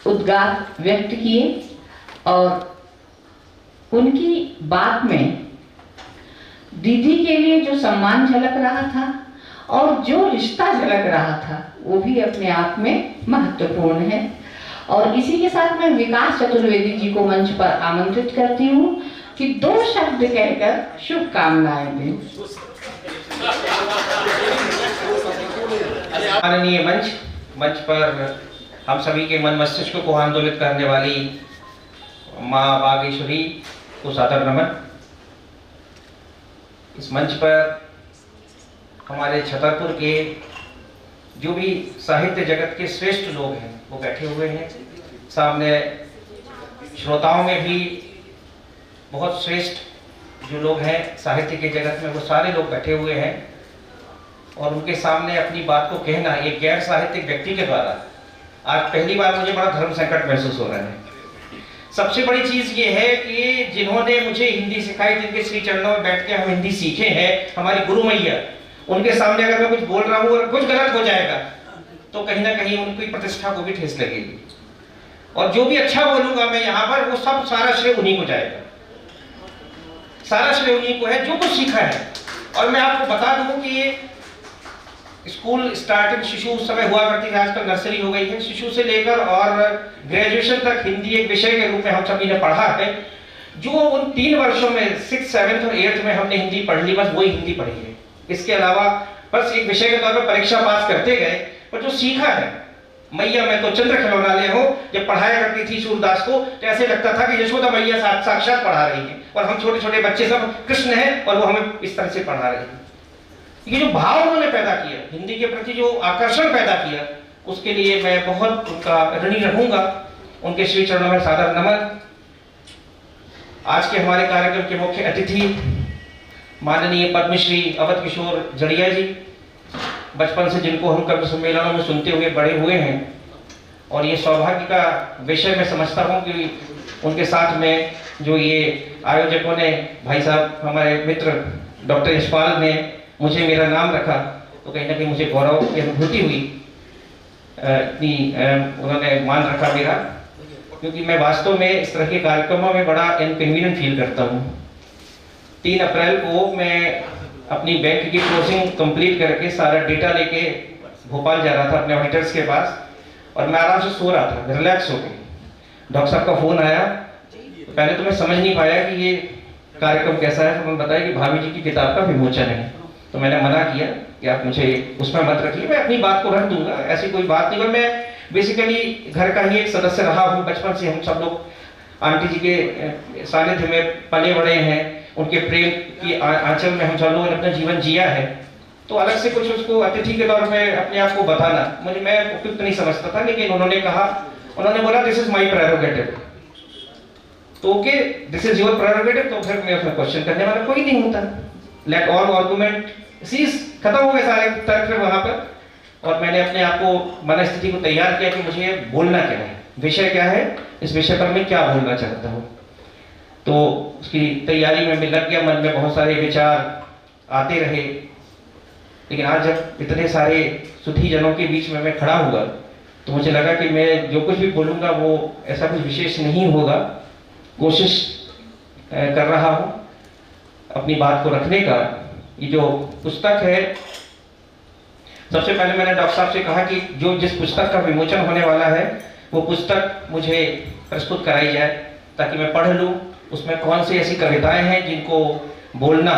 उद्गार व्यक्त किए और उनकी बात में दीदी के लिए जो सम्मान झलक रहा था और जो रिश्ता झलक रहा था वो भी अपने आप में महत्वपूर्ण है। और इसी के साथ मैं विकास चतुर्वेदी जी को मंच पर आमंत्रित करती हूँ कि 2 शब्द कहकर शुभकामनाएं दें। माननीय मंच पर हम सभी के मन मस्तिष्क को आंदोलित करने वाली माँ बागेश्वरी को सादर नमन। इस मंच पर हमारे छतरपुर के जो भी साहित्य जगत के श्रेष्ठ लोग हैं वो बैठे हुए हैं। सामने श्रोताओं में भी बहुत श्रेष्ठ जो लोग हैं साहित्य के जगत में वो सारे लोग बैठे हुए हैं और उनके सामने अपनी बात को कहना एक गैर साहित्यिक व्यक्ति के द्वारा आज पहली बार मुझे बड़ा धर्म संकट महसूस हो रहा है। सबसे बड़ी चीज ये है कि जिन्होंने मुझे हिंदी सिखाई, जिनके श्री चरणों में बैठ के हम हिंदी सीखे हैं, हमारी गुरु मैया, उनके सामने अगर मैं कुछ बोल रहा हूँ और कुछ गलत हो जाएगा तो कहीं ना कहीं उनकी प्रतिष्ठा को भी ठेस लगेगी। और जो भी अच्छा बोलूंगा मैं यहाँ पर वो सब सारा श्रेय उन्हीं को जाएगा, सारा श्रेय उन्हीं को है जो कुछ सीखा है। और मैं आपको बता दूं कि ये स्कूल स्टार्टिंग शिशु उस समय हुआ करती थी, आजकल नर्सरी हो गई है। शिशु से लेकर और ग्रेजुएशन तक हिंदी एक विषय के रूप में हम सभी ने पढ़ा है। जो उन 3 वर्षों में 6th, 7th और 8th में हमने हिंदी पढ़ ली, बस वही हिंदी पढ़ी है। इसके अलावा बस एक विषय के तौर पर परीक्षा पास करते गए, पर जो सीखा है, मैया मैं तो चंद्र खिलौना ले हूं। जब पढ़ाया करती थी सूरदास को तो ऐसे लगता था कि यशोदा मैया साक्षात पढ़ा रही है और हम छोटे छोटे बच्चे सब कृष्ण हैं और वो हमें इस तरह से पढ़ा रही है। ये जो भाव उन्होंने पैदा किया, हिंदी के प्रति जो आकर्षण पैदा किया, उसके लिए मैं बहुत उनका ऋणी रहूंगा। उनके श्री चरणों में सादर नमन। आज के हमारे कार्यक्रम के मुख्य अतिथि माननीय पद्मश्री अवध किशोर जड़िया जी, बचपन से जिनको हम कवि सम्मेलनों में सुनते हुए बड़े हुए हैं और ये सौभाग्य का विषय मैं समझता हूँ कि उनके साथ में जो ये आयोजकों ने, भाई साहब हमारे मित्र डॉक्टर यशपाल ने मुझे मेरा नाम रखा तो कहीं ना कहीं मुझे गौरव की अनुभूति हुई। उन्होंने मान रखा मेरा, क्योंकि मैं वास्तव में इस तरह के कार्यक्रमों में बड़ा इनकन्वीनियंट फील करता हूँ। 3 अप्रैल को मैं अपनी बैंक की क्लोजिंग कंप्लीट करके सारा डेटा लेके भोपाल जा रहा था अपने ऑडिटर्स के पास और मैं आराम से सो रहा था, रिलैक्स हो गई। डॉक्टर साहब का फोन आया, तो पहले तो मैं समझ नहीं पाया कि ये कार्यक्रम कैसा है। तो उन्होंने बताया कि भाभी जी की किताब का विमोचन है। तो मैंने मना किया कि आप मुझे उसमें मत रखिए, मैं अपनी बात को रख दूंगा, ऐसी कोई बात नहीं। और मैं बेसिकली घर का ही एक सदस्य रहा हूँ। बचपन से हम सब लोग आंटी जी के सानिध्य में पले बड़े हैं, उनके प्रेम की आंचल में हम सब लोगों ने अपना जीवन जिया है। तो अलग से कुछ उसको अतिथि के तौर में अपने आप को बताना मुझे, मैं उपयुक्त नहीं समझता था। लेकिन उन्होंने कहा, उन्होंने बोला दिस इज माई प्रेरोगेटिव। तो okay, this is your prerogative. तो फिर मैं उसमें क्वेश्चन करने वाला कोई नहीं होता। लेट ऑल आर्गुमेंट सीज, खत्म हो गए सारे तर्क फिर वहां पर। और मैंने अपने आप को मनस्थिति को तैयार किया कि मुझे बोलना क्या है, विषय क्या है, इस विषय पर मैं क्या बोलना चाहता हूँ। तो उसकी तैयारी में लग गया, मन में बहुत सारे विचार आते रहे। लेकिन आज जब इतने सारे सुधी जनों के बीच में मैं खड़ा हुआ तो मुझे लगा कि मैं जो कुछ भी बोलूँगा वो ऐसा कुछ विशेष नहीं होगा। कोशिश कर रहा हूँ अपनी बात को रखने का। ये जो पुस्तक है, सबसे पहले मैंने डॉक्टर साहब से कहा कि जो जिस पुस्तक का विमोचन होने वाला है वो पुस्तक मुझे प्रस्तुत कराई जाए ताकि मैं पढ़ लूँ उसमें कौन सी ऐसी कविताएं हैं जिनको बोलना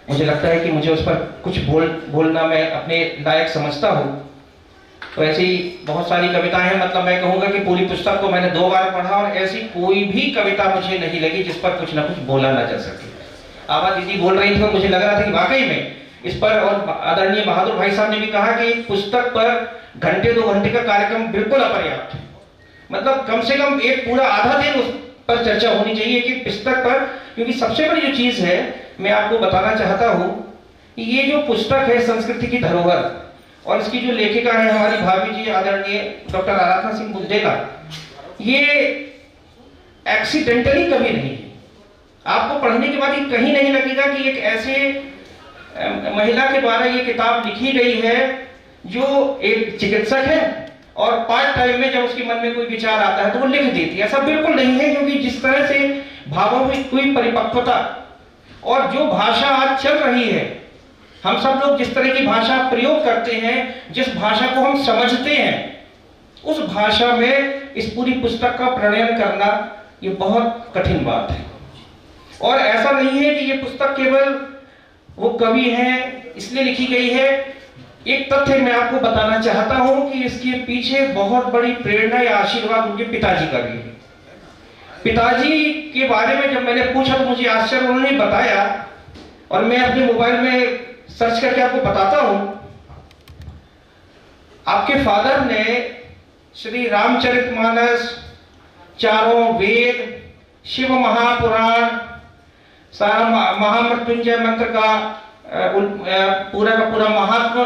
मुझे लगता है कि मुझे उस पर कुछ बोलना मैं अपने लायक समझता हूँ। तो ऐसी बहुत सारी कविताएं हैं, मतलब मैं कहूँगा कि पूरी पुस्तक को मैंने 2 बार पढ़ा और ऐसी कोई भी कविता मुझे नहीं लगी जिस पर कुछ ना कुछ बोला ना जा सके। आभा दीदी बोल रही थी तो मुझे लग रहा था कि वाकई में इस पर, और आदरणीय बहादुर भाई साहब ने भी कहा कि पुस्तक पर घंटे 2 घंटे का कार्यक्रम बिल्कुल अपर्याप्त है। मतलब कम से कम एक पूरा आधा दिन उस पर चर्चा होनी चाहिए कि पुस्तक पर। क्योंकि सबसे बड़ी जो चीज है मैं आपको बताना चाहता हूँ, ये जो पुस्तक है संस्कृति की धरोहर, और इसकी जो लेखिका है हमारी भाभी जी आदरणीय डॉक्टर आराधना सिंह बुंदेला, ये एक्सीडेंटली कभी नहीं है। आपको पढ़ने के बाद ये कहीं नहीं लगेगा कि एक ऐसे महिला के द्वारा ये किताब लिखी गई है जो एक चिकित्सक है और पार्ट टाइम में जब उसके मन में कोई विचार आता है तो वो लिख देती है। ऐसा बिल्कुल नहीं है, क्योंकि जिस तरह से भावों में कोई परिपक्वता और जो भाषा आज चल रही है, हम सब लोग जिस तरह की भाषा प्रयोग करते हैं, जिस भाषा को हम समझते हैं, उस भाषा में इस पूरी पुस्तक का प्रणयन करना ये बहुत कठिन बात है। और ऐसा नहीं है कि ये पुस्तक केवल वो कवि हैं इसलिए लिखी गई है। एक तथ्य मैं आपको बताना चाहता हूं कि इसके पीछे बहुत बड़ी प्रेरणा या आशीर्वाद उनके पिताजी का भी है। पिताजी के बारे में जब मैंने पूछा तो मुझे आश्चर्य, उन्होंने बताया, और मैं अपने मोबाइल में सर्च करके आपको बताता हूं। आपके फादर ने श्री रामचरितमानस, चारों वेद, शिव महापुराण, सारा महामृत्युंजय मंत्र का पूरा का पूरा महात्म,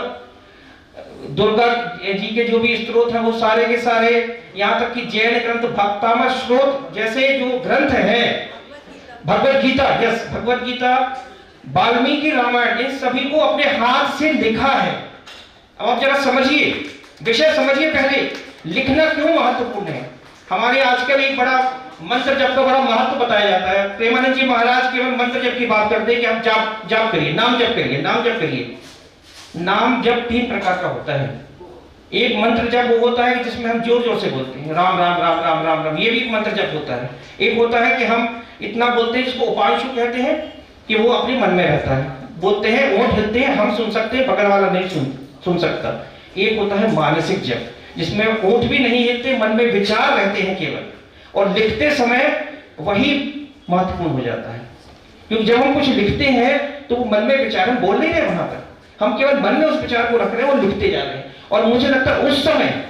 दुर्गा जी के जो भी स्त्रोत हैं वो सारे के सारे, यहाँ तक कि जैन ग्रंथ भक्तामर स्रोत जैसे जो ग्रंथ हैं, भगवत गीता, यस भगवत गीता, वाल्मीकि रामायण, इन सभी को अपने हाथ से लिखा है। अब आप जरा समझिए, विषय समझिए। पहले लिखना क्यों महत्वपूर्ण है। हमारे आजकल एक बड़ा मंत्र जप का बड़ा महत्व बताया जाता है। प्रेमानंद जी महाराज केवल मंत्र जप की बात करते हैं कि आप जाप करिए, नाम जप करिए, नाम जप करिए। नाम जप 3 प्रकार का होता है। एक मंत्र जप वो होता है कि जिसमें हम जोर जोर से बोलते हैं, राम राम राम राम राम राम, ये भी एक मंत्र जप होता है। एक होता है कि हम इतना बोलते हैं, जिसको उपांशु कहते हैं, कि वो अपने मन में रहता है, बोलते हैं, ओंठ हिलते हैं, हम सुन सकते हैं, बगल वाला नहीं सुन सकता। एक होता है मानसिक जप, जिसमें ओंठ भी नहीं हिलते, मन में विचार रहते हैं केवल, और लिखते समय वही महत्वपूर्ण हो जाता है। क्योंकि जब हम कुछ लिखते हैं तो वो मन में विचार, हम बोल नहीं रहे वहां तक, हम केवल मन में उस विचार को रख रहे हैं और लिखते जा रहे हैं। और मुझे लगता है उस समय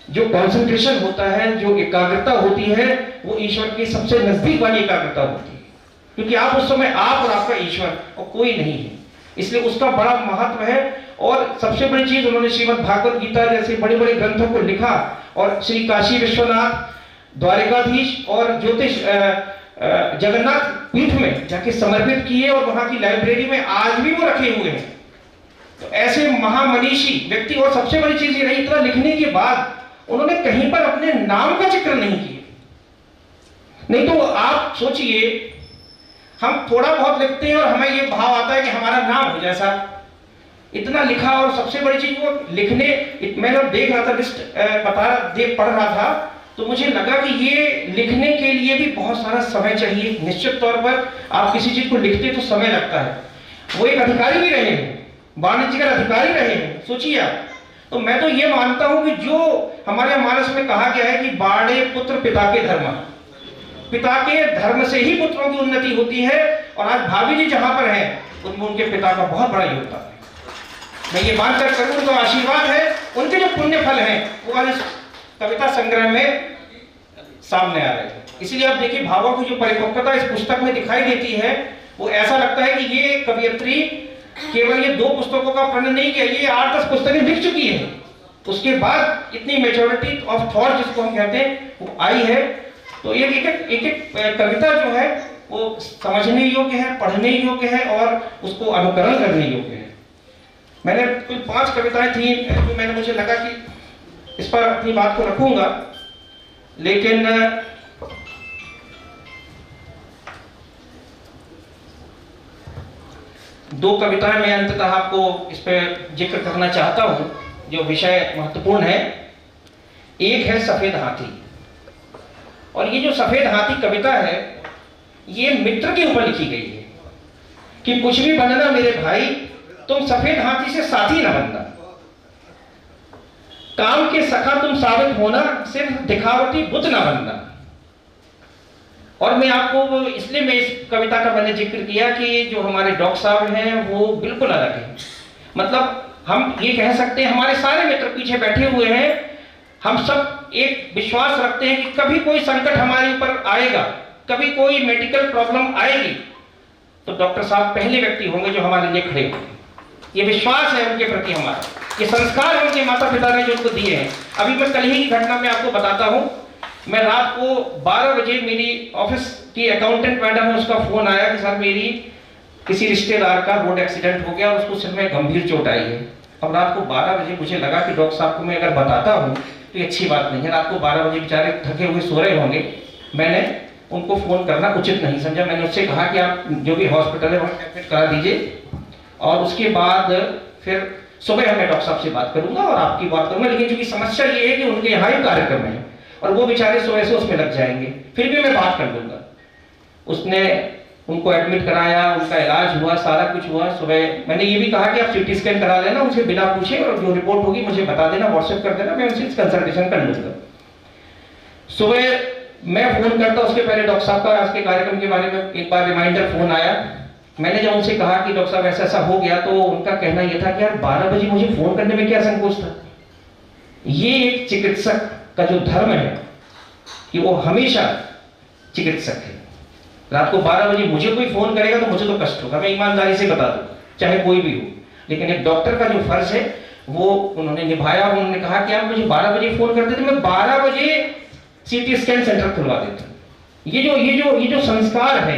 जो कंसंट्रेशन होता है, जो एकाग्रता होती है, वो ईश्वर की सबसे नजदीक वाली एकाग्रता होती है। क्योंकि आप उस समय आप और आपका ईश्वर और कोई नहीं है, इसलिए उसका बड़ा महत्व है। और सबसे बड़ी चीज, उन्होंने श्रीमद् भागवत गीता जैसे बड़े बड़े ग्रंथों को लिखा और श्री काशी विश्वनाथ, द्वारिकाधीश और ज्योतिष जगन्नाथ पीठ में जाके समर्पित किए, और वहां की लाइब्रेरी में आज भी वो रखे हुए हैं। तो ऐसे महामनीषी व्यक्ति, और सबसे बड़ी चीज ये रही, इतना लिखने के बाद उन्होंने कहीं पर अपने नाम का जिक्र नहीं किया। नहीं तो आप सोचिए, हम थोड़ा बहुत लिखते हैं और हमें ये भाव आता है कि हमारा नाम हो जैसा, इतना लिखा। और सबसे बड़ी चीज वो लिखने, मैं देख रहा था, लिस्ट पढ़ रहा था, तो मुझे लगा कि ये लिखने के लिए भी बहुत सारा समय चाहिए। निश्चित तौर पर आप किसी चीज को लिखते तो समय लगता है। वो एक अधिकारी भी रहे हैं, वाणिज्य का अधिकारी रहे हैं, सोचिए आप। तो मैं तो ये मानता हूं कि जो हमारे मानस में कहा गया है कि बाढ़े पुत्र पिता के धर्म, पिता के धर्म से ही पुत्रों की उन्नति होती है। और आज भाभी जी जहां पर हैं, उनमें उनके पिता का बहुत बड़ा योगदान है। मैं ये मानकर करूं, उनका आशीर्वाद है, उनके जो पुण्य फल हैं वो आज कविता संग्रह में सामने आ रहे हैं। इसीलिए आप देखिए, भावों की जो परिपक्वता इस पुस्तक में दिखाई देती है, वो ऐसा लगता है कि ये कवियत्री केवल ये 2 पुस्तकों का प्रणयन नहीं किया, ये 8-10 पुस्तकें लिख चुकी है। उसके बाद इतनी मेच्योरिटी ऑफ थॉट जिसको हम कहते हैं वो आई है। तो एक कविता जो है वो समझने योग्य है, पढ़ने योग्य है और उसको अनुकरण करने योग्य है। मैंने कुल 5 कविताएं थी जो मैंने, मुझे लगा कि इस पर अपनी बात को रखूंगा, लेकिन दो कविताएं मैं अंततः आपको इस पर जिक्र करना चाहता हूं, जो विषय महत्वपूर्ण है। एक है सफेद हाथी, और ये जो सफेद हाथी कविता है, ये मित्र के ऊपर लिखी गई है कि कुछ भी बनना मेरे भाई, तुम सफेद हाथी से साथी न बनना, काम के सखा तुम साबित होना, सिर्फ दिखावटी बुत न बनना। और मैं आपको इसलिए मैं इस कविता का मैंने जिक्र किया कि जो हमारे डॉक्टर साहब हैं वो बिल्कुल अलग है। मतलब हम ये कह सकते हैं, हमारे सारे मित्र पीछे बैठे हुए हैं, हम सब एक विश्वास रखते हैं कि कभी कोई संकट हमारे ऊपर आएगा, कभी कोई मेडिकल प्रॉब्लम आएगी, तो डॉक्टर साहब पहले व्यक्ति होंगे जो हमारे लिए खड़े होंगे। ये विश्वास है उनके प्रति हमारा, ये संस्कार उनके माता पिता ने जो उनको दिए हैं। अभी मैं कल ही की घटना में आपको बताता हूँ। मैं रात को 12 बजे मेरी ऑफिस की अकाउंटेंट मैडम है, उसका फोन आया कि सर मेरी किसी रिश्तेदार का रोड एक्सीडेंट हो गया और उसको सिर में गंभीर चोट आई है। अब रात को 12 बजे मुझे लगा कि डॉक्टर साहब को मैं अगर बताता हूँ तो ये अच्छी बात नहीं है। रात को 12 बजे बेचारे थके हुए सो रहे होंगे, मैंने उनको फ़ोन करना उचित नहीं समझा। मैंने उससे कहा कि आप जो भी हॉस्पिटल है वहाँ एडमिट करा दीजिए, और उसके बाद फिर सुबह मैं डॉक्टर साहब से बात करूंगा और आपकी बात करूंगा। लेकिन चूंकि समस्या ये है कि उनके यहाँ ही कार्यक्रम है और वो बेचारे सुबह से उसमें लग जाएंगे, फिर भी मैं बात कर लूंगा। उसने उनको एडमिट कराया, उनका इलाज हुआ, सारा कुछ हुआ। सुबह मैंने ये भी कहा कि आप सीटी स्कैन करा लेना, उनसे बिना पूछे, और जो रिपोर्ट होगी मुझे बता देना, व्हाट्सएप कर देना, मैं उनसे कंसल्टेशन कर लूंगा। सुबह मैं फोन करता, उसके पहले डॉक्टर साहब का आज के कार्यक्रम के बारे में एक बार रिमाइंडर फोन आया। मैंने जब उनसे कहा कि डॉक्टर साहब ऐसा ऐसा हो गया, तो उनका कहना यह था कि यार 12 बजे मुझे फोन करने में क्या संकोच था। ये एक चिकित्सक का जो धर्म है कि वो हमेशा चिकित्सक है। रात को 12 बजे मुझे कोई फोन करेगा तो मुझे तो कष्ट होगा, मैं ईमानदारी से बता दूं, चाहे कोई भी हो। लेकिन एक डॉक्टर का जो फर्ज है वो उन्होंने निभाया। उन्होंने कहा कि आप मुझे 12 बजे फोन करते थे, मैं 12 बजे सीटी स्कैन सेंटर खुलवा देता। ये जो संस्कार है,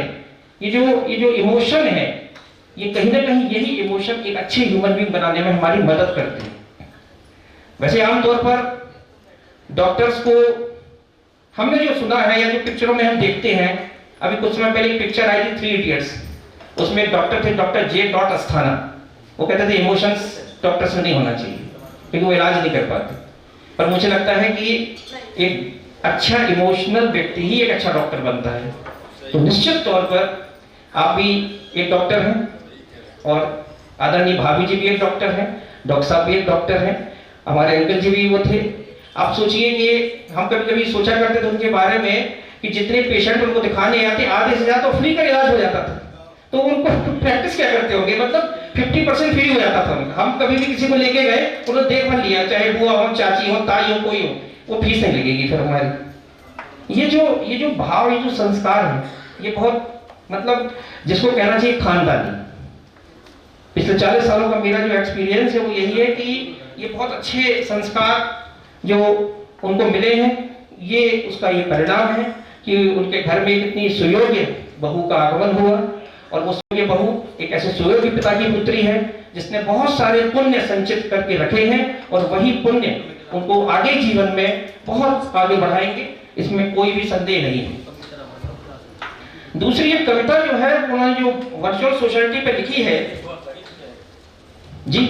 ये जो इमोशन है, ये कहीं ना कहीं यही इमोशन एक अच्छे ह्यूमन बीइंग बनाने में हमारी मदद करते हैं। वैसे आमतौर पर डॉक्टर्स को हमने जो सुना है या जो पिक्चरों में हम देखते हैं, अभी कुछ समय पहले एक पिक्चर आई थी 3 इडियट्स, उसमें एक डॉक्टर थे, डॉक्टर जे. अस्थाना। वो कहते थे इमोशंस डॉक्टर्स में नहीं होना चाहिए क्योंकि वो इलाज नहीं कर पाते। पर मुझे लगता है कि एक अच्छा इमोशनल व्यक्ति ही एक अच्छा डॉक्टर बनता है। तो निश्चित तौर पर आप भी एक डॉक्टर हैं और आदरणीय भाभी जी भी एक डॉक्टर हैं, डॉक्टर साहब भी एक डॉक्टर हैं, हमारे अंकल जी भी वो थे। आप सोचिए कि हम कभी कभी सोचा करते थे उनके बारे में कि जितने पेशेंट उनको दिखाने आते आधे से ज्यादा तो फ्री का इलाज हो जाता था। तो उनको प्रैक्टिस क्या करते होंगे, मतलब 50% फ्री हो जाता था उनका। हम कभी भी किसी को लेके गए, उन्होंने देखभाल लिया, चाहे बुआ हो, चाची हो, ताई हो, कोई हो, वो फीस नहीं लगेगी फिर हमारी। ये जो भाव, ये जो संस्कार है, ये बहुत मतलब जिसको कहना चाहिए खानदानी। पिछले 40 सालों का मेरा जो एक्सपीरियंस है वो यही है कि ये बहुत अच्छे संस्कार जो उनको मिले हैं, ये उसका ये परिणाम है कि उनके घर में कितनी सुयोग्य बहू का आगमन हुआ। और वो सुयोग्य बहू एक ऐसे सुयोग्य पिता की पुत्री है जिसने बहुत सारे पुण्य संचित करके रखे हैं, और वही पुण्य उनको आगे जीवन में बहुत आगे बढ़ाएंगे, इसमें कोई भी संदेह नहीं है। दूसरी एक कविता जो है उन्होंने जो वर्चुअल सोसाइटी पे लिखी है जी,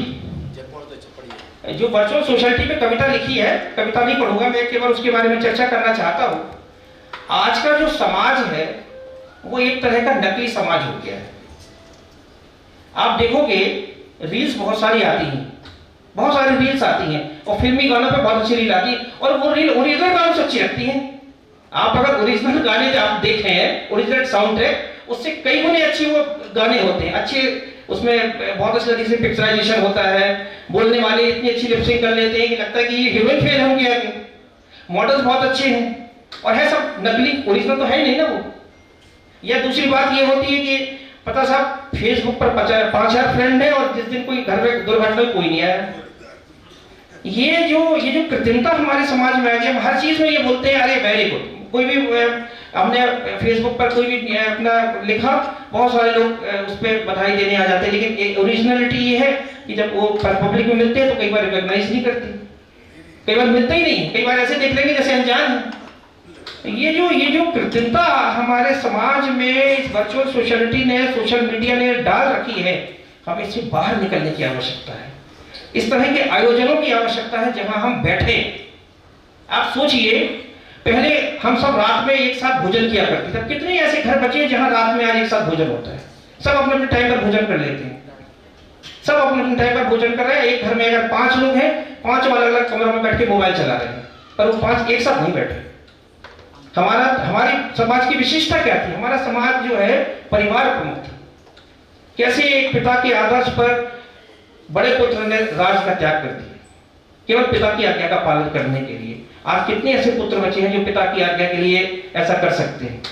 जो वर्चुअल सोसाइटी पे कविता लिखी है, कविता नहीं पढ़ूंगा मैं, केवल उसके बारे में चर्चा करना चाहता हूं। आज का जो समाज है वो एक तरह का नकली समाज हो गया है। आप देखोगे रील्स बहुत सारी आती हैं, बहुत सारी रील्स आती हैं, और फिल्मी गानों पे बहुत अच्छी रील आती है, और वो रील ओरिजिनल गानों से अच्छी लगती है। आप अगर ओरिजिनल गाने जो आप देखे हैं, ओरिजिनल साउंड ट्रैक, उससे कई गुने अच्छे वो गाने होते हैं, अच्छे उसमें बहुत अच्छे तरीके से पिक्चराइजेशन होता है, बोलने वाले इतनी अच्छी लिपसिंग कर लेते हैं कि लगता है कि ये हीरोइन फेल हो गया, मॉडल्स बहुत अच्छे हैं, और है सब नकली, ओरिजिनल तो है नहीं ना वो। या दूसरी बात ये होती है कि पता साहब फेसबुक पर 5000 फ्रेंड है और जिस दिन कोई घर में दुर्घटना कोई नहीं आया। ये जो कृत्रिमता हमारे समाज में आ गई, हम हर चीज में ये बोलते हैं अरे वेरी गुड। कोई भी हमने फेसबुक पर कोई भी अपना लिखा, बहुत सारे लोग उस पर बधाई देने आ जाते हैं, लेकिन ओरिजिनलिटी ये है कि जब वो पब्लिक में मिलते हैं तो कई बार रिकॉग्नाइज नहीं करती, कई बार मिलते ही नहीं, कई बार ऐसे देख लेंगे जैसे अनजान है। ये जो कृत्रिमता हमारे समाज में वर्चुअल सोशलिटी ने, सोशल मीडिया ने डाल रखी है, हमें इससे बाहर निकलने की आवश्यकता है। इस तरह के आयोजनों की आवश्यकता है जहां हम बैठे। आप सोचिए पहले हम सब रात में एक साथ भोजन किया करते थे, कितने ऐसे घर बचे हैं जहां रात में आज एक साथ भोजन होता है, सब अपने अपने टाइम पर भोजन कर लेते हैं, सब अपने अपने टाइम पर भोजन कर रहे हैं। एक घर में अगर 5 लोग हैं, 5 अलग अलग कमरों में बैठ के मोबाइल चला रहे हैं, पर वो 5 एक साथ नहीं बैठे। हमारी समाज की विशेषता क्या थी? हमारा समाज जो है परिवार प्रमुख था। कैसे एक पिता के आदर्श पर बड़े पुत्र ने राज का त्याग कर दिया केवल पिता की आज्ञा का पालन करने के लिए। आज कितने ऐसे पुत्र बचे हैं जो पिता की आज्ञा के लिए ऐसा कर सकते हैं?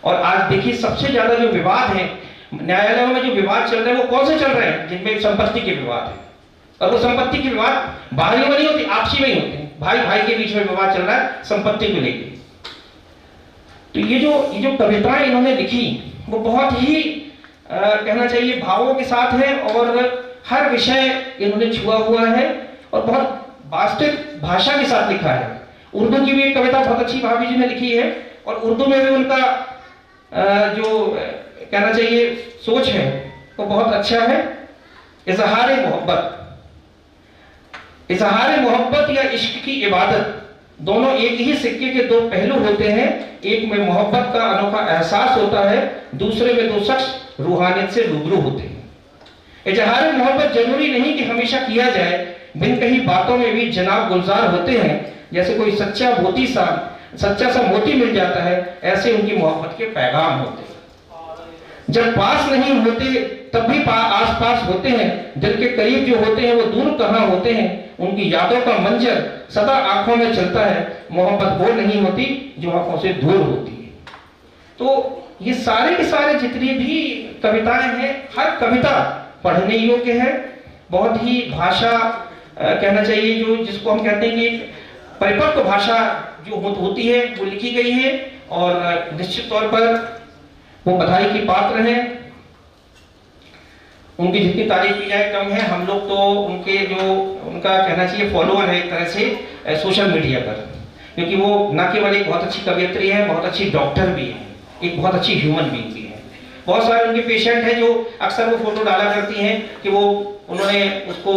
और आज देखिए सबसे ज्यादा जो विवाद है न्यायालयों में, जो विवाद चल रहे हैं वो कौन से चल रहे हैं? जिनमें संपत्ति के विवाद है, और वो संपत्ति के विवाद बाहरी में नहीं होते, आपसी में ही होते हैं। भाई भाई के बीच में विवाद चल रहा है संपत्ति को लेकर। तो ये जो कविताएं इन्होंने लिखी वो बहुत ही कहना चाहिए भावों के साथ है, और हर विषय इन्होंने छुआ हुआ है और बहुत वास्तविक भाषा के साथ लिखा है। उर्दू की भी एक कविता बहुत अच्छी भाभी जी ने लिखी है और उर्दू में भी उनका जो कहना चाहिए सोच है वो बहुत अच्छा है। इजहार मोहब्बत या इश्क की इबादत दोनों एक ही सिक्के के दो पहलू होते हैं। एक में मोहब्बत का अनोखा एहसास होता है, दूसरे में दो शख्स रूहानियत से रूबरू होते हैं। इजहार मोहब्बत जरूरी नहीं कि हमेशा किया जाए, बिन कही बातों में भी जनाब गुलजार होते हैं। जैसे कोई सच्चा सा मोती मिल जाता है, ऐसे उनकी मोहब्बत के पैगाम होते हैं। जब पास नहीं होते तब भी आस पास होते हैं, दिल के करीब जो होते हैं वो दूर कहाँ होते हैं। उनकी यादों का मंजर सदा आंखों में चलता है, मोहब्बत वो नहीं होती जो आंखों से दूर होती है। तो ये सारे के सारे जितनी भी कविताएं हैं, हर कविता पढ़ने योग्य है। बहुत ही भाषा कहना चाहिए जो जिसको हम कहते हैं कि परिपक्व भाषा जो होती है वो लिखी गई है और निश्चित तौर पर वो बधाई की पात्र हैं। उनकी जितनी तारीफ की जाए कम है। हम लोग तो उनका कहना चाहिए फॉलोअर है एक तरह से सोशल मीडिया पर, क्योंकि वो न केवल एक बहुत अच्छी कवियत्री है, बहुत अच्छी डॉक्टर भी है, एक बहुत अच्छी ह्यूमन बीइंग भी है। बहुत सारे उनके पेशेंट हैं जो अक्सर वो फोटो डाला करती हैं कि उन्होंने उसको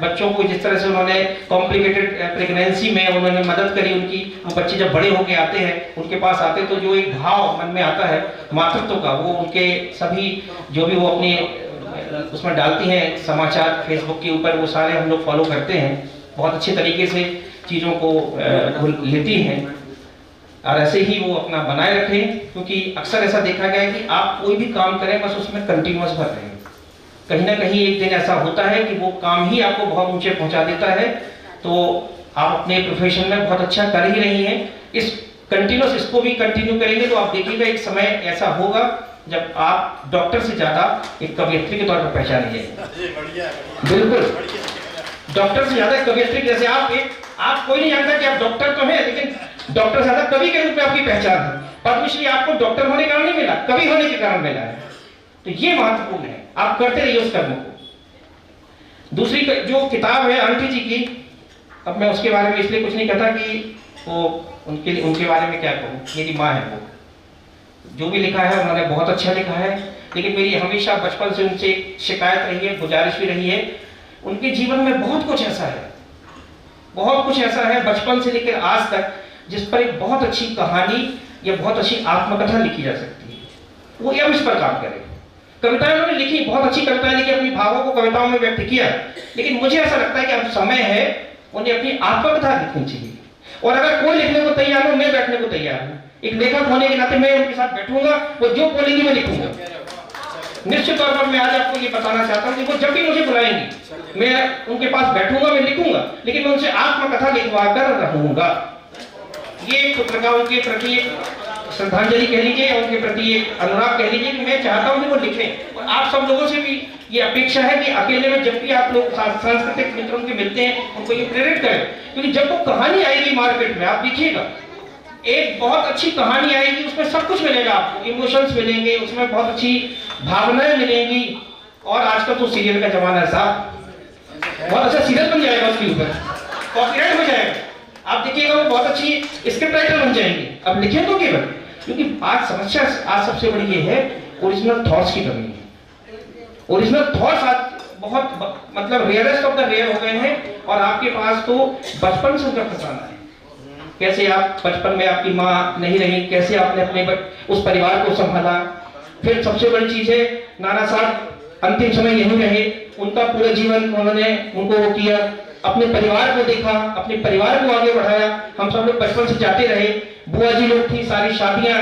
बच्चों को जिस तरह से उन्होंने कॉम्प्लिकेटेड प्रेगनेंसी में उन्होंने मदद करी उनकी। वो बच्चे जब बड़े होके आते हैं, उनके पास आते तो जो एक भाव मन में आता है मातृत्व का, वो उनके सभी जो भी वो अपने उसमें डालती हैं समाचार फेसबुक के ऊपर, वो सारे हम लोग फॉलो करते हैं। बहुत अच्छे तरीके से चीज़ों को लेती हैं और ऐसे ही वो अपना बनाए रखें, क्योंकि अक्सर ऐसा देखा गया है कि आप कोई भी काम करें बस उसमें कंटिन्यूअस भर रहें। कहीं ना कहीं एक दिन ऐसा होता है कि वो काम ही आपको बहुत ऊंचे पहुंचा देता है। तो आप अपने प्रोफेशन में बहुत अच्छा कर ही रही हैं। इस कंटिन्यूअस इसको भी कंटिन्यू करेंगे तो आप देखिएगा एक समय ऐसा होगा जब आप डॉक्टर से ज्यादा एक कवियत्री के तौर पर पहचाने जाएंगे। बिल्कुल, डॉक्टर से ज्यादा कवियत्री। जैसे आप कोई नहीं जानता कि आप डॉक्टर तो हैं, लेकिन डॉक्टर से ज्यादा कवि के रूप में आपकी पहचान है। पद्मश्री आपको डॉक्टर होने के कारण नहीं मिला, कवि होने के कारण मिला है। तो ये महत्वपूर्ण है, आप करते रहिए उस कर्म को। दूसरी जो किताब है आंटी जी की, अब मैं उसके बारे में इसलिए कुछ नहीं कहता कि वो उनके बारे में क्या कहूँ, मेरी माँ है, वो जो भी लिखा है उन्होंने बहुत अच्छा लिखा है। लेकिन मेरी हमेशा बचपन से उनसे शिकायत रही है, गुजारिश भी रही है। उनके जीवन में बहुत कुछ ऐसा है बचपन से लेकर आज तक, जिस पर एक बहुत अच्छी कहानी या बहुत अच्छी आत्मकथा लिखी जा सकती है। वो अब इस पर काम करें। कविताएं उन्होंने लिखी, बहुत अच्छी कविताएं लिखी, अपनी भावों को कविताओं में व्यक्त किया, लेकिन मुझे ऐसा लगता है कि अब समय है उन्हें अपनी आत्मकथा लिखनी चाहिए। और अगर कोई लिखने को तैयार हो, मैं बैठने को तैयार हूँ। एक लेखक होने के नाते मैं उनके साथ बैठूंगा, वो जो बोलेंगे मैं लिखूंगा। निश्चित तौर पर मैं आज आपको ये बताना चाहता हूँ कि वो जब भी मुझे बुलाएंगे मैं उनके पास बैठूंगा, मैं लिखूंगा, लेकिन मैं उनसे आत्मकथा लिखवा कर रहूंगा। ये एक प्रकार उनके प्रति श्रद्धांजलि कह लीजिए या उनके प्रति एक अनुराग कह लीजिए कि मैं चाहता हूं कि वो लिखें। और आप सब लोगों से भी ये अपेक्षा है कि अकेले में जब भी आप लोग सांस्कृतिक मित्रों के मिलते हैं उनको ये प्रेरित करें, क्योंकि जब वो कहानी आएगी मार्केट में, आप देखिएगा एक बहुत अच्छी कहानी आएगी, उसमें सब कुछ मिलेगा आपको, इमोशंस मिलेंगे, उसमें बहुत अच्छी भावनाएं मिलेंगी। और आजकल तो सीरियल का जमाना है साहब, बहुत अच्छा सीरियल बन जाएगा, उसके ऊपर कॉपीराइट हो जाएगा, आप देखिएगा वो बहुत अच्छी स्क्रिप्ट राइटर बन जाएंगे। अब लिखें तो केवल, क्योंकि आज समस्या आज सबसे बड़ी ये है ओरिजिनल थॉट्स की कमी है। ओरिजिनल थॉट्स आज बहुत मतलब रेयरेस्ट ऑफ द रेयर हो गए हैं। और आपके पास तो बचपन से उनका खजाना है, कैसे आप बचपन में आपकी माँ नहीं रही, कैसे आपने अपने उस परिवार को संभाला। फिर सबसे बड़ी चीज है नाना साहब अंतिम समय यहीं रहे, उनका पूरा जीवन उन्होंने उनको वो किया, अपने परिवार को देखा, अपने परिवार को आगे बढ़ाया। हम सब लोग बचपन से जाते रहे, बुआ जी लोग थी, सारी शादियां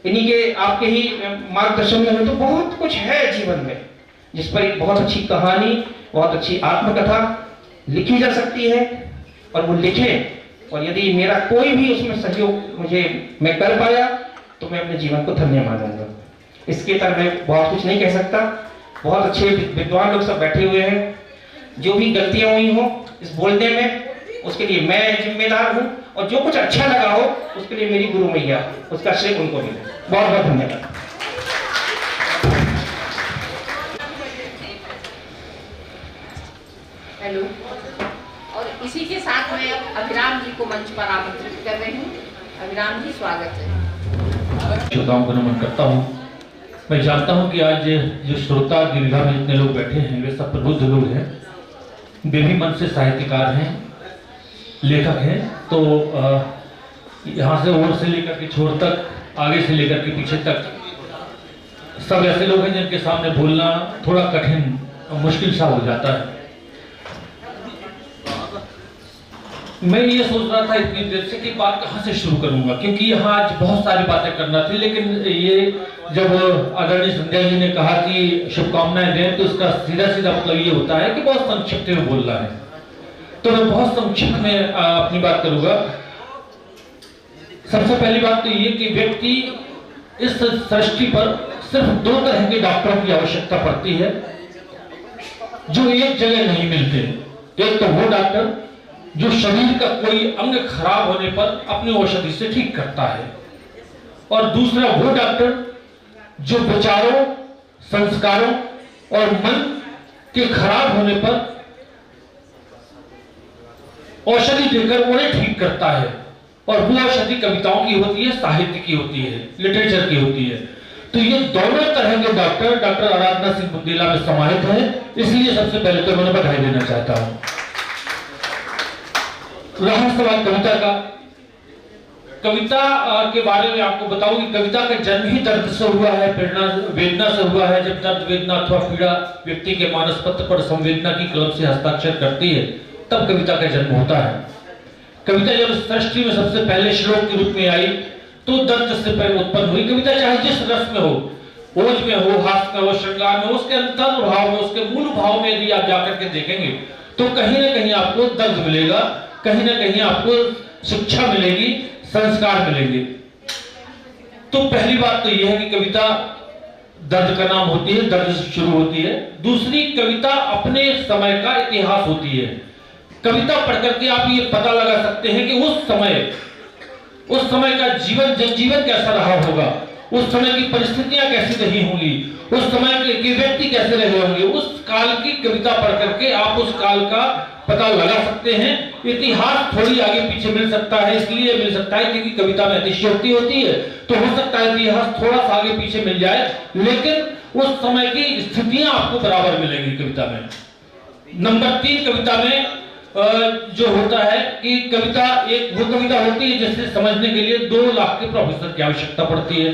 इन्हीं के आपके ही मार्गदर्शन में हुई। तो बहुत कुछ है जीवन में जिस पर एक बहुत अच्छी कहानी, बहुत अच्छी आत्मकथा लिखी जा सकती है। और वो लिखें, और यदि मेरा कोई भी उसमें सहयोग मैं कर पाया तो मैं अपने जीवन को धन्य मानूंगा। इसके तरह मैं बहुत कुछ नहीं कह सकता। बहुत अच्छे विद्वान लोग सब बैठे हुए हैं, जो भी गलतियां हुई हो इस बोलने में उसके लिए मैं जिम्मेदार हूं, और जो कुछ अच्छा लगा हो उसके लिए मेरी गुरु मैया, उसका श्रेय उनको मिले। बहुत बहुत धन्यवाद। इसी के साथ मैं अब अभिराम जी को मंच पर आमंत्रित कर रही हूँ। अभिराम जी, स्वागत है। श्रोताओं को नमन करता हूँ। मैं जानता हूँ कि आज जो श्रोता दीर्घा में जितने लोग बैठे हैं वे सब प्रबुद्ध लोग हैं, वे भी मन से साहित्यकार हैं, लेखक हैं। तो यहाँ से ओर से लेकर के छोर तक, आगे से लेकर के पीछे तक सब ऐसे लोग हैं जिनके सामने बोलना थोड़ा कठिन और मुश्किल सा हो जाता है। मैं ये सोच रहा था इतनी देर से कि बात कहाँ से शुरू करूंगा, क्योंकि यहाँ आज बहुत सारी बातें करना थी, लेकिन ये जब आदरणीय संध्या जी ने कहा कि शुभकामनाएं दें, तो इसका सीधा सीधा मतलब ये होता है कि बहुत संक्षिप्त में बोलना है। तो मैं बहुत संक्षिप्त में अपनी बात करूंगा। सबसे पहली बात तो ये कि व्यक्ति इस सृष्टि पर सिर्फ दो तरह के डॉक्टरों की आवश्यकता पड़ती है जो एक जगह नहीं मिलते। एक तो वो डॉक्टर जो शरीर का कोई अंग खराब होने पर अपनी औषधि से ठीक करता है, और दूसरा वो डॉक्टर जो विचारों, संस्कारों और मन के खराब होने पर औषधि देकर उन्हें ठीक करता है। और वो औषधि कविताओं की होती है, साहित्य की होती है, लिटरेचर की होती है। तो ये दोनों तरह के डॉक्टर आराधना सिंह बुंदेला में समाहित है, इसलिए सबसे पहले तो मैं बधाई देना चाहता हूं। रहा सवाल कविता का, कविता के बारे में आपको बताऊं कि कविता का जन्म ही दर्द से हुआ है, प्रेरणा वेदना से हुआ है। जब दर्द, वेदना अथवा पीड़ा व्यक्ति के मानस पत्र पर संवेदना की कलम से हस्ताक्षर करती है, तब कविता का जन्म होता है। कविता जब सृष्टि में सबसे पहले श्लोक के रूप में आई तो दर्द से पहले उत्पन्न हुई। कविता चाहे जिस रस में हो, ओज में हो, हास्य में हो, श्रृंगार में हो, उसके अंतर भाव में, उसके मूल भाव में यदि आप जाकर के देखेंगे तो कहीं ना कहीं आपको दर्द मिलेगा, कहीं ना कहीं आपको शिक्षा मिलेगी, संस्कार मिलेंगे। तो पहली बात तो यह है कि कविता दर्द का नाम होती है, दर्द से शुरू होती है। दूसरी, कविता अपने समय का इतिहास होती है। कविता पढ़ करके आप ये पता लगा सकते हैं कि उस समय का जनजीवन कैसा रहा होगा, उस समय की परिस्थितियां कैसी रही होंगी, उस समय के व्यक्ति कैसे रहे होंगे। उस काल की कविता पढ़ करके आप उस काल का पता लगा सकते हैं। इतिहास थोड़ी आगे पीछे मिल सकता है, इसलिए मिल सकता है क्योंकि कविता में अतिशयोक्ति होती है, तो हो सकता है इतिहास थोड़ा सा आगे पीछे मिल जाए, लेकिन उस समय की स्थितियां आपको बराबर मिलेंगी कविता में। नंबर 3, कविता में जो होता है कि कविता एक वो कविता होती है जिसे समझने के लिए 2 लाख के प्रोफेसर की आवश्यकता पड़ती है।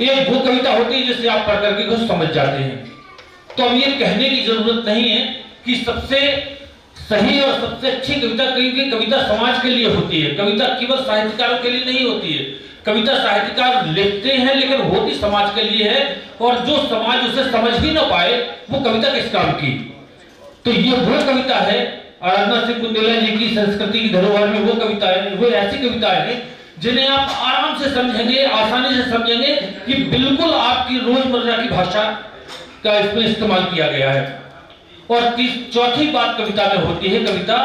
एक वो कविता होती है जिसे आप पढ़ करके कुछ समझ जाते हैं। तो अब ये कहने की जरूरत नहीं है कि सबसे सही और सबसे अच्छी कविता, क्योंकि कविता समाज के लिए होती है, कविता केवल साहित्यकारों के लिए नहीं होती है। कविता साहित्यकार लिखते हैं लेकिन होती समाज के लिए है, और जो समाज उसे समझ भी ना पाए वो कविता किस काम की। तो ये वो कविता है आराधना सिंह बुंदेला जी की संस्कृति की धरोहर में, वो कविता है, वो ऐसी कविताएं हैं जिन्हें आप आराम से समझेंगे, आसानी से समझेंगे कि बिल्कुल आपकी रोजमर्रा की भाषा का इसमें इस्तेमाल किया गया है। और चौथी बात कविता में होती है, कविता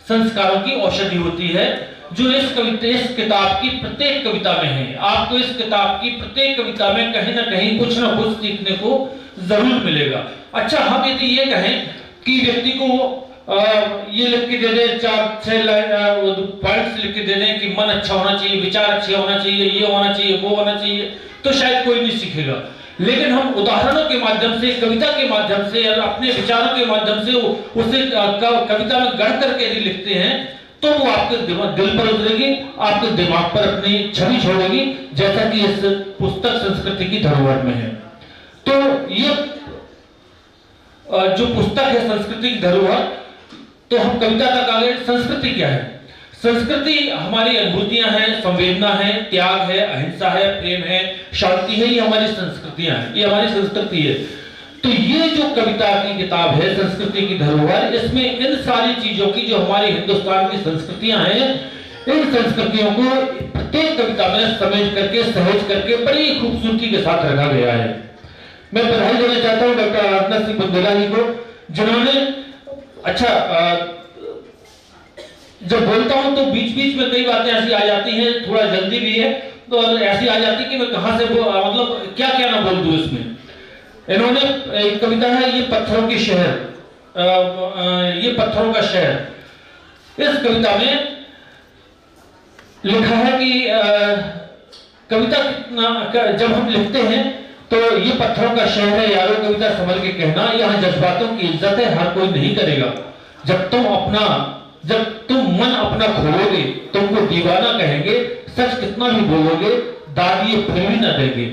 संस्कारों की औषधि होती है, जो इस किताब की प्रत्येक कविता में है। आपको इस किताब की प्रत्येक कविता में कहीं ना कहीं कुछ ना कुछ सीखने को जरूर मिलेगा। अच्छा, हम यदि ये कहें कि व्यक्ति को ये लिख के दे दे, 4-6 पॉइंट्स लिख के दे दें कि मन अच्छा होना चाहिए, विचार अच्छे होना चाहिए, ये होना चाहिए, वो होना चाहिए, तो शायद कोई नहीं सीखेगा। लेकिन हम उदाहरणों के माध्यम से, कविता के माध्यम से और अपने विचारों के माध्यम से उसे कविता में गढ़ करके यदि लिखते हैं तो वो आपके दिल पर उतरेगी, आपके दिमाग पर अपनी छवि छोड़ेगी, जैसा कि इस पुस्तक संस्कृति की धरोहर में है। तो ये जो पुस्तक है संस्कृति की धरोहर, तो हम कविता तक आ गए। संस्कृति क्या है? संस्कृति हमारी अनुभूतियां हैं, संवेदना है, त्याग है, अहिंसा है, प्रेम है, शांति है, ये हमारी संस्कृतियां हैं, ये हमारी संस्कृति है। तो ये जो कविता की किताब है संस्कृति की धरोहर, इसमें इन सारी चीजों की जो हमारी हिंदुस्तान की संस्कृतियां हैं, इन संस्कृतियों को प्रत्येक कविता में समेट करके, सहज करके बड़ी खूबसूरती के साथ रखा गया है। मैं बधाई देना चाहता हूँ डॉक्टर आराधना सिंह बुंदेला जी को, जिन्होंने अच्छा जब बोलता हूं तो बीच बीच में कई बातें ऐसी आ जाती हैं, थोड़ा जल्दी भी है, तो ऐसी आ जाती कि मैं कहां से मतलब क्या क्या ना बोल दूं इसमें। इन्होंने एक कविता है, ये पत्थरों की शहर, ये पत्थरों का शहर। इस कविता में लिखा है कि कविता कितना जब हम लिखते हैं तो ये पत्थरों का शहर है यारो, कविता संभल के कहना, यहाँ जज्बातों की इज्जत है, हर कोई नहीं करेगा। जब तुम मन अपना खोलोगे तुमको दीवाना कहेंगे, सच कितना भी बोलोगे दाद ये फिर भी न देंगे।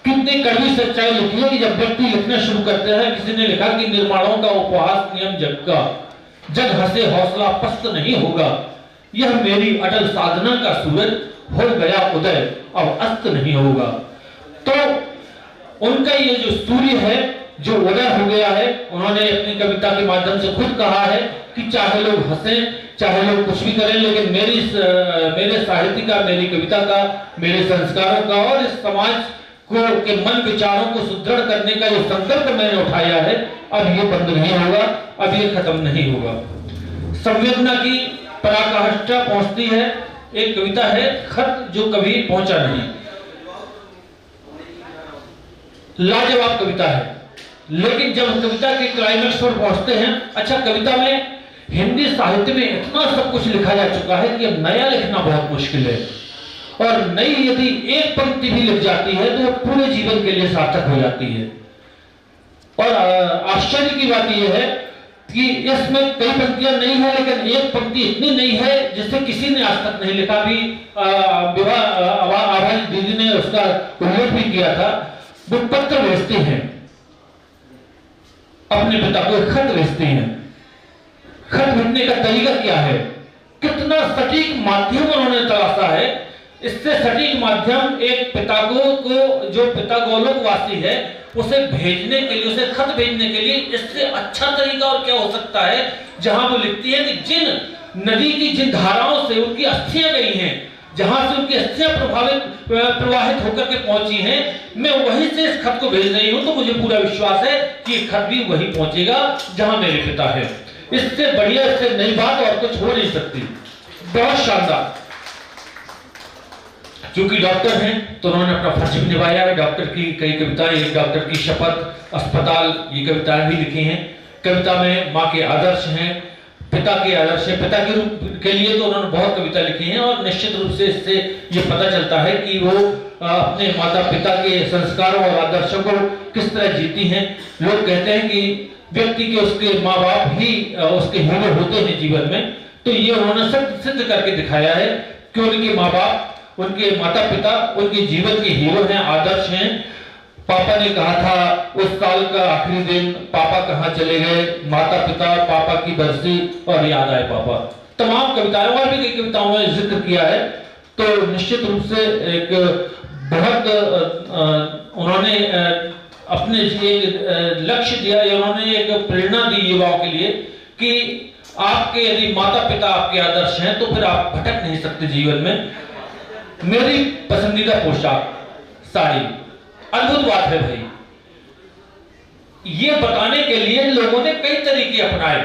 कितनी कड़वी सच्चाई लिखी है कि जब व्यक्ति लिखना शुरू करते हैं, किसी ने लिखा कि निर्माणों का उपहास नियम जग का, जग हंसे हौसला पस्त नहीं होगा, यह मेरी अटल साधना का सूरज हो गया उदय अब अस्त नहीं होगा। तो उनका ये जो सूर्य है जो उदय हो गया है, उन्होंने अपनी कविता के माध्यम से खुद कहा है कि चाहे लोग हंसें, चाहे लोग कुछ भी करें, लेकिन मेरे साहित्य का, मेरी कविता का, मेरे संस्कारों का और इस समाज को के मन विचारों को सुदृढ़ करने का जो संकल्प मैंने उठाया है, अब ये बंद नहीं होगा, अब ये खत्म नहीं होगा। संवेदना की पराकाष्ठा पहुंचती है। एक कविता है खत जो कभी पहुंचा नहीं, लाजवाब कविता है, लेकिन जब कविता के क्लाइमेक्स पर पहुंचते हैं, अच्छा कविता में हिंदी साहित्य में इतना सब कुछ लिखा जा चुका है कि अब नया लिखना बहुत मुश्किल है, और नई यदि एक पंक्ति भी लिख जाती है तो पूरे जीवन के लिए सार्थक हो जाती है। और आश्चर्य की बात यह है कि इसमें कई पंक्तियां नहीं है, लेकिन एक पंक्ति इतनी नहीं है जिसे किसी ने आज तक नहीं लिखा। भी आभारी दीदी ने उसका उल्लेख भी किया था। वो पत्र भेजते हैं अपने पिता को, खत भेजते हैं। खत भेजने का तरीका क्या है, कितना सटीक माध्यम उन्होंने तलाशा है। इससे सटीक माध्यम एक पिता को जो पिता गोलोकवासी है उसे भेजने के लिए, उसे खत भेजने के लिए इससे अच्छा तरीका और क्या हो सकता है, जहां वो लिखती है कि जिन नदी की जिन धाराओं से उनकी अस्थियां गई हैं, जहां से उनकी अस्थियां प्रवाहित होकर के पहुंची हैं, मैं वहीं से इस खत को भेज रही हूं, तो मुझे पूरा विश्वास है कि खत भी वहीं पहुंचेगा जहां मेरे पिता है। इससे बढ़िया, इससे नई बात और कुछ हो नहीं सकती। बहुत शानदार। क्योंकि डॉक्टर हैं तो उन्होंने अपना फर्ज भी निभाया है। डॉक्टर की कई कविताएं, एक डॉक्टर की शपथ, अस्पताल, ये कविताएं भी लिखी हैं। कविता में माँ के आदर्श हैं, पिता के आदर्श हैं, पिता के रूप के लिए तो उन्होंने बहुत कविता लिखी हैं, और निश्चित रूप से इससे ये पता चलता है कि वो अपने माता पिता के संस्कारों और आदर्शों को किस तरह जीती हैं। लोग कहते हैं कि व्यक्ति के उसके माँ बाप ही उसके हीरो होते हैं जीवन में, तो ये उन्होंने सिद्ध करके दिखाया है कि उनके माँ बाप, उनके माता पिता उनके जीवन के हीरो हैं, आदर्श हैं। पापा ने कहा था उस साल का आखिरी दिन, पापा कहाँ चले गए, माता पिता, पापा की बरसी और याद आए पापा। तमाम कविताएं और भी कई कविताओं में जिक्र किया है। तो निश्चित रूप से एक बहुत उन्होंने अपने एक लक्ष्य दिया, उन्होंने एक प्रेरणा दी युवाओं के लिए कि आपके यदि माता पिता आपके आदर्श हैं तो फिर आप भटक नहीं सकते जीवन में। मेरी पसंदीदा पोशाक साड़ी, अद्भुत बात है भाई। ये बताने के लिए लोगों ने कई तरीके अपनाए।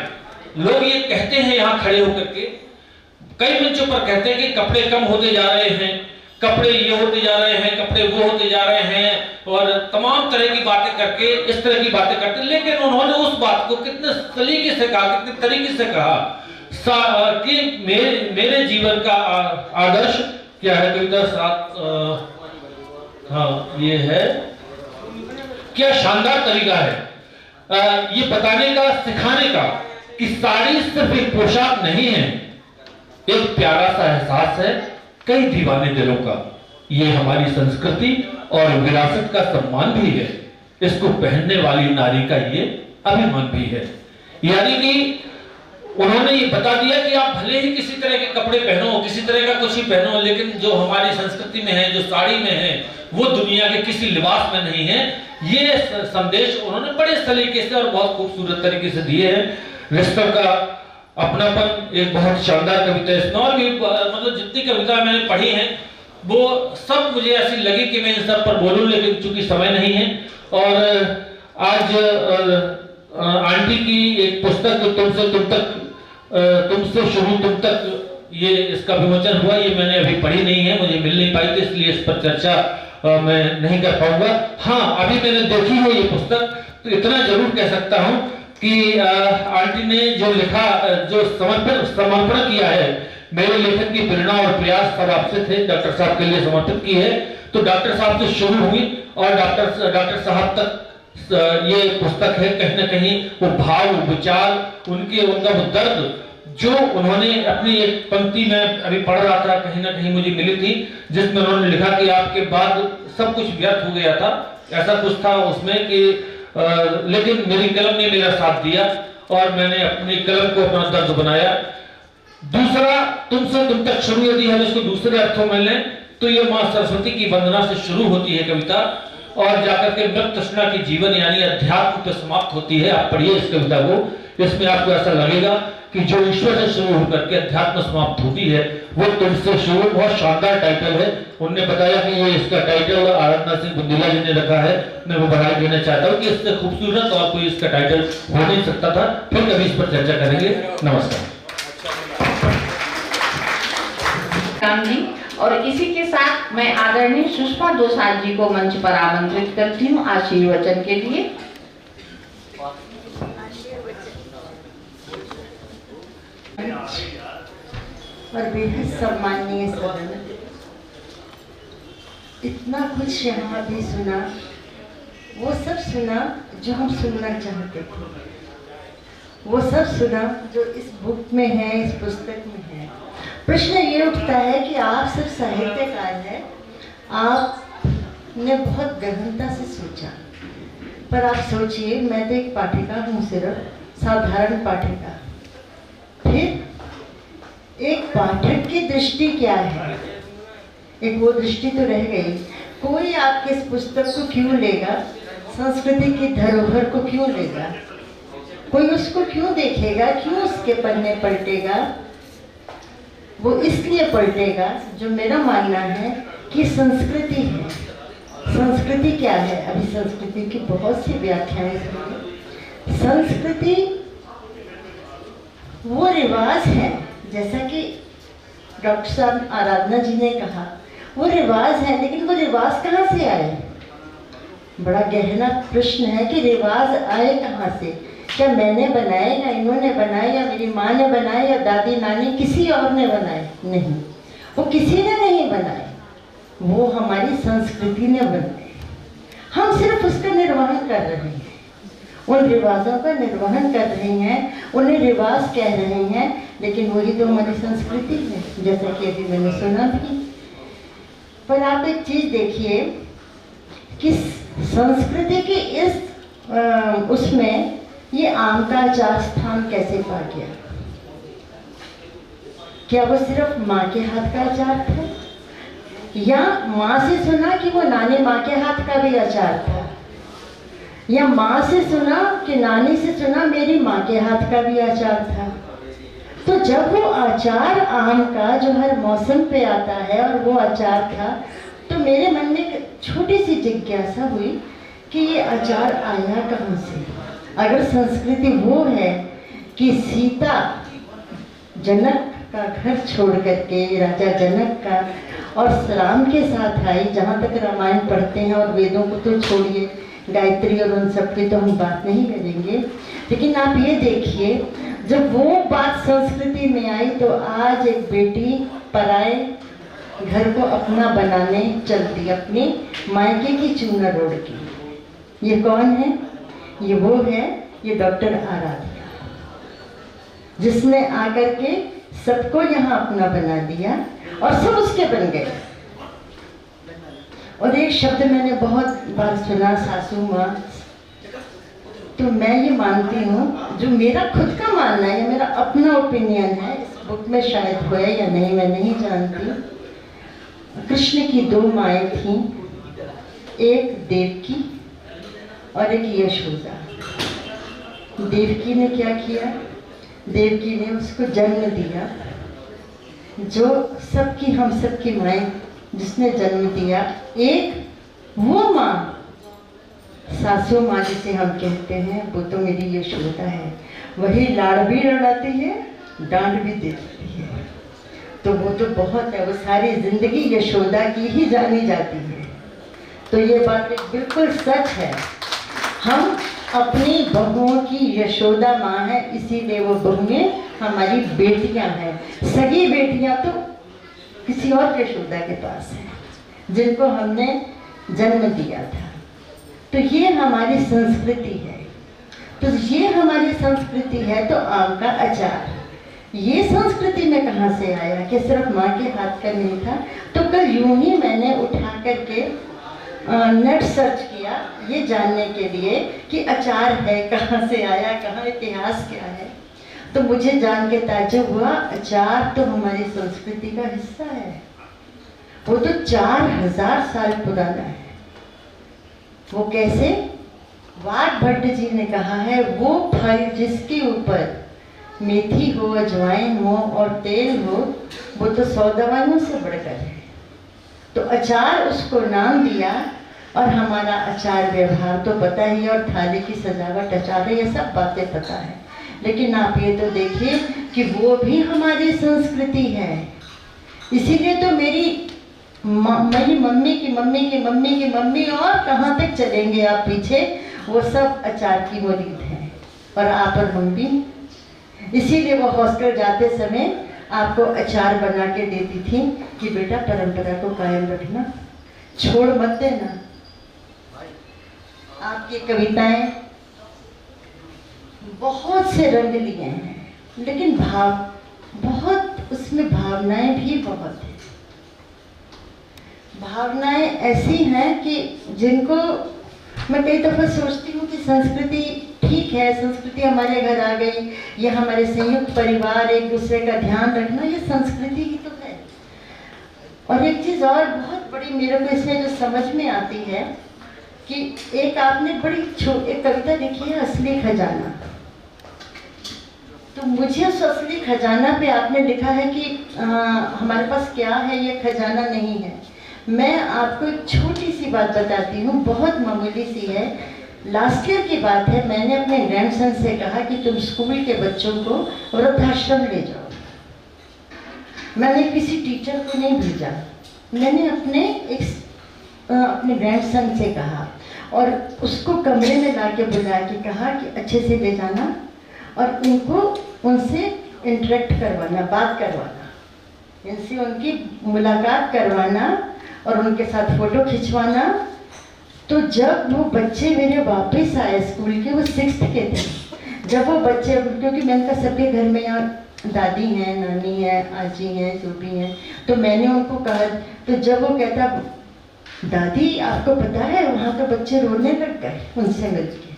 लोग ये कहते हैं यहां खड़े होकर के, कई मंचों पर कहते हैं कि कपड़े कम होते जा रहे हैं, कपड़े ये होते जा रहे हैं, कपड़े वो होते जा रहे हैं, और तमाम तरह की बातें करके, इस तरह की बातें करते। लेकिन उन्होंने उस बात को कितने सलीके से कहा, कितने तरीके से कहा कि मेरे जीवन का आदर्श क्या है। कविता 7, हाँ ये है, क्या शानदार तरीका है ये बताने का, सिखाने का कि साड़ी सिर्फ एक पोशाक नहीं है, एक प्यारा सा एहसास है कई दीवाने दिलों का। ये हमारी संस्कृति और विरासत का सम्मान भी है, इसको पहनने वाली नारी का ये अभिमान भी है। यानी कि उन्होंने ये बता दिया कि आप भले ही किसी तरह के कपड़े पहनो, किसी तरह का कुछ ही पहनो, लेकिन जो हमारी संस्कृति में है, जो साड़ी में है, वो दुनिया के किसी लिबास में नहीं है। ये संदेश उन्होंने बड़े सलीके से और बहुत खूबसूरत तरीके से दिए हैं। रिश्तों का अपनापन एक बहुत शानदार कविता है इसमें। और भी मतलब जितनी कविता मैंने पढ़ी हैं वो सब मुझे ऐसी लगी कि मैं इन सब पर बोलूं, लेकिन चूंकि समय नहीं है। और आज आंटी की एक पुस्तक तुमसे तुम तक, तुमसे शुरू तुम तक, ये इसका विमोचन हुआ, ये मैंने अभी पढ़ी नहीं है, मुझे मिल नहीं पाई, तो इसलिए इस पर चर्चा मैं नहीं कर पाऊंगा। हाँ, अभी मैंने देखी है ये पुस्तक, तो इतना जरूर कह सकता हूं कि आंटी ने जो लिखा, जो समर्पण किया है, मेरे लेखन की प्रेरणा और प्रयास सब आपसे थे, डॉक्टर साहब के लिए समर्पित की है। तो डॉक्टर साहब से शुरू हुई और डॉक्टर साहब तक ये पुस्तक है। कहीं ना कहीं वो भाव, विचार, उनका वो दर्द जो उन्होंने अपनी एक पंक्ति में अभी पढ़ रहा था, कहीं ना कहीं मुझे मिली थी, जिसमें उन्होंने लिखा कि आपके बाद सब कुछ व्यर्थ हो गया था, ऐसा कुछ था उसमें कि लेकिन मेरी कलम ने मेरा साथ दिया और मैंने अपनी कलम को अपना दर्द बनाया। दूसरा, तुमसे तुम तक शुरू, यदि हम इसको दूसरे अर्थों में लें तो ये मां सरस्वती की वंदना से शुरू होती है कविता और जाकर के मृत तृष्णा की जीवन यानी अध्यात्म पे समाप्त होती है। आप पढ़िए इस कविता को, इसमें आपको ऐसा लगेगा कि जो ईश्वर से शुरू होकर के अध्यात्म समाप्त होती है वो तुमसे शुरू। बहुत शानदार टाइटल है। उन्होंने बताया कि ये इसका टाइटल आराधना सिंह बुंदेला जी ने रखा है। मैं वो बधाई देना चाहता हूँ कि इससे खूबसूरत और कोई इसका टाइटल हो नहीं सकता था। फिर कभी इस पर चर्चा करेंगे। नमस्कार राम जी। और इसी के साथ मैं आदरणीय सुषमा दोसांझ जी को मंच पर आमंत्रित करती हूँ आशीर्वचन के लिए। और बेहद सम्माननीय सदन, इतना कुछ यहाँ भी सुना, वो सब सुना जो हम सुनना चाहते थे, वो सब सुना जो इस बुक में है, इस पुस्तक में है। प्रश्न ये उठता है कि आप सब साहित्यकार हैं, आपने बहुत गहनता से सोचा, पर आप सोचिए, मैं तो एक पाठिका हूँ, सिर्फ साधारण पाठिका। फिर एक पाठक की दृष्टि क्या है, एक वो दृष्टि तो रह गई। कोई आपके इस पुस्तक को क्यों लेगा, संस्कृति की धरोहर को क्यों लेगा, कोई उसको क्यों देखेगा, क्यों उसके पन्ने पलटेगा? वो इसलिए पलटेगा, जो मेरा मानना है कि संस्कृति है। संस्कृति क्या है? अभी संस्कृति की बहुत सी व्याख्याएं हैं। संस्कृति वो रिवाज है, जैसा कि डॉक्टर साहब आराधना जी ने कहा, वो रिवाज है, लेकिन वो रिवाज कहाँ से आए? बड़ा गहरा प्रश्न है कि रिवाज आए कहाँ से? क्या मैंने बनाए, या इन्होंने बनाए, या मेरी माँ ने बनाए, या दादी नानी किसी और ने बनाए? नहीं, वो किसी ने नहीं बनाए, वो हमारी संस्कृति ने बनाए। हम सिर्फ उसका निर्वहन कर रहे हैं, उन रिवाजों का निर्वहन कर रहे हैं, उन्हें रिवाज कह रहे हैं, लेकिन वही तो हमारी संस्कृति है, जैसा कि अभी मैंने सुना भी। पर आप एक चीज़ देखिए कि संस्कृति के इस उसमें ये आम का अचार स्थान कैसे पा गया? क्या वो सिर्फ माँ के हाथ का अचार था, या माँ से सुना कि वो नानी माँ के हाथ का भी अचार था, या माँ से सुना कि नानी से सुना मेरी माँ के हाथ का भी अचार था? तो जब वो अचार आम का जो हर मौसम पे आता है और वो अचार था, तो मेरे मन में एक छोटी सी जिज्ञासा हुई कि ये अचार आया कहाँ से? अगर संस्कृति वो है कि सीता जनक का घर छोड़ करके, राजा जनक का, और राम के साथ आई, जहाँ तक रामायण पढ़ते हैं और वेदों को तो छोड़िए, गायत्री और उन सब की तो हम बात नहीं करेंगे, लेकिन आप ये देखिए, जब वो बात संस्कृति में आई तो आज एक बेटी पराए घर को अपना बनाने चलती, अपनी मायके की चूना रोड की। ये कौन है? ये वो है, ये डॉक्टर आराधना, जिसने आकर के सबको यहाँ अपना बना दिया और सब उसके बन गए। और एक शब्द मैंने बहुत बार सुना, सासू माँ। तो मैं ये मानती हूँ, जो मेरा खुद का मानना है, मेरा अपना ओपिनियन है, इस बुक में शायद हो या नहीं मैं नहीं जानती। कृष्ण की दो माएँ थीं, एक देवकी और एक यशोदा। देवकी ने क्या किया? देवकी ने उसको जन्म दिया, जो सबकी हम सबकी माएँ जिसने जन्म दिया। एक वो माँ, सासू माँ जिसे हम कहते हैं, वो तो मेरी यशोदा है। वही लाड़ भी लड़ाती है, डांट भी देती है, तो वो तो बहुत है, वो सारी जिंदगी यशोदा की ही जानी जाती है। तो ये बात बिल्कुल सच है। हम अपनी बहुओं की यशोदा माँ है, इसीलिए वो बहुएं हमारी बेटियां हैं। सगी बेटियां तो किसी और यशोदा के पास हैं, जिनको हमने जन्म दिया था। तो ये हमारी संस्कृति है। तो ये हमारी संस्कृति है। तो आम का अचार ये संस्कृति में कहाँ से आया कि सिर्फ माँ के हाथ का नहीं था? तो कल यूं ही मैंने उठा करके नेट सर्च किया ये जानने के लिए कि अचार है कहाँ से आया, कहाँ इतिहास क्या है। तो मुझे जान के ताज्जुब हुआ, अचार तो हमारी संस्कृति का हिस्सा है। वो तो 4000 साल पुराना है। वो कैसे? वाट भट्ट जी ने कहा है, वो फल जिसके ऊपर मेथी हो, अजवाइन हो और तेल हो, वो तो 100 दवाइयों से बढ़कर है। तो अचार उसको नाम दिया। और हमारा आचार व्यवहार तो पता ही है, और थाली की सजावट अचार है, ये सब बातें पता है। लेकिन आप ये तो देखिए कि वो भी हमारी संस्कृति है। इसीलिए तो मेरी मम्मी की मम्मी की मम्मी की मम्मी और कहाँ तक चलेंगे आप पीछे, वो सब अचार की मुरीद हैं। और आप और हम भी। इसीलिए वो हॉस्टल जाते समय आपको अचार बना के देती थी कि बेटा परंपरा को कायम रखना, छोड़ मत देना। आपकी कविताएं बहुत से रंग लिए हैं, लेकिन बहुत उसमें भावनाएं भी बहुत हैं। भावनाएं ऐसी हैं कि जिनको मैं कई दफ़ा सोचती हूँ कि संस्कृति ठीक है, संस्कृति हमारे घर आ गई, ये हमारे संयुक्त परिवार, एक दूसरे का ध्यान रखना, ये संस्कृति ही तो है। और एक चीज़ और बहुत बड़ी मेरे को इसमें जो समझ में आती है कि एक आपने बड़ी एक कविता लिखी है, असली खजाना। तो मुझे उस असली खजाना पे आपने लिखा है कि हमारे पास क्या है, ये खजाना नहीं है। मैं आपको एक छोटी सी बात बताती हूँ, बहुत मामूली सी है। लास्ट ईयर की बात है, मैंने अपने ग्रैंडसन से कहा कि तुम स्कूल के बच्चों को वृद्धाश्रम ले जाओ। मैंने किसी टीचर को नहीं भेजा, मैंने अपने ग्रैंडसन से कहा और उसको कमरे में ला के बुला के कहा कि अच्छे से ले जाना और उनसे इंटरेक्ट करवाना, बात करवाना, इनसे उनकी मुलाकात करवाना और उनके साथ फ़ोटो खिंचवाना। तो जब वो बच्चे मेरे वापस आए स्कूल के, वो 6th के थे, जब वो बच्चे, क्योंकि मैंने कहा सबके घर में यहाँ दादी हैं, नानी है, आजी हैं, जो भी हैं, तो मैंने उनको कहा, तो जब वो कहता दादी आपको पता है वहाँ तो बच्चे रोने लग गए उनसे मिलके।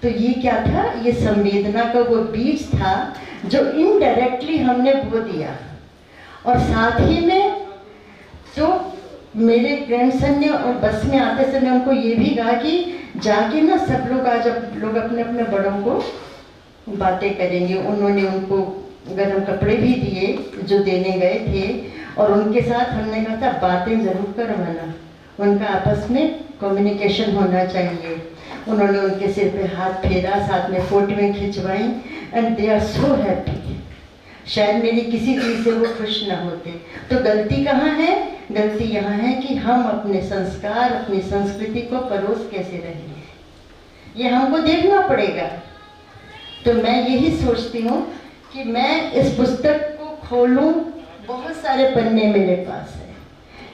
तो ये क्या था? ये संवेदना का वो बीज था जो इनडायरेक्टली हमने बो दिया। और साथ ही में तो मेरे ग्रैंडसन ने और बस में आते समय उनको ये भी कहा कि जाके ना सब लोग आज लोग अपने अपने बड़ों को बातें करेंगे। उन्होंने उनको गर्म कपड़े भी दिए जो देने गए थे, और उनके साथ हमने कहा था बातें ज़रूर करवाना, उनका आपस में कम्युनिकेशन होना चाहिए। उन्होंने उनके सिर पे हाथ फेरा, साथ में फोटोएं खिंचवाई, and they are so happy. शायद मेरी किसी चीज़ से वो खुश ना होते। तो गलती कहाँ है? गलती यहाँ है कि हम अपने संस्कार, अपनी संस्कृति को परोस कैसे रहे हैं, ये हमको देखना पड़ेगा। तो मैं यही सोचती हूँ कि मैं इस पुस्तक को खोलूँ, बहुत सारे पन्ने मेरे पास है,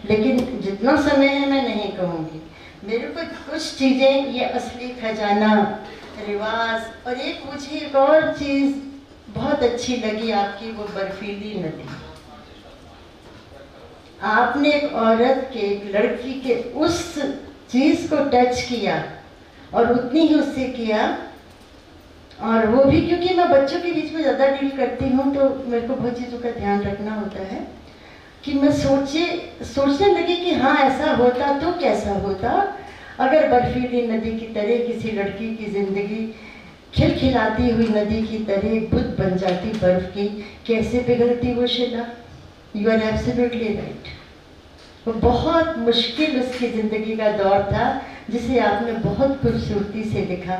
लेकिन जितना समय है मैं नहीं कहूँगी। मेरे को कुछ चीज़ें ये असली खजाना, रिवाज, और एक मुझे एक और चीज़ बहुत अच्छी लगी आपकी, वो बर्फीली नदी। आपने एक औरत के, एक लड़की के उस चीज़ को टच किया और उतनी ही उससे किया। और वो भी क्योंकि मैं बच्चों के बीच में ज़्यादा डील करती हूँ, तो मेरे को बहुत चीज़ों का ध्यान रखना होता है कि मैं सोचने लगी कि हाँ ऐसा होता तो कैसा होता अगर बर्फीली नदी की तरह किसी लड़की की ज़िंदगी खिलखिलाती हुई नदी की तरह बुद्ध बन जाती बर्फ की, कैसे पिघलती वो शिला। You are absolutely right. वो बहुत मुश्किल उसकी ज़िंदगी का दौर था, जिसे आपने बहुत खूबसूरती से लिखा।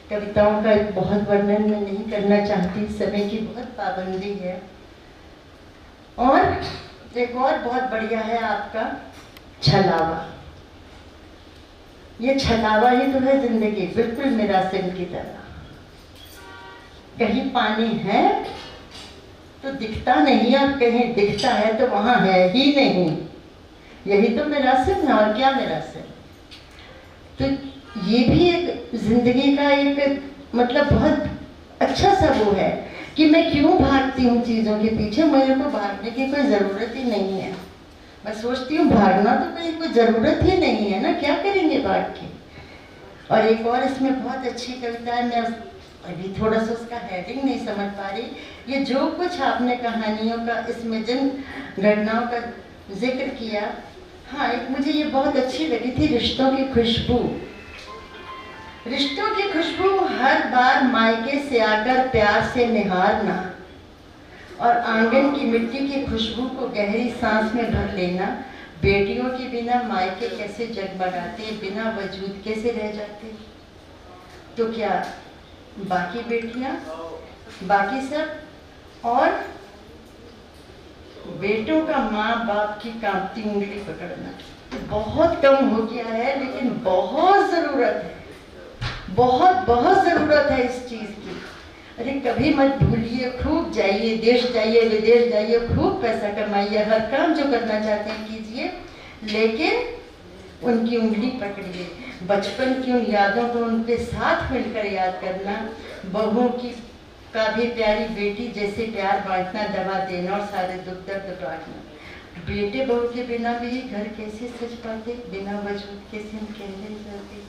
कविताओं का बहुत वर्णन मैं नहीं करना चाहती, समय की बहुत पाबंदी है। और एक और बहुत बढ़िया है आपका छलावा। ये छलावा ही तो है जिंदगी, बिल्कुल मिरासिम की तरह। कहीं पानी है तो दिखता नहीं है, और कहीं दिखता है तो वहाँ है ही नहीं। यही तो मिरासिम है, और क्या मिरासिम। तो ये भी एक जिंदगी का एक मतलब बहुत अच्छा सा वो है कि मैं क्यों भागती हूँ चीज़ों के पीछे। मेरे को भागने की कोई ज़रूरत ही नहीं है। मैं सोचती हूँ भागना तो कोई ज़रूरत ही नहीं है ना, क्या करेंगे भाग के। और एक और इसमें बहुत अच्छी कविता है, मैं अभी थोड़ा सा उसका हेडिंग नहीं समझ पा रही। ये जो कुछ आपने कहानियों का, इसमें जिन घटनाओं का जिक्र किया, हाँ एक मुझे ये बहुत अच्छी लगी थी, रिश्तों की खुशबू। रिश्तों की खुशबू हर बार मायके से आकर प्यार से निहारना, और आंगन की मिट्टी की खुशबू को गहरी सांस में भर लेना। बेटियों के बिना मायके कैसे जगमगाते, बिना वजूद कैसे रह जाते। तो क्या बाकी बेटियां, बाकी सब, और बेटों का माँ बाप की कांपती उंगली पकड़ना तो बहुत कम हो गया है, लेकिन बहुत ज़रूरत है, बहुत बहुत ज़रूरत है इस चीज़ की। अरे कभी मत भूलिए, खूब जाइए, देश जाइए, विदेश जाइए, खूब पैसा कमाइए, हर काम जो करना चाहते हैं कीजिए, लेकिन उनकी उंगली पकड़िए। बचपन की उन यादों को उनके साथ मिलकर याद करना। बहुओं की का भी प्यारी बेटी जैसे प्यार बांटना, दवा देना और सारे दुख दर्द बांटना। बेटे बहू के बिना भी घर कैसे सज पाते, बिना वजूद कैसे हम कहने जाते।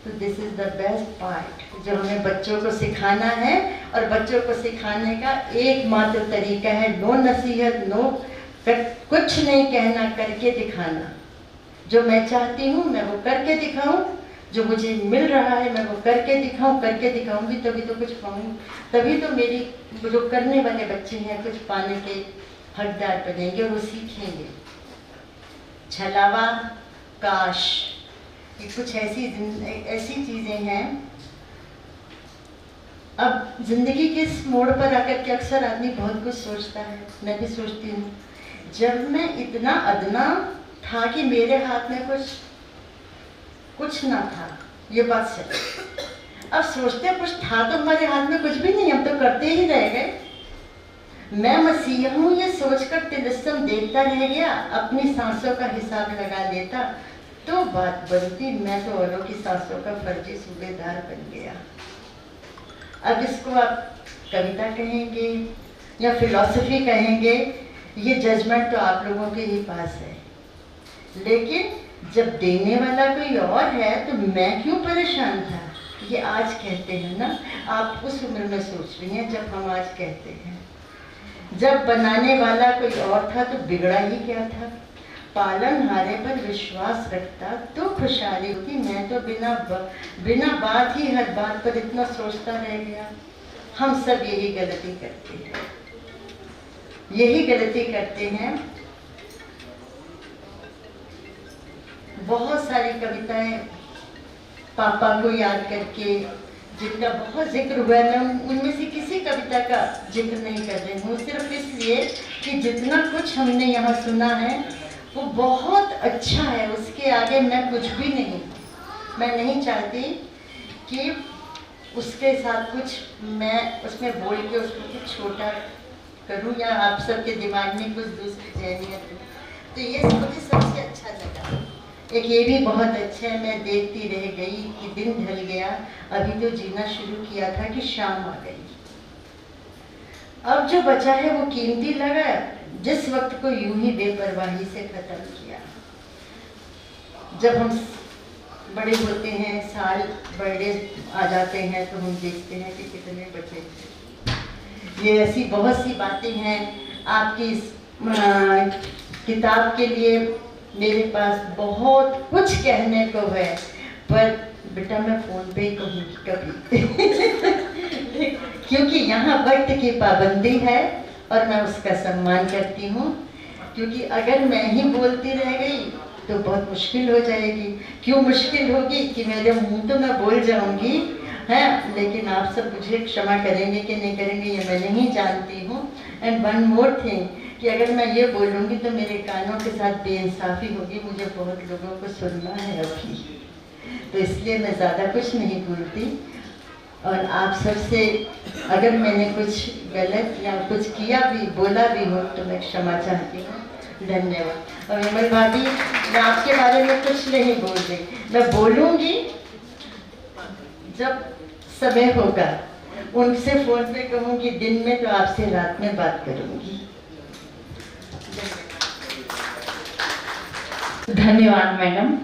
तो this is the best part जो हमें बच्चों को सिखाना है, और बच्चों को सिखाने का एकमात्र तरीका है नो नसीहत, नो कुछ नहीं कहना, करके दिखाना। जो मैं चाहती हूँ मैं वो करके दिखाऊं, जो मुझे मिल रहा है मैं वो करके दिखाऊं, करके दिखाऊंगी तभी तो कुछ पाऊँ, तभी तो मेरी जो करने वाले बच्चे हैं कुछ पाने के हकदार बनेंगे और वो सीखेंगे। छलावा, काश, ये कुछ ऐसी चीज़ें हैं। अब जिंदगी के इस मोड़ पर आकर के अक्सर आदमी बहुत कुछ सोचता है, मैं भी सोचती हूँ। जब मैं इतना अदना था कि मेरे हाथ में कुछ ना था, ये बात सही। अब सोचते कुछ था तो हमारे हाथ में कुछ भी नहीं, हम तो करते ही रह गए। मैं मसीह हूँ ये सोचकर तिलस्म देखता रह गया, अपनी सांसों का हिसाब लगा लेता तो बात बनती। मैं तो औरों की सांसों का फर्जी सूबेदार बन गया। अब इसको आप कविता कहेंगे या फिलॉसफी कहेंगे, ये जजमेंट तो आप लोगों के ही पास है। लेकिन जब देने वाला कोई और है तो मैं क्यों परेशान था, ये आज कहते हैं ना। आप उस उम्र में सोच रही हैं जब हम आज कहते हैं। जब बनाने वाला कोई और था तो बिगड़ा ही क्या था। पालनहारे पर विश्वास रखता तो खुशहाली होती। मैं तो बिना बात ही हर बात पर इतना सोचता रह गया। हम सब यही गलती करते हैं, यही गलती करते हैं। बहुत सारी कविताएं पापा को याद करके जिनका बहुत जिक्र हुआ है, मैं उनमें से किसी कविता का जिक्र नहीं कर रही हूँ, सिर्फ इसलिए कि जितना कुछ हमने यहाँ सुना है वो बहुत अच्छा है। उसके आगे मैं कुछ भी नहीं, मैं नहीं चाहती कि उसके साथ कुछ मैं उसमें बोल के उसको कुछ छोटा करूँ या आप सबके दिमाग में कुछ दूसरी जहनियत हो। तो ये मुझे सबसे अच्छा लगा। एक ये भी बहुत अच्छा है, मैं देखती रह गई कि दिन ढल गया, अभी तो जीना शुरू किया था कि शाम आ गई। अब जो बचा है वो कीमती लगा, जिस वक्त को यूं ही बेपरवाही से खत्म किया। जब हम बड़े होते हैं, साल बर्थडे आ जाते हैं तो हम देखते हैं कि कितने बचे थे। ये ऐसी बहुत सी बातें हैं। आपकी इस किताब के लिए मेरे पास बहुत कुछ कहने को है, पर बेटा मैं फ़ोन पे ही कहूँगी कभी क्योंकि यहाँ वक्त की पाबंदी है और मैं उसका सम्मान करती हूँ। क्योंकि अगर मैं ही बोलती रह गई तो बहुत मुश्किल हो जाएगी। क्यों मुश्किल होगी कि मेरे मुंह तो मैं बोल जाऊँगी है, लेकिन आप सब मुझे क्षमा करेंगे कि नहीं करेंगे ये मैं नहीं जानती हूँ। एंड वन मोर थिंग कि अगर मैं ये बोलूँगी तो मेरे कानों के साथ बेइंसाफ़ी होगी। मुझे बहुत लोगों को सुनना है अभी, तो इसलिए मैं ज़्यादा कुछ नहीं बोलती। और आप सबसे अगर मैंने कुछ गलत या कुछ किया भी बोला भी हो तो मैं क्षमा चाहती हूँ। धन्यवाद। और विमल भाभी, मैं आपके बारे में कुछ नहीं बोल रही, मैं बोलूँगी जब समय होगा। उनसे फ़ोन पे कहूँगी दिन में, तो आपसे रात में बात करूँगी। धन्यवाद मैडम।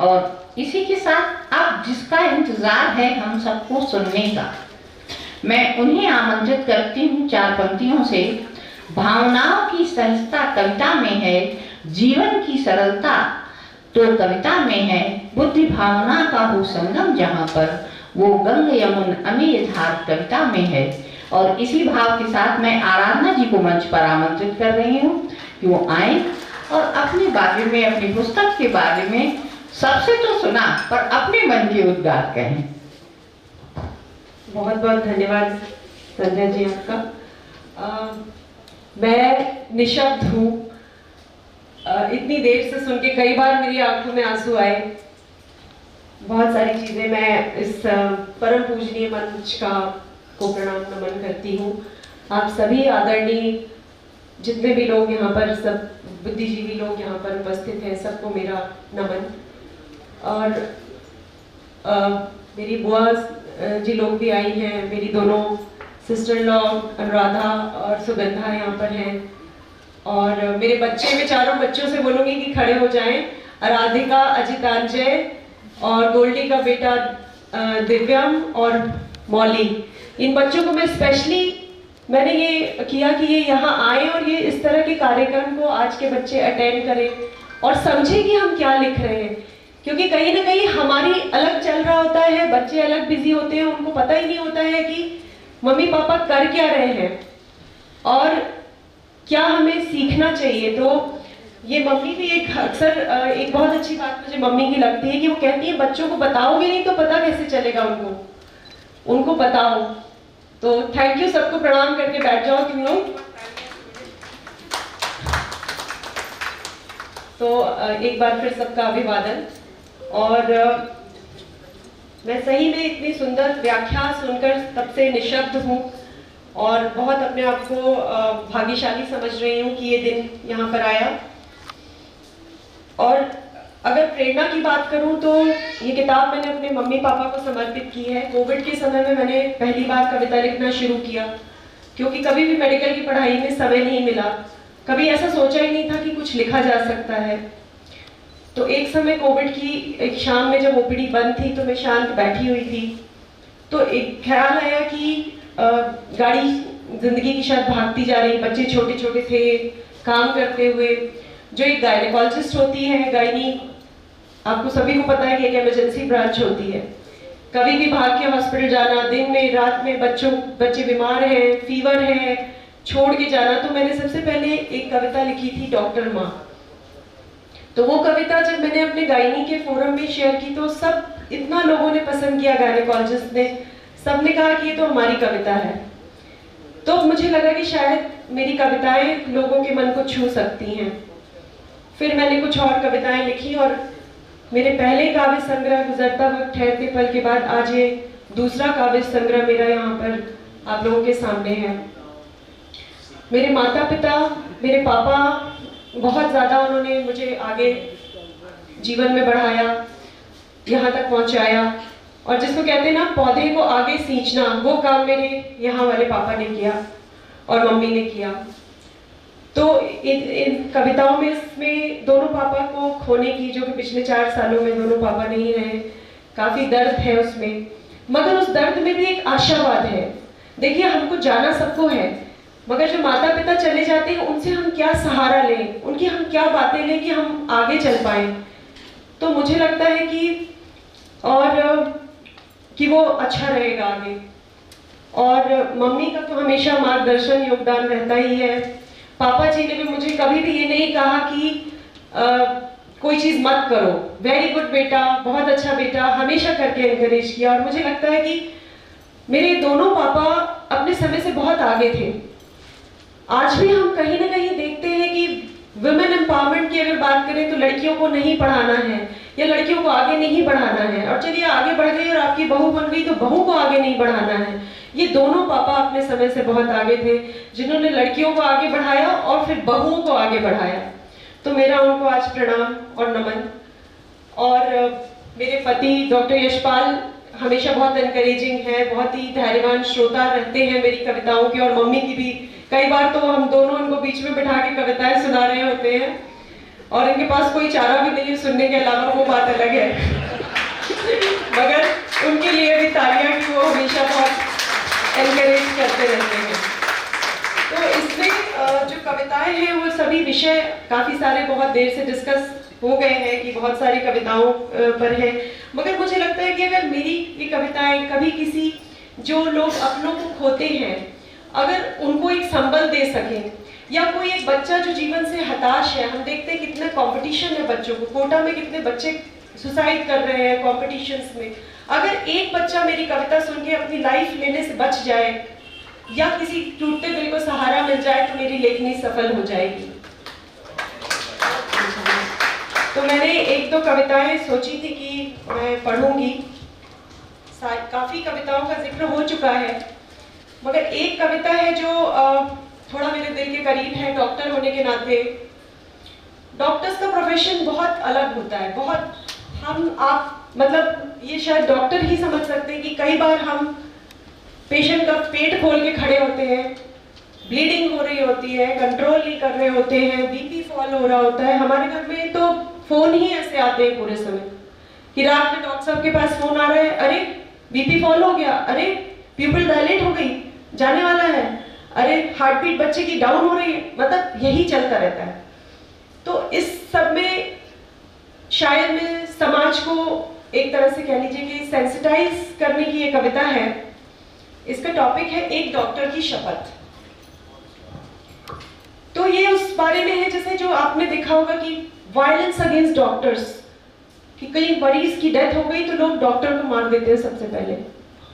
और इसी के साथ अब जिसका इंतजार है हम सबको सुनने का, मैं उन्हें आमंत्रित करती हूँ 4 पंक्तियों से। भावनाओं की सहजता कविता में है, जीवन की सरलता तो कविता में है। बुद्धि भावना का हो संगम जहाँ पर, वो गंग यमुन अमीर धार कविता में है। और इसी भाव के साथ मैं आराधना जी को मंच पर आमंत्रित कर रही हूँ कि वो आए और अपने बारे में, अपनी पुस्तक के बारे में सबसे तो सुना पर अपने मन के उद्गार कहें। बहुत बहुत धन्यवाद संध्या जी आपका। मैं निशब्द हूँ। इतनी देर से सुन के कई बार मेरी आंखों में आंसू आए। बहुत सारी चीज़ें मैं इस परम पूजनीय मंच को प्रणाम नमन करती हूँ। आप सभी आदरणीय जितने भी लोग यहाँ पर, सब बुद्धिजीवी लोग यहाँ पर उपस्थित हैं, सबको मेरा नमन। और मेरी बुआ जी लोग भी आई हैं, मेरी दोनों सिस्टर लॉ अनुराधा और सुगंधा यहाँ पर हैं। और मेरे बच्चे, मैं चारों बच्चों से बोलूँगी कि खड़े हो जाएं। राधिका, अजितांजय और गोल्डी का बेटा दिव्यम और मौली, इन बच्चों को मैं स्पेशली मैंने ये किया कि ये यहाँ आए और ये इस तरह के कार्यक्रम को आज के बच्चे अटेंड करें और समझें कि हम क्या लिख रहे हैं। क्योंकि कहीं ना कहीं हमारी अलग चल रहा होता है, बच्चे अलग बिजी होते हैं, उनको पता ही नहीं होता है कि मम्मी पापा कर क्या रहे हैं और क्या हमें सीखना चाहिए। तो ये मम्मी भी अक्सर एक बहुत अच्छी बात मुझे मम्मी की लगती है कि वो कहती है बच्चों को बताओगे नहीं तो पता कैसे चलेगा, उनको बताओ। तो थैंक यू, सबको प्रणाम करके बैठ जाओ तुम लोग। तो एक बार फिर सबका अभिवादन। और मैं सही में इतनी सुंदर व्याख्या सुनकर तब से निशब्द हूँ और बहुत अपने आप को भाग्यशाली समझ रही हूँ कि ये दिन यहाँ पर आया। और अगर प्रेरणा की बात करूँ तो ये किताब मैंने अपने मम्मी पापा को समर्पित की है। कोविड के समय में मैंने पहली बार कविता लिखना शुरू किया, क्योंकि कभी भी मेडिकल की पढ़ाई में समय नहीं मिला, कभी ऐसा सोचा ही नहीं था कि कुछ लिखा जा सकता है। तो एक समय कोविड की एक शाम में जब ओपीडी बंद थी तो मैं शांत बैठी हुई थी, तो एक ख्याल आया कि गाड़ी जिंदगी की शायद भागती जा रही, बच्चे छोटे छोटे थे काम करते हुए। जो एक गायनेकोलॉजिस्ट होती है, गायनी, आपको सभी को पता है कि एक इमरजेंसी ब्रांच होती है। कभी भी भाग के हॉस्पिटल जाना, दिन में रात में बच्चे बीमार हैं, फीवर है, छोड़ के जाना। तो मैंने सबसे पहले एक कविता लिखी थी, डॉक्टर माँ। तो वो कविता जब मैंने अपने गायनी के फोरम में शेयर की तो सब इतना लोगों ने पसंद किया, गायनेकोलॉजिस्ट ने, सबने कहा कि ये तो हमारी कविता है। तो मुझे लगा कि शायद मेरी कविताएं लोगों के मन को छू सकती हैं। फिर मैंने कुछ और कविताएं लिखी और मेरे पहले काव्य संग्रह गुजरता वक्त ठहरते पल के बाद आज ये दूसरा काव्य संग्रह मेरा यहाँ पर आप लोगों के सामने है। मेरे माता पिता, मेरे पापा, बहुत ज़्यादा उन्होंने मुझे आगे जीवन में बढ़ाया, यहाँ तक पहुँचाया। और जिसको कहते हैं ना पौधे को आगे सींचना, वो काम मेरे यहाँ वाले पापा ने किया और मम्मी ने किया। तो इन कविताओं में इसमें दोनों पापा को खोने की, जो कि पिछले 4 सालों में दोनों पापा नहीं रहे, काफ़ी दर्द है उसमें, मगर उस दर्द में भी एक आशावाद है। देखिए, हमको जाना सबको है, मगर जो माता पिता चले जाते हैं उनसे हम क्या सहारा लें, उनकी हम क्या बातें लें कि हम आगे चल पाए। तो मुझे लगता है कि वो अच्छा रहेगा आगे। और मम्मी का तो हमेशा मार्गदर्शन योगदान रहता ही है। पापा जी ने भी मुझे कभी भी ये नहीं कहा कि कोई चीज़ मत करो, वेरी गुड बेटा, बहुत अच्छा बेटा, हमेशा करके एनकरेज किया। और मुझे लगता है कि मेरे दोनों पापा अपने समय से बहुत आगे थे। आज भी हम कहीं ना कहीं देखते हैं कि वुमेन एम्पावरमेंट की अगर बात करें तो लड़कियों को नहीं पढ़ाना है, या लड़कियों को आगे नहीं बढ़ाना है, और चलिए आगे बढ़ गई और आपकी बहू बन गई तो बहू को आगे नहीं बढ़ाना है। ये दोनों पापा अपने समय से बहुत आगे थे, जिन्होंने लड़कियों को आगे बढ़ाया और फिर बहुओं को आगे बढ़ाया। तो मेरा उनको आज प्रणाम और नमन। और मेरे पति डॉक्टर यशपाल हमेशा बहुत एनकरेजिंग है, बहुत ही धैर्यवान श्रोता रहते हैं मेरी कविताओं के, और मम्मी की भी। कई बार तो हम दोनों उनको बीच में बिठा के कविताएं सुना रहे होते हैं, और इनके पास कोई चारा भी नहीं है सुनने के अलावा, वो बात अलग है। मगर उनके लिए भी तालियां कि वो हमेशा बहुत एनकरेज करते रहते हैं। तो इसमें जो कविताएं हैं वो सभी विषय काफी सारे बहुत देर से डिस्कस हो गए हैं कि बहुत सारी कविताओं पर है, मगर मुझे लगता है कि अगर मेरी ये कविताएं कभी किसी जो लोग अपनों को खोते हैं, अगर उनको एक संबल दे सकें, या कोई एक बच्चा जो जीवन से हताश है, हम देखते हैं कितना कंपटीशन है बच्चों को, कोटा में कितने बच्चे सुसाइड कर रहे हैं कॉम्पिटिशन्स में, अगर एक बच्चा मेरी कविता सुन के अपनी लाइफ लेने से बच जाए या किसी टूटते दिल को सहारा मिल जाए तो मेरी लेखनी सफल हो जाएगी। तो मैंने एक दो कविताएं सोची थी कि मैं पढ़ूंगी, काफी कविताओं का जिक्र हो चुका है, मगर एक कविता है जो थोड़ा मेरे दिल के करीब है। डॉक्टर होने के नाते डॉक्टर्स का प्रोफेशन बहुत अलग होता है, बहुत हम आप मतलब ये शायद डॉक्टर ही समझ सकते हैं कि कई बार हम पेशेंट का पेट खोल के खड़े होते हैं, ब्लीडिंग हो रही होती है, कंट्रोल नहीं कर रहे होते हैं, बीपी फॉल हो रहा होता है। हमारे घर में तो फोन ही ऐसे आते हैं पूरे समय कि रात में डॉक्टर साहब के पास फोन आ रहा है, अरे बीपी फॉल हो गया, अरे प्यूपिल डायलेट हो गई, जाने वाला है, अरे हार्ट बीट बच्चे की डाउन हो रही है, मतलब यही चलता रहता है। तो इस सब में शायद मैं समाज को एक तरह से कह लीजिए कि सेंसिटाइज करने की ये कविता है। इसका टॉपिक है एक डॉक्टर की शपथ। तो ये उस बारे में है जैसे जो आपने देखा होगा कि वायलेंस अगेंस्ट डॉक्टर्स, कि कहीं मरीज की डेथ हो गई तो लोग डॉक्टर को मार देते हैं, सबसे पहले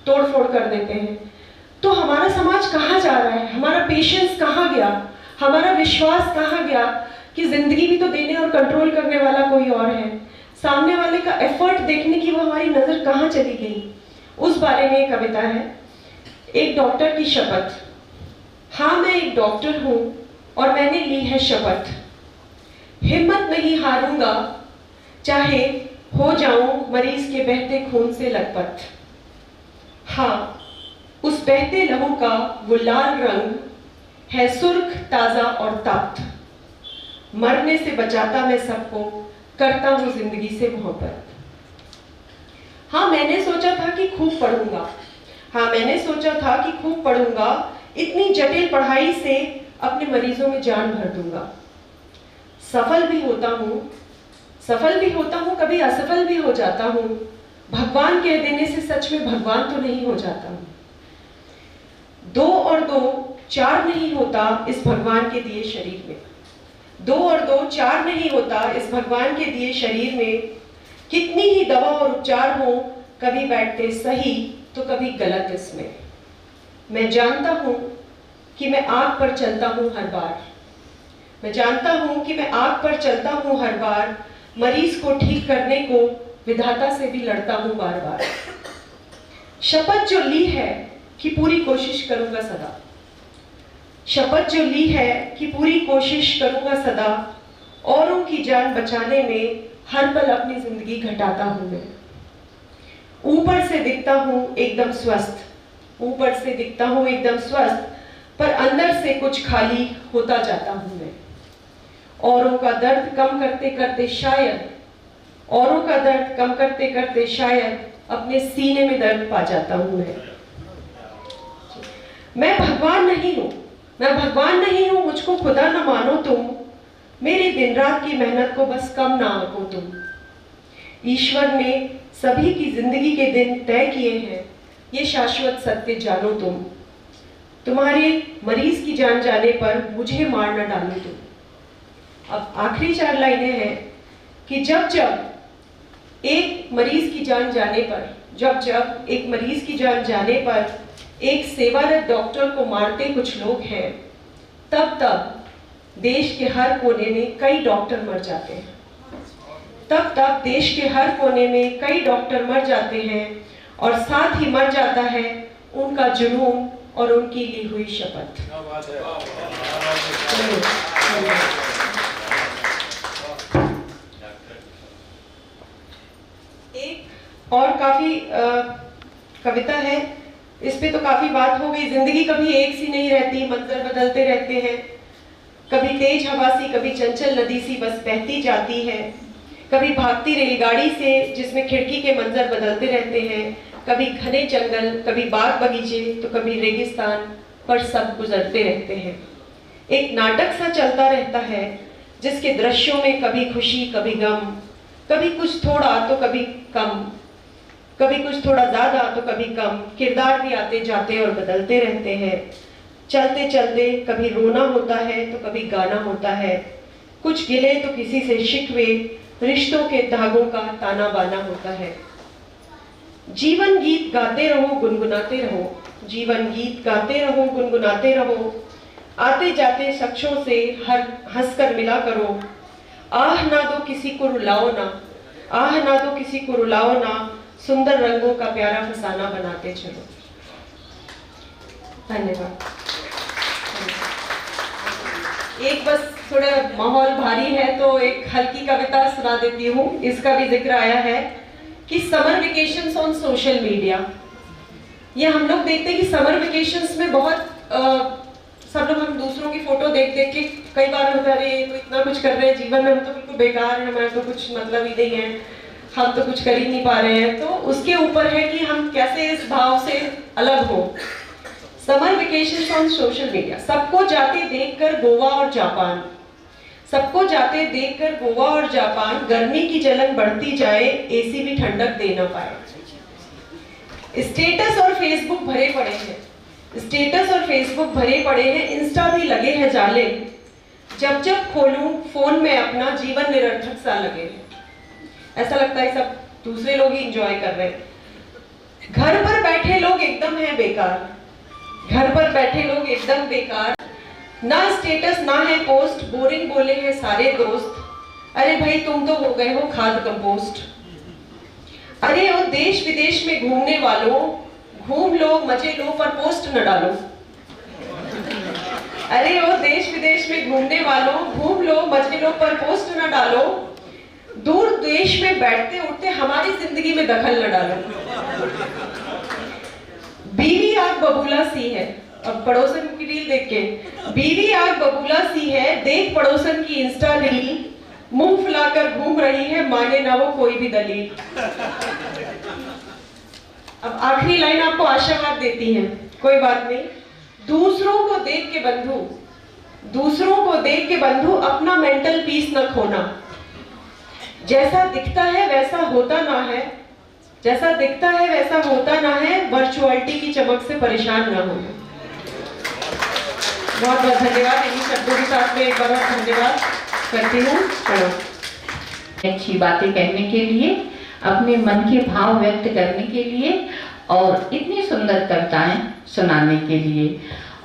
तोड़फोड़ कर देते हैं। तो हमारा समाज कहाँ जा रहा है, हमारा पेशेंस कहाँ गया, हमारा विश्वास कहाँ गया कि जिंदगी भी तो देने और कंट्रोल करने वाला कोई और है, सामने वाले का एफर्ट देखने की वो हमारी नजर कहाँ चली गई, उस बारे में एक कविता है। एक डॉक्टर की शपथ। हाँ, मैं एक डॉक्टर हूं और मैंने ली है शपथ, हिम्मत नहीं हारूंगा चाहे हो जाऊं मरीज के बहते खून से लथपथ। हाँ, उस बहते लहू का वो लाल रंग है सुर्ख, ताजा और तप्त, मरने से बचाता मैं सबको, करता हूं जिंदगी से मोहब्बत। हाँ, मैंने सोचा था कि खूब पढ़ूंगा, हाँ मैंने सोचा था कि खूब पढ़ूंगा, इतनी जटिल पढ़ाई से अपने मरीजों में जान भर दूंगा। सफल भी होता हूँ, कभी असफल भी हो जाता हूँ, भगवान कह देने से सच में भगवान तो नहीं हो जाता हूँ। 2 और 2 4 नहीं होता इस भगवान के दिए शरीर में, 2 और 2 4 नहीं होता इस भगवान के दिए शरीर में। कितनी ही दवा और उपचार हो, कभी बैठते सही तो कभी गलत इसमें। मैं जानता हूँ कि मैं आग पर चलता हूँ हर बार, मैं जानता हूँ कि मैं आग पर चलता हूँ हर बार, मरीज को ठीक करने को विधाता से भी लड़ता हूँ बार बार। शपथ जो ली है कि पूरी कोशिश करूंगा सदा, शपथ जो ली है कि पूरी कोशिश करूंगा सदा, औरों की जान बचाने में हर पल अपनी जिंदगी घटाता हूं मैं। ऊपर से दिखता हूं एकदम स्वस्थ, ऊपर से दिखता हूं एकदम स्वस्थ, पर अंदर से कुछ खाली होता जाता हूं मैं। औरों का दर्द कम करते करते शायद, औरों का दर्द कम करते करते शायद अपने सीने में दर्द पा जाता हूं मैं भगवान नहीं हूं, मैं भगवान नहीं हूं, मुझको खुदा न मानो तुम, मेरी दिन रात की मेहनत को बस कम ना आंको तुम। ईश्वर ने सभी की जिंदगी के दिन तय किए हैं, ये शाश्वत सत्य जानो तुम। तुम्हारे मरीज की जान जाने पर मुझे मार न डालो तुम। अब आखिरी 4 लाइनें हैं कि जब जब एक मरीज की जान जाने पर, जब जब एक मरीज की जान जाने पर एक सेवारत डॉक्टर को मारते कुछ लोग हैं, तब तब देश के हर कोने में कई डॉक्टर मर जाते हैं। तब तब देश के हर कोने में कई डॉक्टर मर जाते हैं और साथ ही मर जाता है उनका जुनून और उनकी ली हुई शपथ। एक और काफी कविता है, इस पे तो काफी बात हो गई। जिंदगी कभी एक सी नहीं रहती, मंजर बदलते रहते हैं। कभी तेज हवा सी, कभी चंचल नदी सी बस बहती जाती है। कभी भागती रेलगाड़ी से जिसमें खिड़की के मंजर बदलते रहते हैं। कभी घने जंगल, कभी बाग बगीचे, तो कभी रेगिस्तान, पर सब गुजरते रहते हैं। एक नाटक सा चलता रहता है जिसके दृश्यों में कभी खुशी कभी गम, कभी कुछ थोड़ा तो कभी कम, कभी कुछ थोड़ा ज्यादा तो कभी कम। किरदार भी आते जाते और बदलते रहते हैं। चलते चलते कभी रोना होता है तो कभी गाना होता है। कुछ गिले तो किसी से शिकवे, रिश्तों के धागों का ताना बाना होता है। जीवन गीत गाते रहो गुनगुनाते रहो, जीवन गीत गाते रहो गुनगुनाते रहो। आते जाते शख्सों से हर हंसकर मिला करो। आह ना दो किसी को रुलाओ ना, आह ना दो किसी को रुलाओ ना। सुंदर रंगों का प्यारा फसाना बनाते चलो। धन्यवाद। एक बस थोड़ा माहौल भारी है तो एक हल्की कविता सुना देती हूँ। इसका भी जिक्र आया है कि summer vacations on social media. ये हम लोग देखते हैं कि समर वेकेशंस में बहुत सब लोग हम दूसरों की फोटो देख देख के कई बार होता है अरे तो इतना कुछ कर रहे हैं जीवन में, हम तो बिल्कुल बेकार है, हमारा तो कुछ मतलब ही नहीं है, हम तो कुछ कर ही नहीं पा रहे हैं। तो उसके ऊपर है कि हम कैसे इस भाव से अलग हो। Summer vacation on social media. सबको जाते देखकर गोवा और जापान, सबको जाते देखकर गोवा और जापान। गर्मी की जलन बढ़ती जाए, एसी भी ठंडक दे ना पाए। स्टेटस और फेसबुक भरे पड़े हैं, स्टेटस और फेसबुक भरे पड़े हैं। इंस्टा भी लगे हैं जाले, जब जब खोलूं फोन में अपना जीवन निरर्थक सा लगे। ऐसा लगता है सब दूसरे लोग ही एंजॉय कर रहे हैं। घर पर बैठे लोग एकदम है बेकार, घर पर बैठे लोग एकदम बेकार। ना स्टेटस ना है पोस्ट, बोरिंग बोले हैं सारे दोस्त। अरे भाई तुम तो हो गए हो खाद कंपोस्ट। अरे वो देश विदेश में घूमने वालों, घूम लो मजे लो पर पोस्ट न डालो। अरे वो देश विदेश में घूमने वालों, घूम लो मजे लो पर पोस्ट न डालो। दूर देश में बैठते उठते हमारी जिंदगी में दखल न डालो। बीवी आग बबूला सी है, अब पड़ोसन की रील देख के, बीवी आग बबूला सी है, देख पड़ोसन की इंस्टा रील। मुंह फुलाकर घूम रही है, माने ना वो कोई भी दलील। अब आखिरी लाइन आपको आशावाद देती है, कोई बात नहीं। दूसरों को देख के बंधु, दूसरों को देख के बंधु, अपना मेंटल पीस न खोना। जैसा दिखता है वैसा होता ना है, जैसा दिखता है वैसा होता ना है। वर्चुअलिटी की चमक से परेशान ना होना। बहुत बहुत धन्यवाद। इन्हीं शब्दों के साथ में एक बार धन्यवाद करती हूँ। अच्छी बातें कहने के लिए, अपने मन के भाव व्यक्त करने के लिए और इतनी सुंदर कविताएं सुनाने के लिए।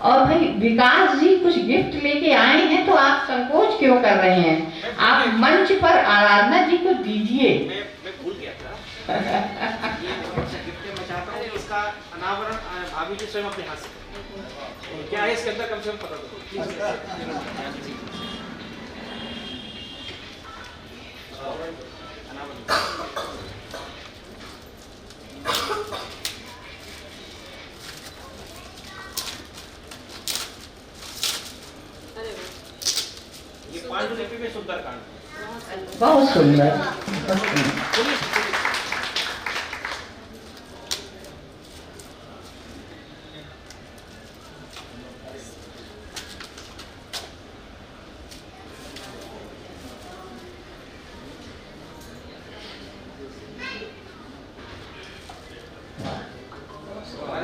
और भाई विकास जी कुछ गिफ्ट लेके आए हैं तो आप संकोच क्यों कर रहे हैं? आप मंच पर आराधना जी को दीजिए। मैं भूल गया था। मैं चाहता हूँ इसका अनावरण भाभी जी स्वयं अपने हाथ से। क्या है इसके अंदर कम से कम पता दो। ये पांडुलिपि में सुंदरकांड। बहुत सुंदर।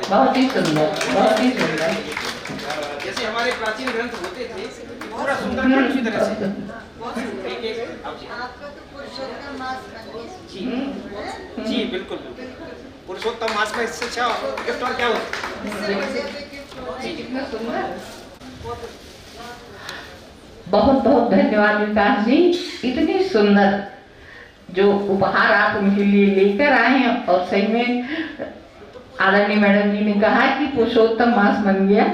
बहुत ही सुंदर, बहुत ही सुंदर। जैसे हमारे प्राचीन ग्रंथ होते थे, पूरा सुंदरकांड उसी तरह से। आपका तो पुरुषोत्तम मास जी जी बिल्कुल बिल्कुल। पुरुषोत्तम मास में इससे अच्छा गिफ्ट और क्या होता है। कितना सुंदर। बहुत बहुत धन्यवाद विकास जी, इतनी सुंदर जो उपहार आप उनके लिए लेकर आए हैं, और सही में आदरणीय मैडम जी ने कहा कि पुरुषोत्तम मास बन गया,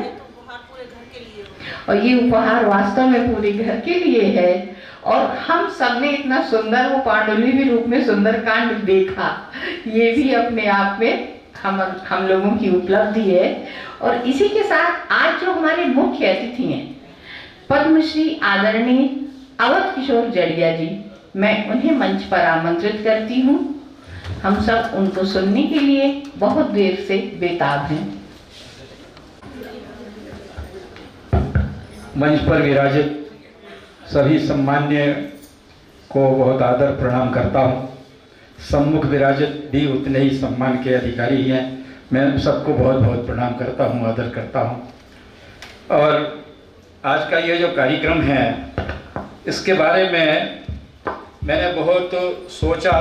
और ये उपहार वास्तव में पूरे घर के लिए है। और हम सबने इतना सुंदर वो पांडुलिपि रूप में सुंदरकांड देखा, ये भी अपने आप में हम लोगों की उपलब्धि है। और इसी के साथ आज जो हमारे मुख्य अतिथि हैं पद्मश्री आदरणीय अवध किशोर जड़िया जी, मैं उन्हें मंच पर आमंत्रित करती हूँ। हम सब उनको सुनने के लिए बहुत देर से बेताब हैं। मंच पर विराजित सभी सम्मान्य को बहुत आदर प्रणाम करता हूँ। सम्मुख विराजित भी उतने ही सम्मान के अधिकारी हैं। मैं सबको बहुत बहुत प्रणाम करता हूँ, आदर करता हूँ। और आज का ये जो कार्यक्रम है, इसके बारे में मैंने बहुत सोचा।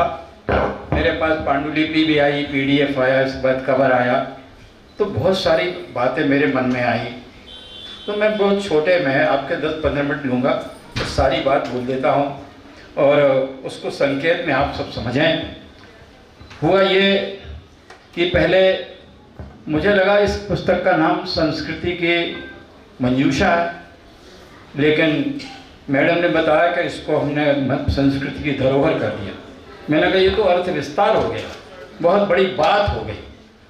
मेरे पास पांडुलिपि भी आई, PDF आया, इसके बाद कवर आया, तो बहुत सारी बातें मेरे मन में आई। तो मैं बहुत छोटे में आपके 10-15 मिनट लूँगा, तो सारी बात बोल देता हूँ और उसको संकेत में आप सब समझें। हुआ ये कि पहले मुझे लगा इस पुस्तक का नाम संस्कृति की मंजूषा है, लेकिन मैडम ने बताया कि इसको हमने संस्कृति की धरोहर कर दिया। मैंने कहा ये तो अर्थ विस्तार हो गया, बहुत बड़ी बात हो गई,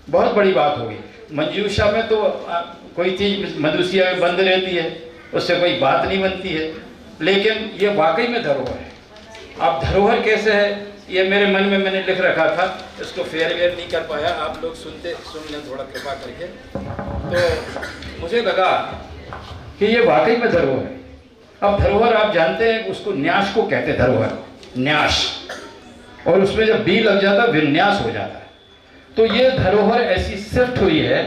बहुत बड़ी बात हो गई। मंजूषा में तो कोई चीज़ मधुसिया में बंद रहती है, उससे कोई बात नहीं बनती है, लेकिन ये वाकई में धरोहर है। अब धरोहर कैसे है ये मेरे मन में मैंने लिख रखा था, इसको फेयर वेयर नहीं कर पाया। आप लोग सुन लें थोड़ा कृपा करके। तो मुझे लगा कि ये वाकई में धरोहर है। अब धरोहर आप जानते हैं उसको न्यास को कहते हैं, धरोहर न्यास, और उसमें जब बी लग जाता है विन्यास हो जाता है। तो ये धरोहर ऐसी शिफ्ट हुई है।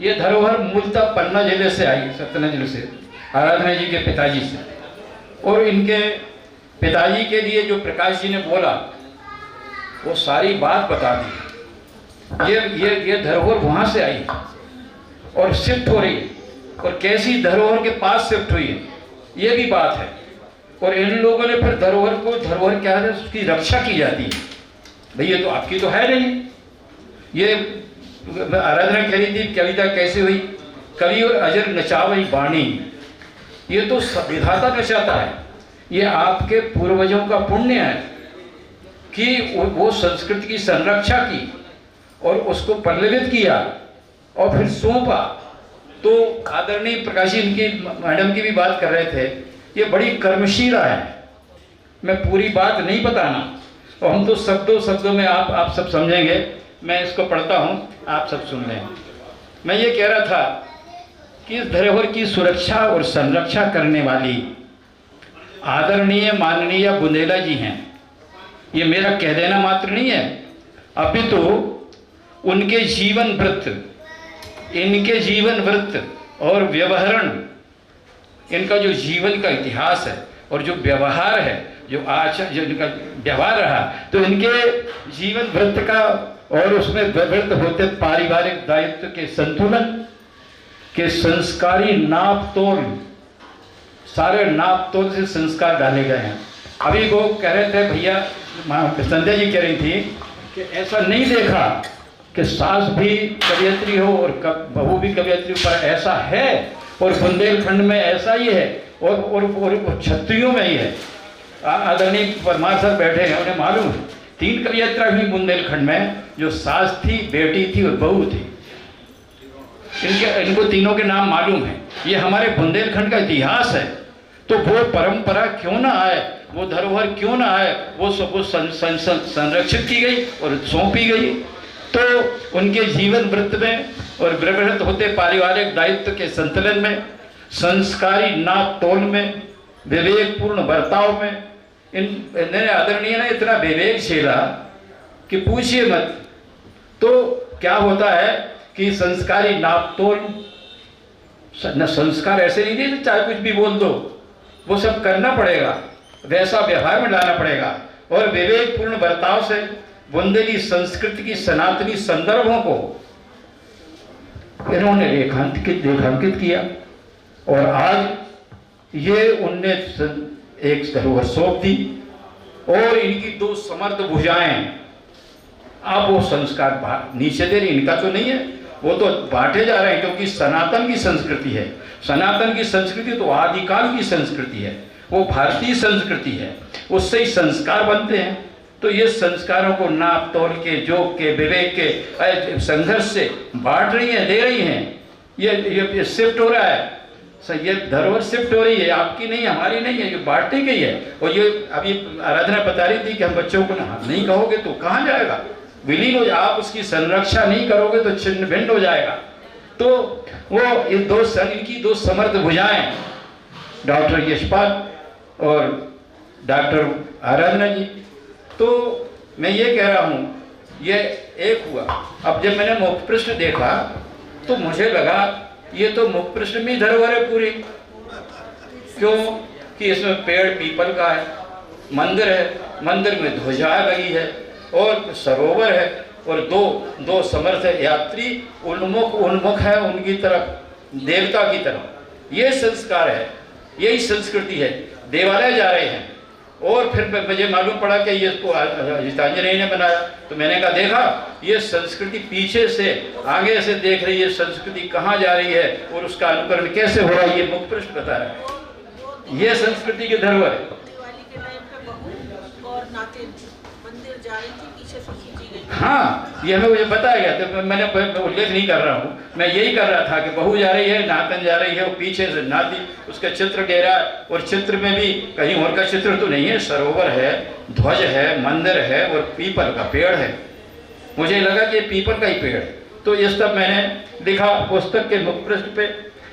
ये धरोहर मूलतः पन्ना जिले से आई, सतना जिले से, आराधना जी के पिताजी से। और इनके पिताजी के लिए जो प्रकाश जी ने बोला वो सारी बात बता दी। ये धरोहर वहाँ से आई और शिफ्ट हो रही है, और कैसी धरोहर के पास शिफ्ट हुई है ये भी बात है। और इन लोगों ने फिर धरोहर क्या है, उसकी रक्षा की जाती है। भाई ये तो आपकी तो है नहीं। ये आराधना कह रही थी कविता कैसे हुई, कवि और अजर नचावई बाणी, ये तो विधाता नचाता है। ये आपके पूर्वजों का पुण्य है कि वो संस्कृति की संरक्षा की और उसको पल्लवित किया और फिर सौंपा। तो आदरणीय प्रकाश जी इनकी मैडम की भी बात कर रहे थे, ये बड़ी कर्मशीला है। मैं पूरी बात नहीं बताना, और हम तो शब्दों में आप सब समझेंगे। मैं इसको पढ़ता हूँ, आप सब सुन लें। मैं ये कह रहा था कि इस धरोहर की सुरक्षा और संरक्षा करने वाली आदरणीय माननीय बुंदेला जी हैं। ये मेरा कह देना मात्र नहीं है, अपितु उनके जीवन वृत्त, इनके जीवन वृत्त और व्यवहारण, इनका जो जीवन का इतिहास है और जो व्यवहार है, जो इनका व्यवहार रहा, तो इनके जीवन वृत्त का और उसमें वृत्त होते पारिवारिक दायित्व के संतुलन के संस्कारी नाप तोल, सारे नाप तोल से संस्कार डाले गए हैं। अभी वो कह रहे थे भैया, संध्या जी कह रही थी कि ऐसा नहीं देखा कि सास भी कवियत्री हो और बहू भी कवियत्री, पर ऐसा है। और बुंदेलखंड में ऐसा ही है, और छत्रियों में ही है। आदरणीय परमार सर बैठे हैं, उन्हें मालूम है 3 कवियत्रा हुई बुंदेलखंड में, जो सास थी, बेटी थी और बहू थी। इनको तीनों के नाम मालूम है। ये हमारे बुंदेलखंड का इतिहास है। तो वो परंपरा क्यों ना आए, वो धरोहर क्यों ना आए, वो संरक्षित की गई और सौंपी गई। तो उनके जीवन वृत्त में और व्यवहृत होते पारिवारिक दायित्व के संतुलन में, संस्कारी नाप तोल में, विवेकपूर्ण बर्ताव में, इन्होंने आदरणीय ने इतना विवेक झेला कि पूछिए मत। तो क्या होता है कि संस्कारी नाप तोल, संस्कार ऐसे नहीं दिए चाहे कुछ भी बोल दो, वो सब करना पड़ेगा, वैसा व्यवहार में लाना पड़ेगा। और विवेकपूर्ण बर्ताव से बुंदेली संस्कृति की सनातनी संदर्भों को इन्होंने रेखांकित किया। और आज ये उनने एक धरोहर सौंप दी। और इनकी दो समर्थ भुजाएं। अब वो संस्कार नीचे दे रही, इनका तो नहीं है, वो तो बांटे जा रहे हैं, क्योंकि सनातन की संस्कृति है। सनातन की संस्कृति तो आदिकाल की संस्कृति है, वो भारतीय संस्कृति है, उससे ही संस्कार बनते हैं। तो ये संस्कारों को नाप तोल के, जोग के, विवेक के संघर्ष से बांट रही हैं, दे रही हैं। ये शिफ्ट हो रहा है, ये धरोहर शिफ्ट हो रही है, आपकी नहीं, हमारी नहीं है, ये बांटी गई है। और ये अभी आराधना बता रही थी कि हम बच्चों को नहीं कहोगे तो कहाँ जाएगा, विलीन हो जाए, आप उसकी संरक्षा नहीं करोगे तो छिन्न भिन्न हो जाएगा। तो वो इनकी दो समर्थ भुजाएं, डॉक्टर यशपाल और डॉक्टर आराधना जी। तो मैं ये कह रहा हूँ, ये एक हुआ। अब जब मैंने मुखपृष्ठ देखा तो मुझे लगा ये तो मुखपृष्ठ में धरोहर है पूरी, क्यों कि इसमें पेड़ पीपल का है, मंदिर है, मंदिर में ध्वजा लगी है और सरोवर है और दो समर्थ यात्री उन्मुख है उनकी तरफ, देवता की तरफ। ये संस्कार है, यही संस्कृति है। देवालय जा रहे हैं और फिर मुझे मालूम पड़ा कि ये इसको गीतांजलि ने बनाया। तो मैंने कहा देखा, ये संस्कृति पीछे से आगे से देख रही है, संस्कृति कहाँ जा रही है और उसका अनुकरण कैसे हो रहा है, ये मुखपृष्ठ बता रहा है। ये संस्कृति की धरोहर है। दिवाली के टाइम पे बहू और नातिन मंदिर जा रही थी, पीछे से खींची गई। हाँ, ये हमें मुझे बताया गया, तो मैंने उल्लेख नहीं कर रहा हूँ, मैं यही कर रहा था कि बहू जा रही है, नातन जा रही है और पीछे से नाती, उसका चित्र डेरा, और चित्र में भी कहीं और का चित्र तो नहीं है, सरोवर है, ध्वज है, मंदिर है और पीपल का पेड़ है। मुझे लगा कि पीपल का ही पेड़ है। तो ये सब मैंने लिखा पुस्तक के मुखपृष्ठ पे,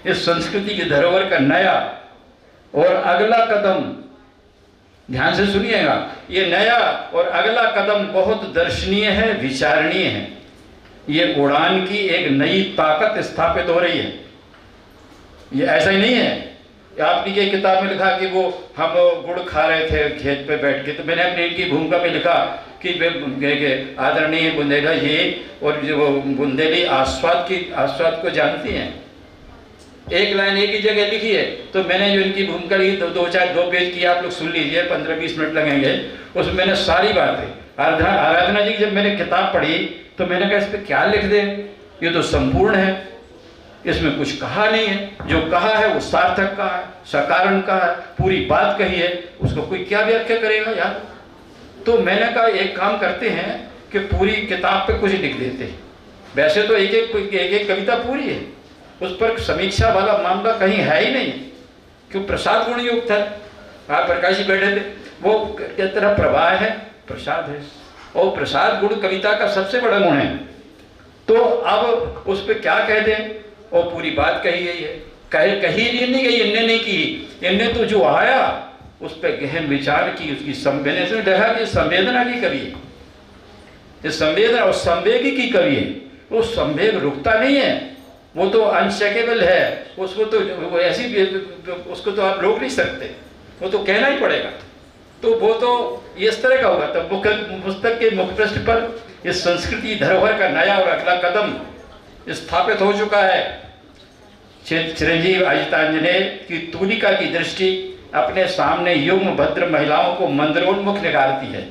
इस संस्कृति की धरोहर का नया और अगला कदम, ध्यान से सुनिएगा, ये नया और अगला कदम बहुत दर्शनीय है, विचारणीय है। ये उड़ान की एक नई ताकत स्थापित हो रही है। ये ऐसा ही नहीं है, आपने ये किताब में लिखा कि वो हम गुड़ खा रहे थे खेत पे बैठ के, तो मैंने अपनी इनकी भूमिका में लिखा कि आदरणीय बुंदेला जी और जो बुंदेली आस्वाद को जानती हैं। एक लाइन एक ही जगह लिखी है, तो मैंने जो इनकी भूमिका लिखी दो पेज की, आप लोग सुन लीजिए, 15-20 मिनट लगेंगे। उसमें मैंने सारी बातें आराधना जी जब मैंने किताब पढ़ी तो मैंने कहा इस पर क्या लिख दे, ये तो संपूर्ण है, इसमें कुछ कहा नहीं है, जो कहा है वो सार्थक का है, सकारण का है, पूरी बात कही है, उसको कोई क्या व्याख्या करेगा यार। तो मैंने कहा एक काम करते हैं कि पूरी किताब पे कुछ लिख देते हैं। वैसे तो एक एक कविता पूरी है, उस पर समीक्षा वाला मामला कहीं है ही नहीं, क्यों प्रसाद गुण युक्त है। आप प्रकाश जी बैठे थे, वो किस तरह प्रवाह है, प्रसाद है, और प्रसाद गुण कविता का सबसे बड़ा गुण है। तो अब उस पर क्या कह दें, और पूरी बात कही गई है, कही नहीं गई, इनने नहीं की, इनने तो जो आया उस पर गहन विचार की, उसकी मैंने इसमें देखा कि संवेदना की कवि है, ये संवेदना और संवेगी की कवि है। वो संवेग रुकता नहीं है, वो तो अनशेकेबल है, उसको तो वो ऐसी, उसको तो आप रोक नहीं सकते, वो तो कहना ही पड़ेगा। तो वो तो इस तरह का होगा। तब पुस्तक के मुखपृष्ठ पर इस संस्कृति धरोहर का नया और अगला कदम स्थापित हो चुका है। चिरंजीव अजितांजने की तूलिका की दृष्टि अपने सामने युग्म भद्र महिलाओं को मंदिरोन्मुख निगारती है।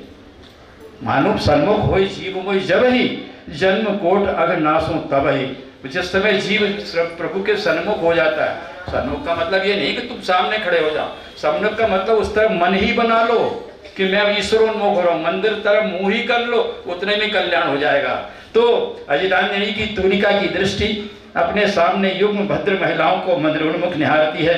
मानव सन्मुख हो जीव मोहि जब ही, जन्म कोट अग नासों तब ही। जिस समय जीव प्रभु के सन्मुख हो जाता है, सन्मुख का मतलब ये नहीं कि तुम सामने खड़े हो जाओ, सन्मुख का मतलब उस तरफ मन ही बना लो कि मैं अब ईश्वरोन्मुख हो रहा हूँ, मंदिर तरफ मुंह ही कर लो, उतने में कल्याण हो जाएगा। तो अजितांजलि की तूलिका की दृष्टि अपने सामने युग्म भद्र महिलाओं को मंदिरोन्मुख निहारती है।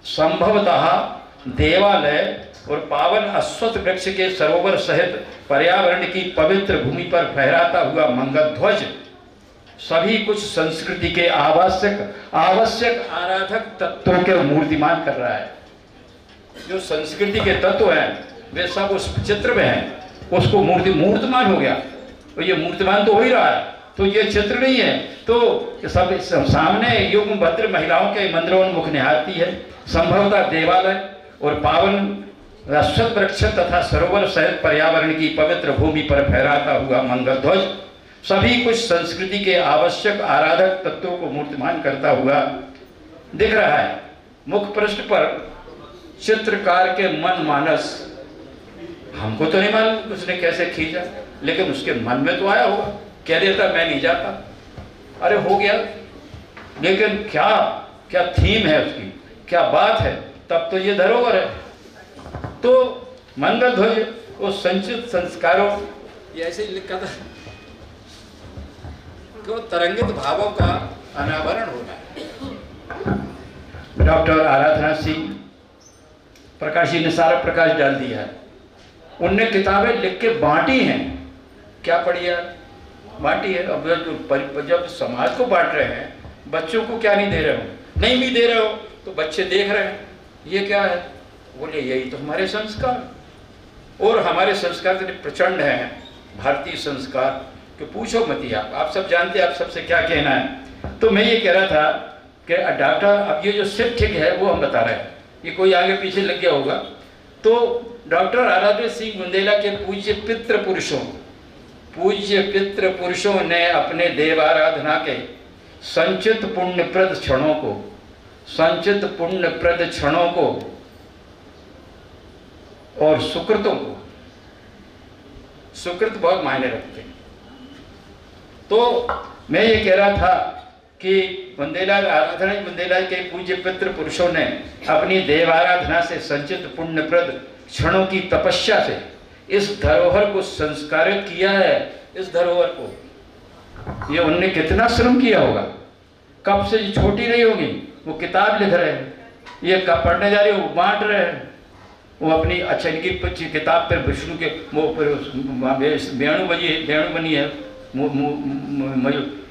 संभवतः देवालय और पावन अश्वत्थ वृक्ष के सरोवर सहित पर्यावरण की पवित्र भूमि पर फहराता हुआ मंगल ध्वज सभी कुछ संस्कृति के आवश्यक आराधक तत्वों के मूर्तिमान कर रहा है। जो संस्कृति के तत्व हैं वे सब उस चित्र में हैं, उसको मूर्तिमान हो गया, तो ये मूर्तिमान तो हो ही रहा है, तो ये चित्र नहीं है। तो सब सामने युग्म भद्र महिलाओं के मंदिरोन्मुख निहारती है। संभवतः देवालय और पावन अश्वत्थ वृक्ष तथा सरोवर सहित पर्यावरण की पवित्र भूमि पर फहराता हुआ मंगल ध्वज सभी कुछ संस्कृति के आवश्यक आराधक तत्वों को मूर्तिमान करता हुआ दिख रहा है। मुख पृष्ठ पर चित्रकार के मन मानस, हमको तो नहीं मालूम उसने कैसे खींचा, लेकिन उसके मन में तो आया होगा। कह देता मैं नहीं जाता, अरे हो गया। लेकिन क्या क्या थीम है उसकी, क्या बात है, तब तो ये धरोहर है। तो मंगल ध्वज वो संचित संस्कारों, ये ऐसे ही लिखा था कि वो तरंगित भावों का अनावरण होना है। डॉक्टर आराधना सिंह प्रकाशी ने सारा प्रकाश डाल दिया है। उनने किताबें लिख के बांटी हैं, क्या पढ़ी यार, बांटी है। अब जब समाज को बांट रहे हैं, बच्चों को क्या नहीं दे रहे हो, नहीं भी दे रहे हो तो बच्चे देख रहे हैं, ये क्या है, बोले यही तो हमारे संस्कार। और हमारे संस्कार इतने प्रचंड हैं, भारतीय संस्कार कि पूछो मत ही आप सब जानते हैं, आप सबसे क्या कहना है। तो मैं ये कह रहा था कि डॉक्टर, अब ये जो सिर्फ ठीक है वो हम बता रहे हैं, ये कोई आगे पीछे लग गया होगा। तो डॉक्टर आराध्य सिंह बुंदेला के पूज्य पितृ पुरुषों ने अपने देवाराधना के संचित पुण्यप्रद क्षणों को और सुकृतों को, सुकृत बहुत मायने रखते हैं। तो मैं ये कह रहा था कि बुंदेला के पूज्य पितृ पुरुषों ने अपनी देवाराधना से संचित पुण्यप्रद क्षणों की तपस्या से इस धरोहर को संस्कारित किया है। इस धरोहर को ये उनने कितना श्रम किया होगा, कब से छोटी नहीं होगी, वो किताब लिख रहे हैं, ये कब पढ़ने जा रहे हो, वो बांट रहे हैं, वो अपनी अच्छा इनकी किताब पर विष्णु के वो वेणु बनी है,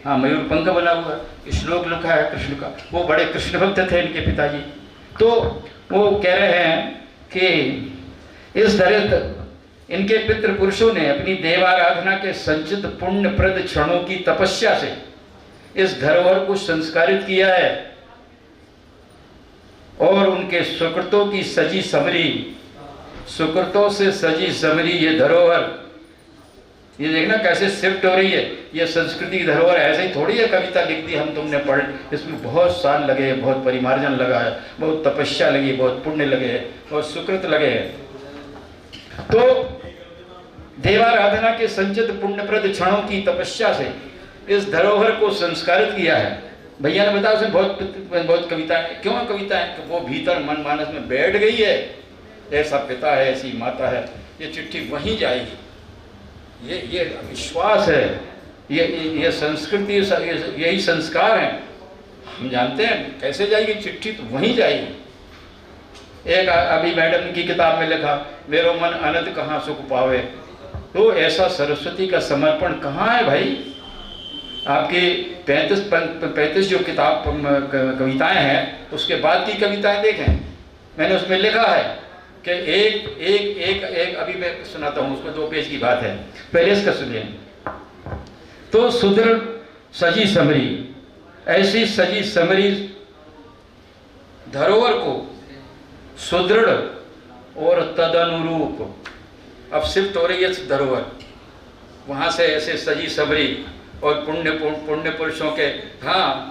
मयूर पंख बना हुआ श्लोक लिखा है कृष्ण का, वो बड़े कृष्ण भक्त थे इनके पिताजी। तो वो कह रहे हैं कि इस धरित इनके पितृ पुरुषों ने अपनी देवाराधना के संचित पुण्यप्रद क्षणों की तपस्या से इस धरोहर को संस्कारित किया है और उनके सुकृतों की सजी समरी, सुकृतों से सजी समरी ये धरोहर, ये देखना कैसे शिफ्ट हो रही है। ये संस्कृति की धरोहर ऐसे ही थोड़ी है, कविता लिख दी हम तुमने पढ़, इसमें बहुत साल लगे, बहुत परिमार्जन लगा है, बहुत तपस्या लगी, बहुत पुण्य लगे, बहुत सुकृत लगे। तो देवाराधना के संचित पुण्यप्रद क्षणों की तपस्या से इस धरोहर को संस्कारित किया है। भैया ने बताया उसमें बहुत कविताएं, क्यों कविताएं, कि वो भीतर मन मानस में बैठ गई है, ऐसा पिता है, ऐसी माता है, ये चिट्ठी वहीं जाएगी, ये विश्वास है, ये संस्कृति, यही संस्कार है। हम जानते हैं कैसे जाएगी चिट्ठी, तो वहीं जाएगी। एक अभी मैडम की किताब में लिखा, मेरो मन अनंत कहाँ सुख पावे, तो ऐसा सरस्वती का समर्पण कहाँ है भाई। आपकी 35 जो किताब कविताएं हैं, उसके बाद की कविताएं देखें, मैंने उसमें लिखा है कि एक अभी मैं सुनाता हूँ, उसमें 2 पेज की बात है, पहले इसका सुनिए। तो सुदृढ़ सजी समरी, ऐसी सजी समरी धरोहर को सुदृढ़ और तदनुरूप, अब शिफ्ट हो रही है धरोहर, वहाँ से ऐसे सजी समरी और पुण्य पुरुषों के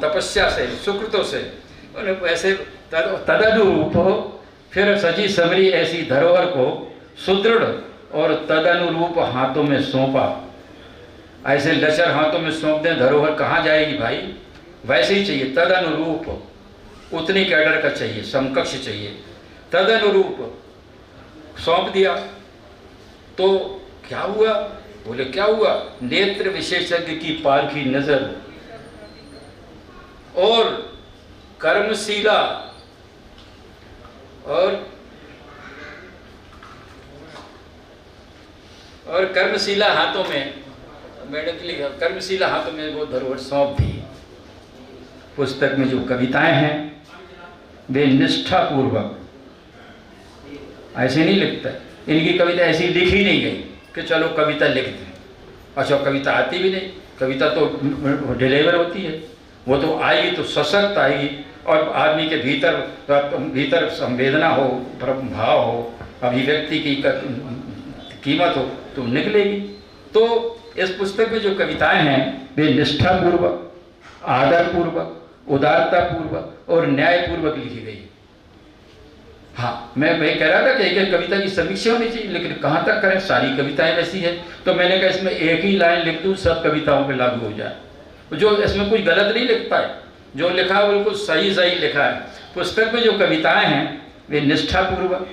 तपस्या से, सुकृतों से, ऐसे तदनुरूप हो, फिर सजी समरी ऐसी धरोहर को सुदृढ़ और तदनुरूप हाथों में सौंपा। ऐसे लचर हाथों में सौंप दें, धरोहर कहाँ जाएगी भाई। वैसे ही चाहिए, तदनुरूप, उतनी कैडर का चाहिए, समकक्ष चाहिए। तदनुरूप सौंप दिया तो क्या हुआ, बोले क्या हुआ, नेत्र विशेषज्ञ की पारखी नजर और कर्मशीला और कर्मशीला हाथों में, मैडम लिखा, कर्मशीला हाथों में वो धरोहर सौंप दी। पुस्तक में जो कविताएं हैं वे निष्ठापूर्वक, ऐसे नहीं लिखता, इनकी कविता ऐसी लिखी नहीं गई कि चलो कविता लिख दें। अच्छा, कविता आती भी नहीं, कविता तो डिलीवर होती है, वो तो आएगी तो सशक्त आएगी और आदमी के भीतर संवेदना हो, भाव हो, अभिव्यक्ति की कीमत हो तो निकलेगी। तो इस पुस्तक में जो कविताएं हैं वे निष्ठापूर्वक, आदरपूर्वक, उदारतापूर्वक और न्यायपूर्वक लिखी गई। हाँ, मैं कह रहा था कि एक एक कविता की समीक्षा होनी चाहिए, लेकिन कहाँ तक करें, सारी कविताएं वैसी है। तो मैंने कहा इसमें एक ही लाइन लिख दूँ, सब कविताओं पे लागू हो जाए। जो इसमें कुछ गलत नहीं लिखता है, जो लिखा है बिल्कुल सही सही लिखा है। पुस्तक में जो कविताएं हैं वे निष्ठापूर्वक,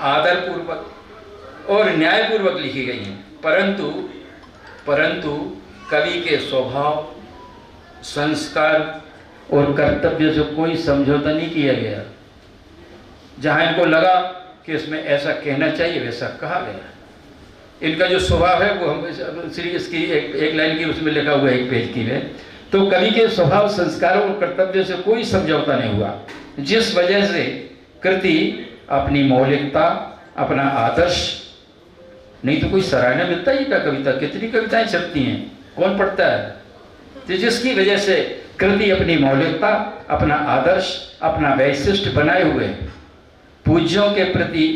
आदरपूर्वक और न्यायपूर्वक लिखी गई हैं, परंतु कवि के स्वभाव, संस्कार और कर्तव्य से कोई समझौता नहीं किया गया। जहाँ इनको लगा कि इसमें ऐसा कहना चाहिए वैसा कहा गया। इनका जो स्वभाव है वो हम श्री इसकी एक लाइन की उसमें लिखा हुआ है, एक पेज की में, तो कवि के स्वभाव, संस्कारों और कर्तव्य से कोई समझौता नहीं हुआ, जिस वजह से कृति अपनी मौलिकता, अपना आदर्श, नहीं तो कोई सराहना मिलता ही क्या? कविता कितनी कविताएं छपती हैं, कौन पढ़ता है? तो जिसकी वजह से कृति अपनी मौलिकता, अपना आदर्श, अपना वैशिष्ट बनाए हुए पूज्यों के प्रति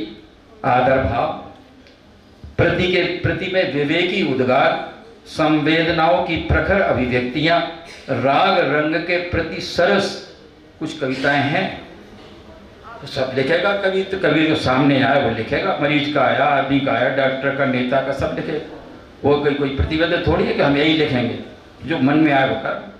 आदर भाव, प्रति में विवेकी उद्गार, संवेदनाओं की प्रखर अभिव्यक्तियां, राग रंग के प्रति सरस कुछ कविताएं हैं। तो सब लिखेगा कवि, तो कवि जो सामने आया वो लिखेगा, मरीज का आया, आदमी का आया, डॉक्टर का, नेता का, सब लिखेगा। वो कोई प्रतिबद्ध थोड़ी है कि हम यही लिखेंगे, जो मन में आए वो कर।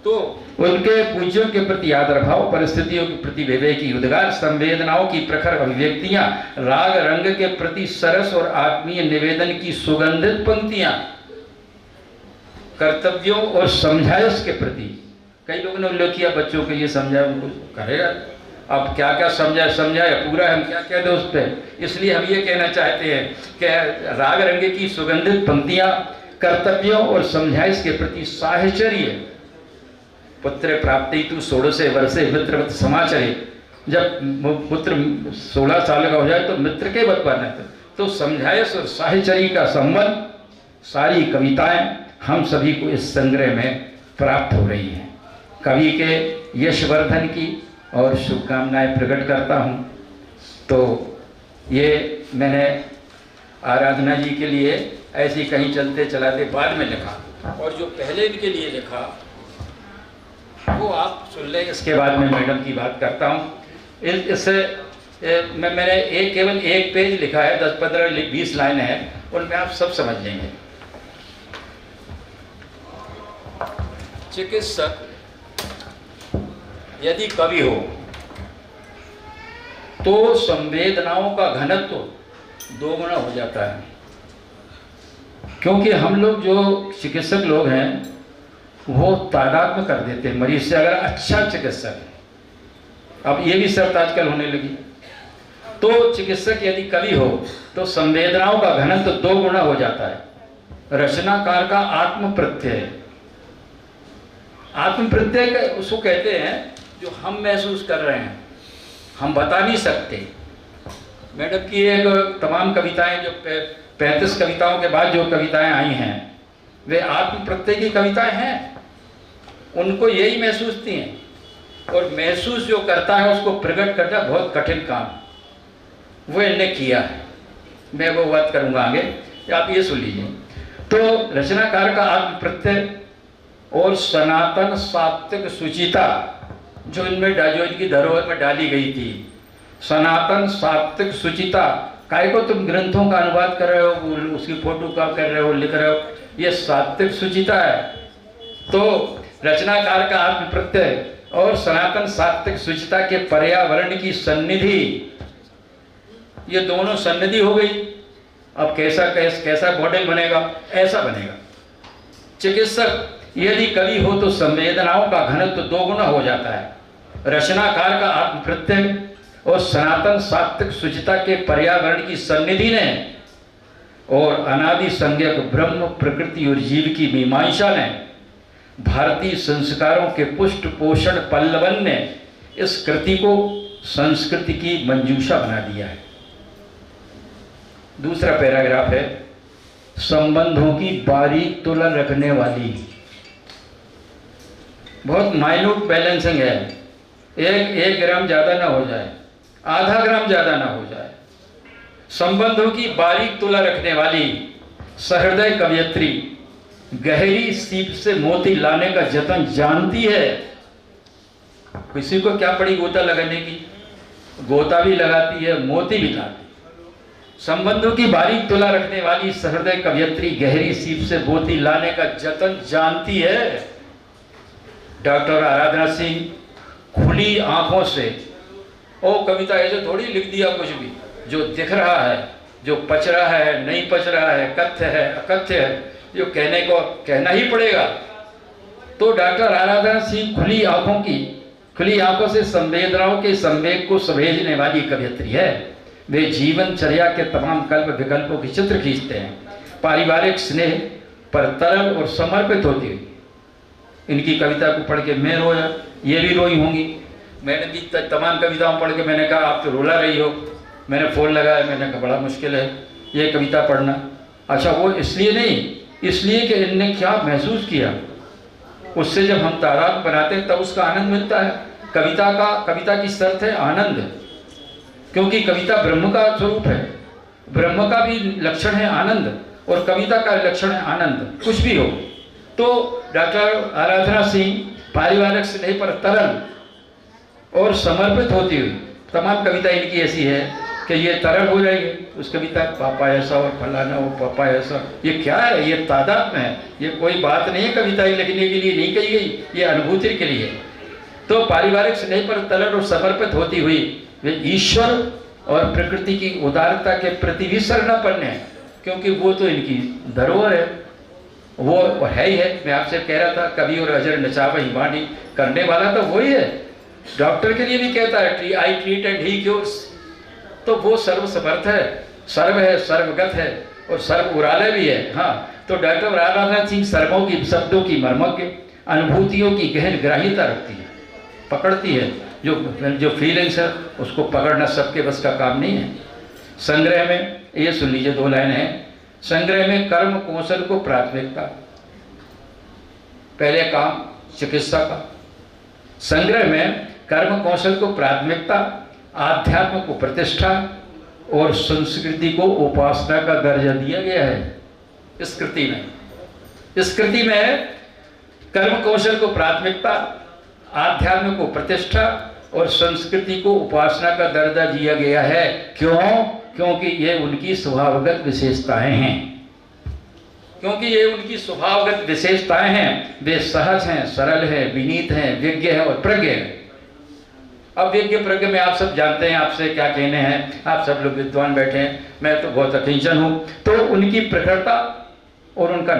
तो उनके पूज्यों के प्रति आदर भाव, परिस्थितियों के प्रति विवेकी उद्गार, संवेदनाओं की प्रखर अभिव्यक्तियां, राग रंग के प्रति सरस और आत्मीय निवेदन की सुगंधित पंक्तियां, कर्तव्यों और समझाइश के प्रति। कई लोगों ने उल्लेख किया बच्चों को ये समझाया, उनको करेगा, अब क्या क्या समझाए पूरा हम क्या कह दो उस पर। इसलिए हम ये कहना चाहते हैं कि राग रंग की सुगंधित पंक्तियां, कर्तव्यों और समझाइश के प्रति साहचर्य, पुत्र प्राप्ति तू 16 वर्षे मित्रवत समाचरे, जब पुत्र 16 साल का हो जाए तो मित्र के वत बने। तो समझाइश और साहचर्य का संबंध सारी कविताएं हम सभी को इस संग्रह में प्राप्त हो रही हैं। कवि के यशवर्धन की और शुभकामनाएं प्रकट करता हूं। तो ये मैंने आराधना जी के लिए ऐसी कहीं चलते चलाते बाद में लिखा, और जो पहले इनके लिए लिखा वो आप सुन लें, इसके बाद मैं मैडम की बात करता हूँ। इससे मैंने केवल एक पेज लिखा है, 10-15-20 लाइन है, उनमें आप सब समझ लेंगे। चिकित्सक यदि कवि हो तो संवेदनाओं का घनत्व 2 गुना हो जाता है, क्योंकि हम लोग जो चिकित्सक लोग हैं वो तादाद में कर देते हैं मरीज से, अगर अच्छा चिकित्सक है। अब ये भी शर्त आजकल होने लगी। तो चिकित्सक यदि कवि हो तो संवेदनाओं का घनत्व 2 गुना हो जाता है। रचनाकार का आत्म प्रत्यय, आत्म प्रत्यय उसको कहते हैं जो हम महसूस कर रहे हैं, हम बता नहीं सकते। मैडम की एक तमाम कविताएं, जो 35 कविताओं के बाद जो कविताएं आई हैं वे आत्म प्रत्यय की कविताएं हैं। उनको यही महसूस थी हैं, और महसूस जो करता है उसको प्रकट करना बहुत कठिन काम, वो इन्होंने किया है। मैं वो बात करूंगा आगे, आप ये सुन लीजिए। तो रचनाकार का आत्म प्रत्यय और सनातन सात्विक सुचिता जो इनमें जो इनकी धरोहर में डाली गई थी, सनातन सात्विक सुचिता, काय को तुम ग्रंथों का अनुवाद कर रहे हो, उसकी फोटो का कर रहे हो, लिख रहे हो, ये सात्विक सुचिता है। तो रचनाकार का आत्म प्रत्यय और सनातन सात्विक सुचिता के पर्यावरण की सन्निधि, ये दोनों सन्निधि हो गई। अब कैसा मॉडल बनेगा, ऐसा बनेगा। चिकित्सक यदि कवि हो तो संवेदनाओं का घनत्व 2 गुना हो जाता है। रचनाकार का आत्म प्रत्यय और सनातन सात्विक सुचिता के पर्यावरण की सन्निधि ने और अनादि संज्ञक ब्रह्म, प्रकृति और जीव की मीमांसा ने, भारतीय संस्कारों के पुष्ट पोषण पल्लवन ने इस कृति को संस्कृति की मंजूषा बना दिया है। दूसरा पैराग्राफ है, संबंधों की बारीक तुलना रखने वाली, बहुत माइन्यूट बैलेंसिंग है। एक ग्राम ज्यादा ना हो जाए, आधा ग्राम ज्यादा ना हो जाए। संबंधों की बारीक तुला रखने वाली सहृदय कवयित्री गहरी सीप से मोती लाने का जतन जानती है। किसी को क्या पड़ी गोता लगाने की, गोता भी लगाती है, मोती भी लाती। संबंधों की बारीक तुला रखने वाली सहृदय कवयित्री गहरी सीप से मोती लाने का जतन जानती है। डॉक्टर आराधना सिंह खुली आंखों से, ओ कविता ऐसे थोड़ी लिख दिया कुछ भी, जो दिख रहा है, जो पच रहा है, नहीं पच रहा है, कथ्य है, अकथ्य है, जो कहने को कहना ही पड़ेगा। तो डॉक्टर आराधना सिंह खुली आंखों से संवेदनाओं के संवेग को सहेजने वाली कवयित्री है। वे जीवनचर्या के तमाम कल्प विकल्पों के चित्र खींचते हैं। पारिवारिक स्नेह पर तरल और समर्पित होती हुई इनकी कविता को पढ़ के मैं रोया, ये भी रोई होंगी। मैंने भी तमाम कविताओं पढ़ के मैंने कहा आप तो रुला रही हो। मैंने फ़ोन लगाया, मैंने कहा बड़ा मुश्किल है ये कविता पढ़ना। अच्छा, वो इसलिए नहीं, इसलिए कि इनने क्या महसूस किया, उससे जब हम तादाद बनाते हैं तब उसका आनंद मिलता है। कविता की शर्त है आनंद, क्योंकि कविता ब्रह्म का स्वरूप है। ब्रह्म का भी लक्षण है आनंद और कविता का लक्षण है आनंद, कुछ भी हो। तो डॉक्टर आराधना सिंह पारिवारिक स्नेह पर तरल और समर्पित होती हुई, तमाम कविता इनकी ऐसी है कि ये तरल हो जाएगी। उस कविता पापा ऐसा और फलाना वो पापा ऐसा, ये क्या है, ये तादाद में है, ये कोई बात नहीं है कविता लिखने के लिए नहीं कही गई, ये अनुभूति के लिए। तो पारिवारिक स्नेह पर तरल और समर्पित होती हुई वे ईश्वर और प्रकृति की उदारता के प्रति भी शरणापन्न है, क्योंकि वो तो इनकी धरोहर है, वो है ही है। मैं आपसे कह रहा था कवि और अजर नचावही वाणी, करने वाला तो वही है। डॉक्टर के लिए भी कहता है I treat and he cures. तो वो सर्वसमर्थ है, सर्व है, सर्वगत है और सर्व उरालय भी है। हाँ, तो डॉक्टर आराधना सिंह सर्वों की, शब्दों की मर्मज्ञ, अनुभूतियों की गहन ग्राह्यता रखती है, पकड़ती है। जो फीलिंग्स है उसको पकड़ना सबके बस का काम नहीं है। संग्रह में ये सुन लीजिए, 2 लाइन है। संग्रह में कर्म कौशल को प्राथमिकता, पहले काम चिकित्सा का। संग्रह में कर्म कौशल को प्राथमिकता, आध्यात्म को प्रतिष्ठा और संस्कृति को उपासना का दर्जा दिया गया है। इस कृति में कर्म कौशल को प्राथमिकता, आध्यात्म को प्रतिष्ठा और संस्कृति को उपासना का दर्जा दिया गया है। क्यों? क्योंकि ये उनकी स्वभावगत विशेषताएं हैं। वे सहज हैं, सरल हैं, विनीत हैं, विज्ञ हैं और प्रज्ञ हैं। अब विज्ञ प्रज्ञ में आप सब जानते हैं, आपसे क्या कहने हैं, आप सब लोग विद्वान बैठे हैं, मैं तो बहुत अकिंचन हूँ। तो उनकी प्रखरता और उनका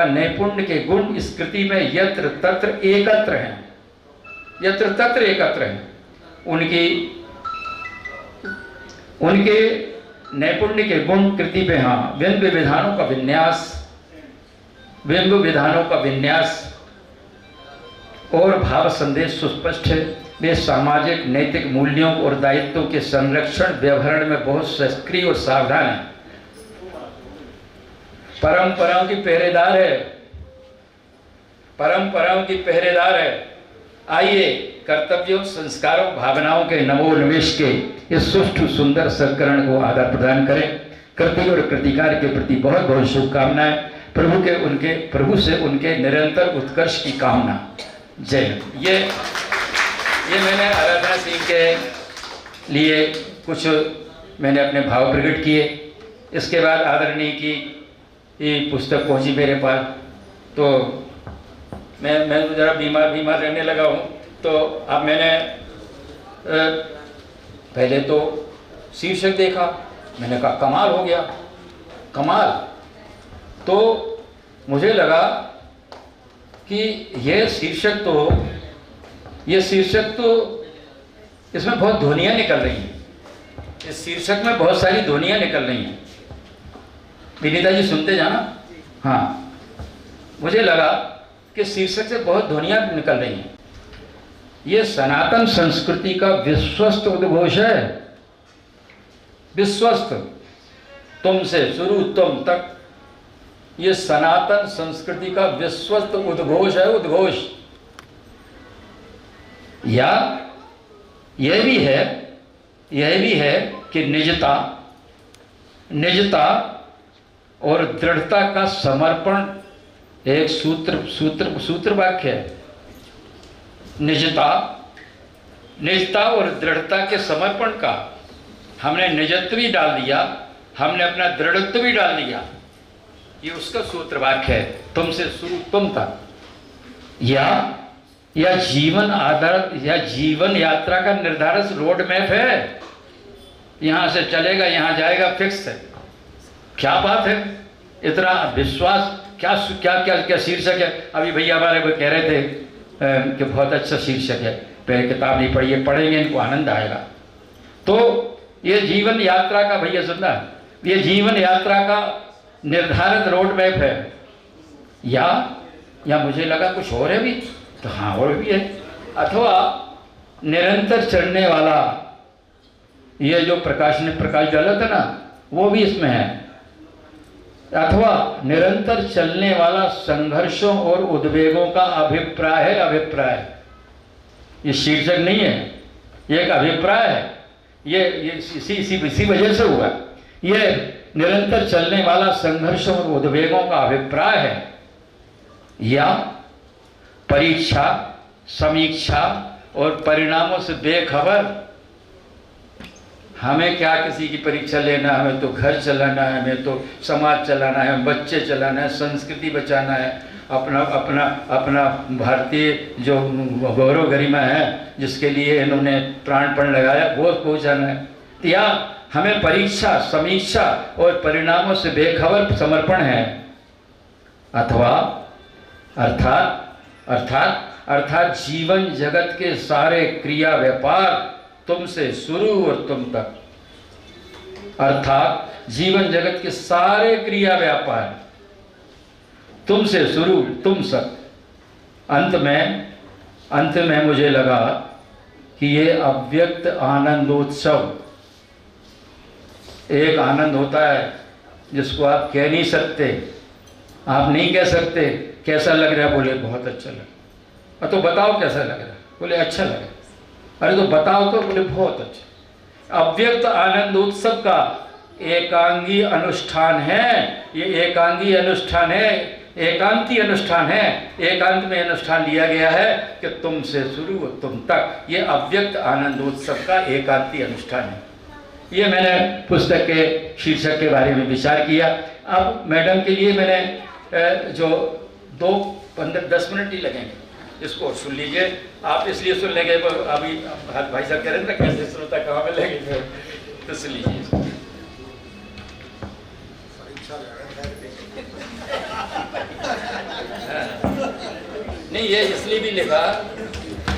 नैपुण्य के गुण इस कृति में यत्र तत्र एकत्र हैं। उनके नैपुण्य के गुण कृति पे, हाँ, व्यंग्य विधानों का विन्यास और भाव संदेश सुस्पष्ट है। वे सामाजिक नैतिक मूल्यों और दायित्वों के संरक्षण व्यवहार में बहुत सक्रिय और सावधान हैं। परंपराओं की पहरेदार है। आइए कर्तव्यों, संस्कारों, भावनाओं के नवोन्मेष के इस सुष्ठु सुंदर संकरण को आदर प्रदान करें। कृति और कृतिकार के प्रति बहुत बहुत शुभकामनाएं। प्रभु से उनके निरंतर उत्कर्ष की कामना। जय हिंद। ये मैंने आराधना सिंह के लिए कुछ मैंने अपने भाव प्रकट किए। इसके बाद आदरणीय की ये पुस्तक पहुंची मेरे पास, तो मैं ज़रा बीमार रहने लगा हूँ। तो अब मैंने पहले तो शीर्षक देखा, मैंने कहा कमाल हो गया, कमाल। तो मुझे लगा कि ये शीर्षक तो इसमें बहुत ध्वनियाँ निकल रही हैं। इस शीर्षक में बहुत सारी ध्वनियाँ निकल रही हैं। विनीता जी सुनते जाना। हाँ, मुझे लगा कि शीर्षक से बहुत ध्वनियाँ निकल रही हैं। ये सनातन संस्कृति का विश्वस्त उद्घोष है। विश्वस्त, तुमसे शुरू तुम तक, ये सनातन संस्कृति का विश्वस्त उद्घोष है। उद्घोष या यह भी है कि निजता और दृढ़ता का समर्पण एक सूत्र वाक्य है। निजता निजता और दृढ़ता के समर्पण का हमने निजत्व भी डाल दिया, हमने अपना दृढ़त्व भी डाल दिया। ये उसका सूत्र वाक्य है, तुमसे शुरू तुम तक। या जीवन आधार या जीवन यात्रा का निर्धारित रोड मैप है। यहाँ से चलेगा, यहाँ जाएगा, फिक्स है। क्या बात है, इतना विश्वास। क्या क्या क्या क्या शीर्षक है। अभी भैया हमारे को कह रहे थे कि बहुत अच्छा शीर्षक है, पहले किताब नहीं पढ़ी है, पढ़ेंगे इनको आनंद आएगा। तो ये जीवन यात्रा का, भैया सुनना, ये जीवन यात्रा का निर्धारित रोड मैप है। या मुझे लगा कुछ और है भी, तो हाँ और भी है। अथवा निरंतर चढ़ने वाला, ये जो प्रकाश ने प्रकाश डाला था ना, वो भी इसमें है। अथवा निरंतर चलने वाला संघर्षों और उद्वेगों का अभिप्राय है। अभिप्राय, ये शीर्षक नहीं है, ये एक अभिप्राय है। ये इसी वजह से हुआ। ये निरंतर चलने वाला संघर्षों और उद्वेगों का अभिप्राय है। या परीक्षा, समीक्षा और परिणामों से बेखबर। हमें क्या किसी की परीक्षा लेना, हमें तो घर चलाना है, हमें तो समाज चलाना है, बच्चे चलाना है, संस्कृति बचाना है, अपना अपना अपना भारतीय जो गौरव गरिमा है जिसके लिए इन्होंने प्राणपण लगाया, वो पहुँचाना है। या हमें परीक्षा, समीक्षा और परिणामों से बेखबर समर्पण है। अथवा अर्थात जीवन जगत के सारे क्रिया व्यापार तुमसे शुरू और तुम तक। अर्थात जीवन जगत के सारे क्रिया व्यापार तुमसे शुरू तुम तक। अंत में मुझे लगा कि ये अव्यक्त आनंदोत्सव, एक आनंद होता है जिसको आप कह नहीं सकते। आप नहीं कह सकते कैसा लग रहा है, बोले बहुत अच्छा लग रहा। तो बताओ कैसा लग रहा है, बोले अच्छा लग रहा है। अरे तो बताओ तो, बोले बहुत अच्छा। अव्यक्त आनंद उत्सव का एकांगी अनुष्ठान है। ये एकांगी अनुष्ठान है, एकांती अनुष्ठान है। एकांत में अनुष्ठान लिया गया है कि तुमसे शुरू और तुम तक। ये अव्यक्त आनंद उत्सव का एकांती अनुष्ठान है। ये मैंने पुस्तक के शीर्षक के बारे में विचार किया। अब मैडम के लिए मैंने जो 2-15-10 मिनट ही लगेंगे, इसको सुन लीजिए। आप इसलिए सुन लेंगे, अभी भाई साहब कह रहे थे कैसे श्रोता कहाँ में लगेंगे, तो सुन लीजिए। नहीं, ये इसलिए भी लिखा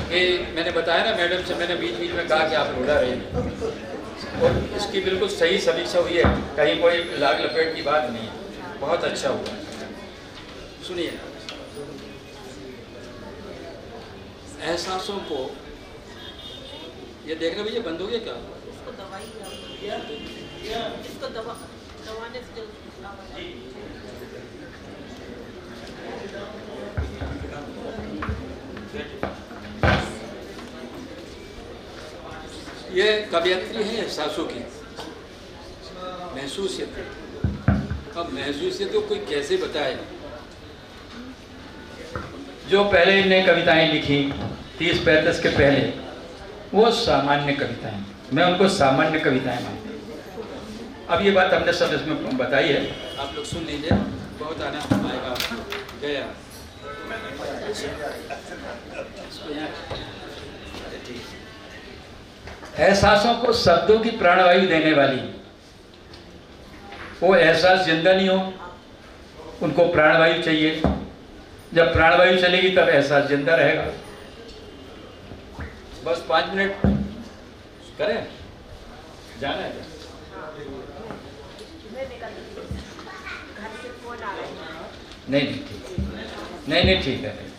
कि मैंने बताया ना, मैडम से मैंने बीच बीच में कहा कि आप रोड़ा रहे हैं, और इसकी बिल्कुल सही समीक्षा हुई है, कहीं कोई लाग लपेट की बात नहीं है। बहुत अच्छा हुआ। सुनिए, एहसासों को, ये देखना भैया बंद हो गया क्या? इसको दबाने से जल्दी ये कवियत्री है एहसासों की, महसूसियत। अब महसूसियत को कोई कैसे बताए? जो पहले इन्हें कविताएं लिखी 30-35 के पहले, वो सामान्य कविताएं, मैं उनको सामान्य कविताएं मानता हूँ। अब ये बात हमने सब इसमें बताई है, आप लोग सुन लीजिए, बहुत आनंद आएगा। गया एहसासों को शब्दों की प्राणवायु देने वाली, वो एहसास जिंदा नहीं हो, उनको प्राणवायु चाहिए। जब प्राणवायु चलेगी तब एहसास जिंदा रहेगा। बस 5 मिनट करें, जाना है। नहीं ठीक, नहीं ठीक है।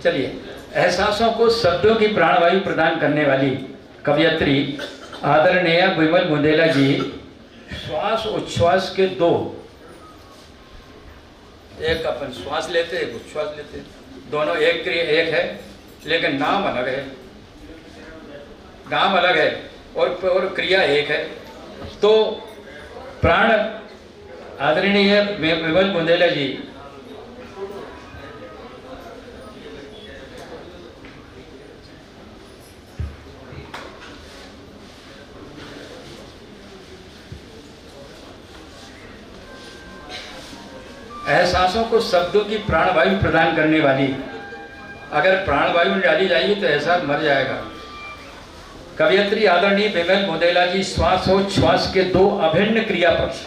चलिए, एहसासों को शब्दों की प्राणवायु प्रदान करने वाली कवयित्री आदरणीय विमल बुंदेला जी श्वास उच्छ्वास के 2, एक अपन श्वास लेते एक उच्छ्वास लेते, दोनों एक है, लेकिन नाम अलग है। नाम अलग है और क्रिया एक है। तो प्राण आदरणीय विमल बुंदेला जी एहसासों को शब्दों की प्राणवायु प्रदान करने वाली, अगर प्राणवायु डाली जाएगी तो एहसास मर जाएगा। कवयित्री आदरणीय विमल बुंदेला जी श्वासोच्छ्वास के दो अभिन्न क्रिया पक्ष,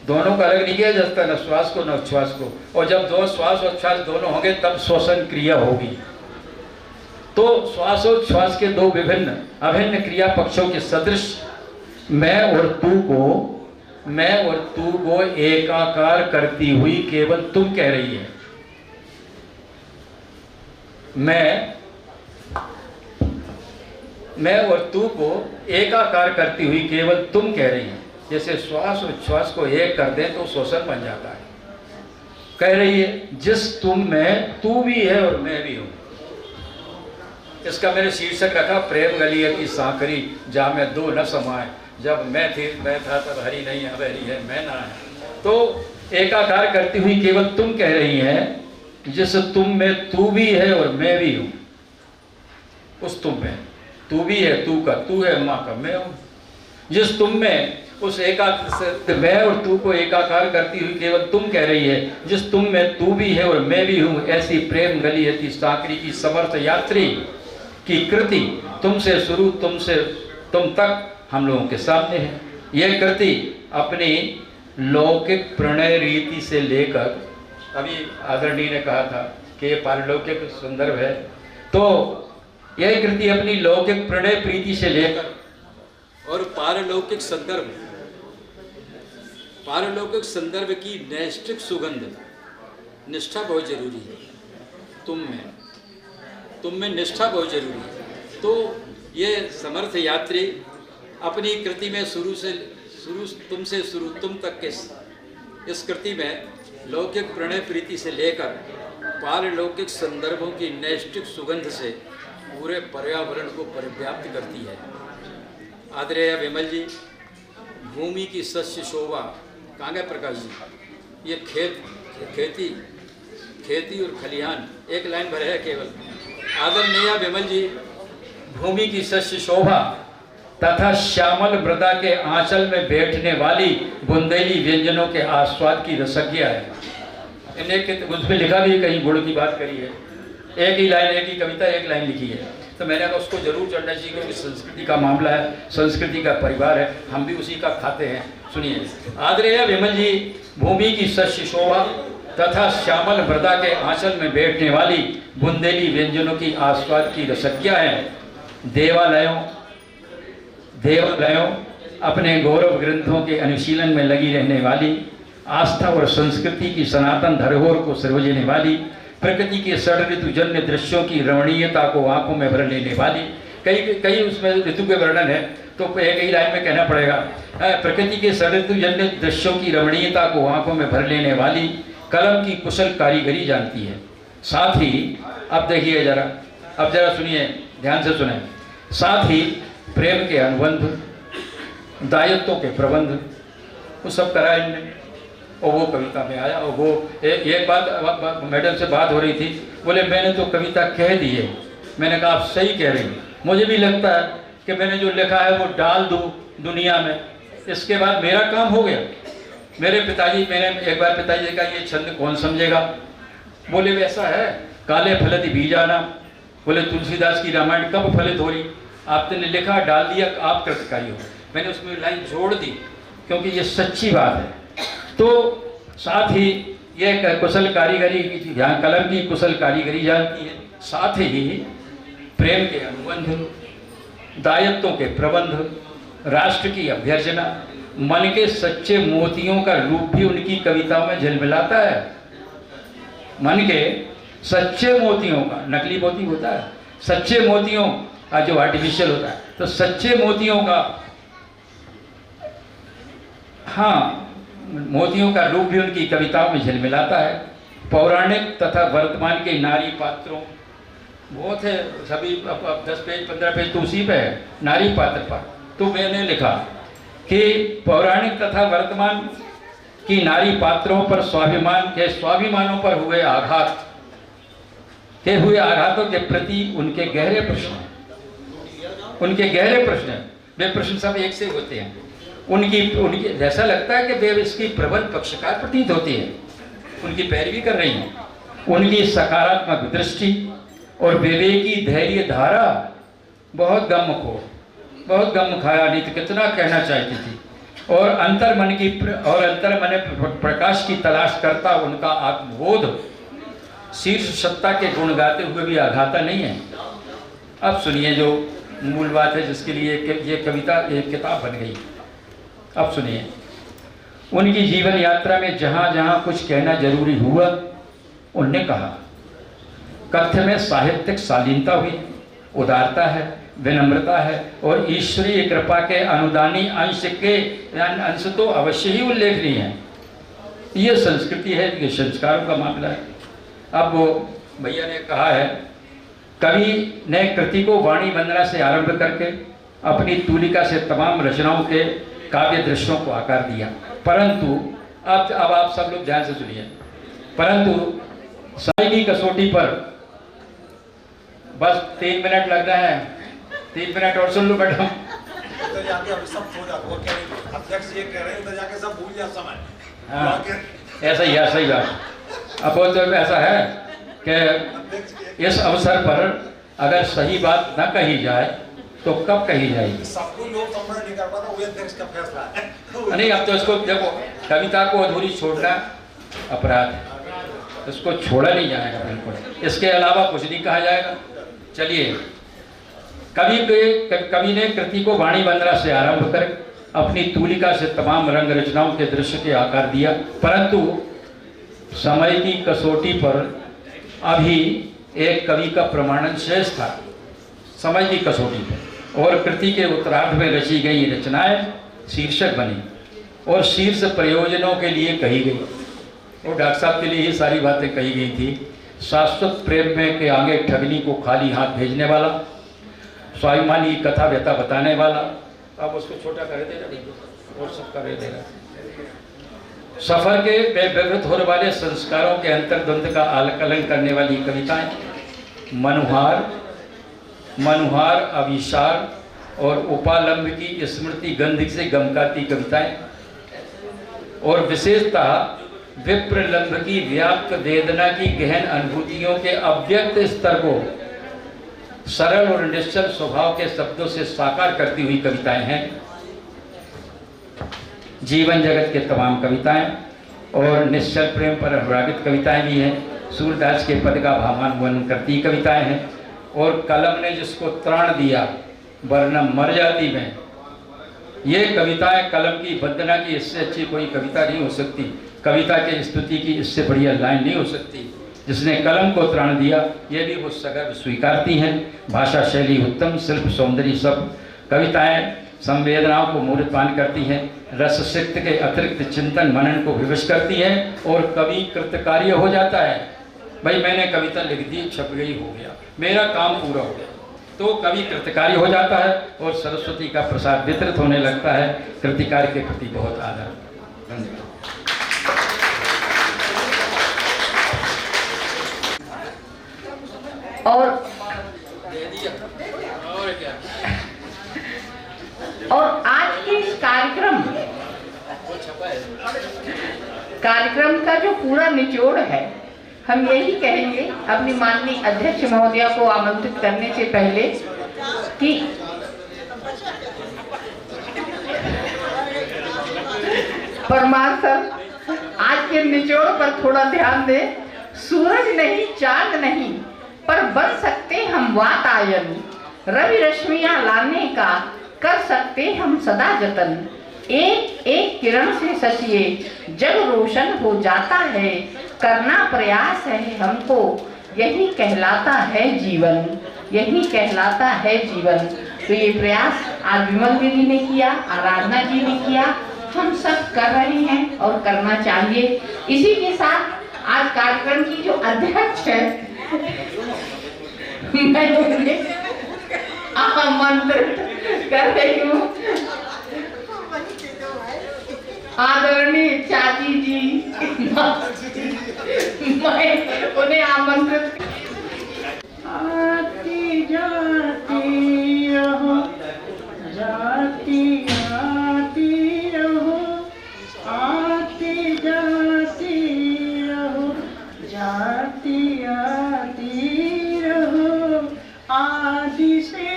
दोनों का अलग नहीं किया जा सकता, न श्वास को न उच्छ्वास को, और जब दो श्वास और उच्छ्वास दोनों होंगे तब श्वसन क्रिया होगी। तो श्वासोच्छ्वास के दो विभिन्न अभिन्न क्रिया पक्षों के सदृश मैं और तू को एकाकार करती हुई केवल तुम कह रही है। मैं और तू को एकाकार करती हुई केवल तुम कह रही है। जैसे श्वास और उच्छ्वास को एक कर दें तो श्वसन बन जाता है। कह रही है जिस तुम में तू भी है और मैं भी हूं। इसका मैंने शीर्षक रखा प्रेम गलिया की सांकरी जा में दो न समाए, जब मैं था तब हरी नहीं अब हरी है मैं ना है। तो एकाकार करती हुई केवल तुम कह रही है, जिस तुम में तू भी है और मैं भी हूं। उस तुम में तू भी है, तू का तू है, माँ का मैं हूं। जिस तुम में उस मैं और तू को एकाकार करती हुई केवल तुम कह रही है, जिस तुम में तू भी है और मैं भी हूं। ऐसी प्रेम गलियती सांकरी की समर्थ यात्री की कृति तुमसे शुरू तुमसे तुम तक हम लोगों के सामने है। यह कृति अपनी लौकिक प्रणय रीति से लेकर, अभी आदरणीय ने कहा था कि ये पारलौकिक संदर्भ है, तो यह कृति अपनी लौकिक प्रणय प्रीति से लेकर और पारलौकिक संदर्भ की नैष्ठिक सुगंध निष्ठा बहुत जरूरी है। तुम में निष्ठा बहुत जरूरी है। तो ये समर्थ यात्री अपनी कृति में तुमसे शुरू तुम तक के इस कृति में लौकिक प्रणय प्रीति से लेकर पारलौकिक संदर्भों की नैष्ठिक सुगंध से पूरे पर्यावरण को परिव्याप्त करती है। आदरणीय विमल जी, भूमि की सस्य शोभा कांगे प्रकाश जी, ये खेती और खलिहान एक लाइन भर है केवल। आदरणीय विमल जी, भूमि की सस्य शोभा तथा श्यामल मृदा के आंचल में बैठने वाली बुंदेली व्यंजनों के आस्वाद की रसज्ञा है। इन्हें उसमें लिखा भी कहीं गुड़ की बात करी है, एक ही लाइन, एक ही कविता, एक लाइन लिखी है। तो मैंने कहा उसको जरूर चढ़ना चाहिए क्योंकि संस्कृति का मामला है, संस्कृति का परिवार है, हम भी उसी का खाते हैं। सुनिए, आदरणीय विमल जी, भूमि की सस्य शोभा तथा श्यामल मृदा के आंचल में बैठने वाली बुंदेली व्यंजनों की आस्वाद की रसज्ञा है। देवालयों अपने गौरव ग्रंथों के अनुशीलन में लगी रहने वाली, आस्था और संस्कृति की सनातन धरोहर को सरोजने वाली, प्रकृति के षड ऋतुजन्य दृश्यों की रमणीयता को आंखों में भर लेने वाली। कई उसमें ऋतु के वर्णन है तो एक ही लाइन में कहना पड़ेगा। प्रकृति के षड ऋतुजन्य दृश्यों की रमणीयता को आंखों में भर लेने वाली, कलम की कुशल कारीगरी जानती है। साथ ही अब देखिए अब जरा सुनिए, ध्यान से सुने। साथ ही प्रेम के अनुबंध, दायित्वों के प्रबंध, वो सब करा इनने। और वो कविता में आया। और वो एक बात मैडम से बात हो रही थी, बोले मैंने तो कविता कह दी है। मैंने कहा आप सही कह रही हैं, मुझे भी लगता है कि मैंने जो लिखा है वो डाल दूँ दुनिया में, इसके बाद मेरा काम हो गया। मेरे पिताजी, मैंने एक बार पिताजी ने कहा ये छंद कौन समझेगा? बोले वैसा है, काले फलत बीजाना। बोले तुलसीदास की रामायण कब फलित हो रही? आपने लिखा, डाल दिया, आप कृतकारी हो। मैंने उसमें लाइन जोड़ दी क्योंकि ये सच्ची बात है। तो साथ ही ये कुशल कारीगरी, यहाँ कलम की कुशल कारीगरी जानती है। साथ ही प्रेम के अनुबंध, दायित्वों के प्रबंध, राष्ट्र की अभ्यर्चना, मन के सच्चे मोतियों का रूप भी उनकी कविताओं में झलमिलाता है। मन के सच्चे मोतियों का, नकली मोती होता है, सच्चे मोतियों का जो आर्टिफिशियल होता है, तो सच्चे मोतियों का, हाँ, मोतियों का रूप भी उनकी कविताओं में झलमिलाता है। पौराणिक तथा वर्तमान के नारी पात्रों, बहुत है, सभी 10 पेज 15 पेज तो उसी पे है, नारी पात्र पर। तो मैंने लिखा कि पौराणिक तथा वर्तमान की नारी पात्रों पर स्वाभिमानों पर हुए आघातों के प्रति उनके गहरे प्रश्न वे प्रश्न सब एक से होते हैं। उनकी ऐसा लगता है कि वे इसकी प्रबल पक्षकार प्रतीत होती है, उनकी पैरवी कर रही हैं। उनकी सकारात्मक दृष्टि और विवेकी धैर्य धारा बहुत गम खाया, नहीं तो कितना कहना चाहती थी। और अंतर्मन प्रकाश की तलाश करता उनका आत्मबोध शीर्ष सत्ता के गुण गाते हुए भी आघाता नहीं है। अब सुनिए जो मूल बात है जिसके लिए ये कविता एक किताब बन गई। अब सुनिए, उनकी जीवन यात्रा में जहाँ जहाँ कुछ कहना जरूरी हुआ उनने कहा। कथ्य में साहित्यिक शालीनता हुई, उदारता है, विनम्रता है और ईश्वरीय कृपा के अनुदानी अंश तो अवश्य ही उल्लेखनीय है। ये संस्कृति है, ये संस्कारों का मामला है। अब वो भैया ने कहा है, कवि ने कृति को वाणी वंदना से आरंभ करके अपनी तूलिका से तमाम रचनाओं के काव्य दृश्यों को आकार दिया। परंतु अब आप सब लोग ध्यान से सुनिए, परंतु समय की कसौटी पर बस 3 मिनट लग रहा है, 3 मिनट और सुन लो मैडम। उधर जाके हम सब सो जाते, वो कह रहे अध्यक्ष ये कह रहे हैं उधर जाके सब भूल जाए समय। हाँ, ऐसा ही है, सही बात। अब वो तो ऐसा है कि इस अवसर पर अगर सही बात न कही जाए तो कब कही जाएगी? सबको लोग संबोधन नहीं कर पाता, वो अध्यक्ष का फैसला है। नहीं, अब तो इसको देखो, कविता को अधूरी छोड़ना अपराध है, इसको छोड़ा नहीं जाएगा बिल्कुल, इसके अलावा कुछ नहीं कहा जाएगा। चलिए, कवि ने कृति को वाणी वंदना से आरंभ कर अपनी तूलिका से तमाम रंग रचनाओं के दृश्य के आकार दिया। परंतु समय की कसौटी पर अभी एक कवि का प्रमाणन शेष था, समय की कसौटी पर, और कृति के उत्तरार्ध में रची गई रचनाएं शीर्षक बनी और शीर्ष प्रयोजनों के लिए कही गई। और डॉक्टर साहब के लिए ही सारी बातें कही गई थी। शाश्वत प्रेम में के आगे ठगनी को खाली हाथ भेजने वाला, स्वाभिमानी कथा व्यथा बताने वाला, अब उसको छोटा कर देगा और सब कर देगा। सफर के व्यवृत होने वाले संस्कारों के अंतर्द्वंद का आकलन करने वाली कविताएं, मनुहार अविशार और उपालंब की स्मृति गंध से गमकाती कविताएं, और विशेषतः विप्रलंब की व्याप्त वेदना की गहन अनुभूतियों के अव्यक्त स्तर को सरल और निश्चल स्वभाव के शब्दों से साकार करती हुई कविताएं हैं। जीवन जगत के तमाम कविताएं और निश्चल प्रेम पर अनुरागित कविताएं भी हैं। सूरदास के पद का भावानुवन करती कविताएं हैं। और कलम ने जिसको त्राण दिया वरना मर जाती में, ये कविताएं कलम की वंदना की इससे अच्छी कोई कविता नहीं हो सकती, कविता के स्तुति की इससे बढ़िया लाइन नहीं हो सकती। जिसने कलम को त्राण दिया ये भी वो सगर्व स्वीकारती हैं। भाषा शैली उत्तम, शिल्प सौंदर्य सब। कविताएं संवेदनाओं को मूर्तमान करती हैं, रस सिक्त के अतिरिक्त चिंतन मनन को विवश करती हैं, और कवि कृतकार्य हो जाता है। भाई मैंने कविता लिख दी, छप गई, हो गया, मेरा काम पूरा हो गया, तो कवि कृतकार्य हो जाता है और सरस्वती का प्रसाद वितरित होने लगता है। कृतिकार्य के प्रति बहुत आदर। धन्यवाद। और आज के इस कार्यक्रम का जो पूरा निचोड़ है, हम यही कहेंगे अपनी माननीय अध्यक्ष महोदया को आमंत्रित करने से पहले कि परमार सर आज के निचोड़ पर थोड़ा ध्यान दें। सूरज नहीं, चांद नहीं, पर बन सकते हम वातायन, रवि रश्मियां लाने का कर सकते हम सदा जतन। एक एक किरण से सचिए जग रोशन हो जाता है, करना प्रयास है हमको, यही कहलाता है जीवन, यही कहलाता है जीवन। तो ये प्रयास आज विमल दीदी ने किया, आराधना जी ने किया, हम सब कर रहे हैं और करना चाहिए। इसी के साथ आज कार्यक्रम की जो अध्यक्ष है मैं आमंत्रित कर रही हूँ आदरणीय चाची जी, मैं उन्हें आमंत्रित। आती जाती रहो, जाती आती रहो, आती जाती रहो, जाती आती रहो, आदि से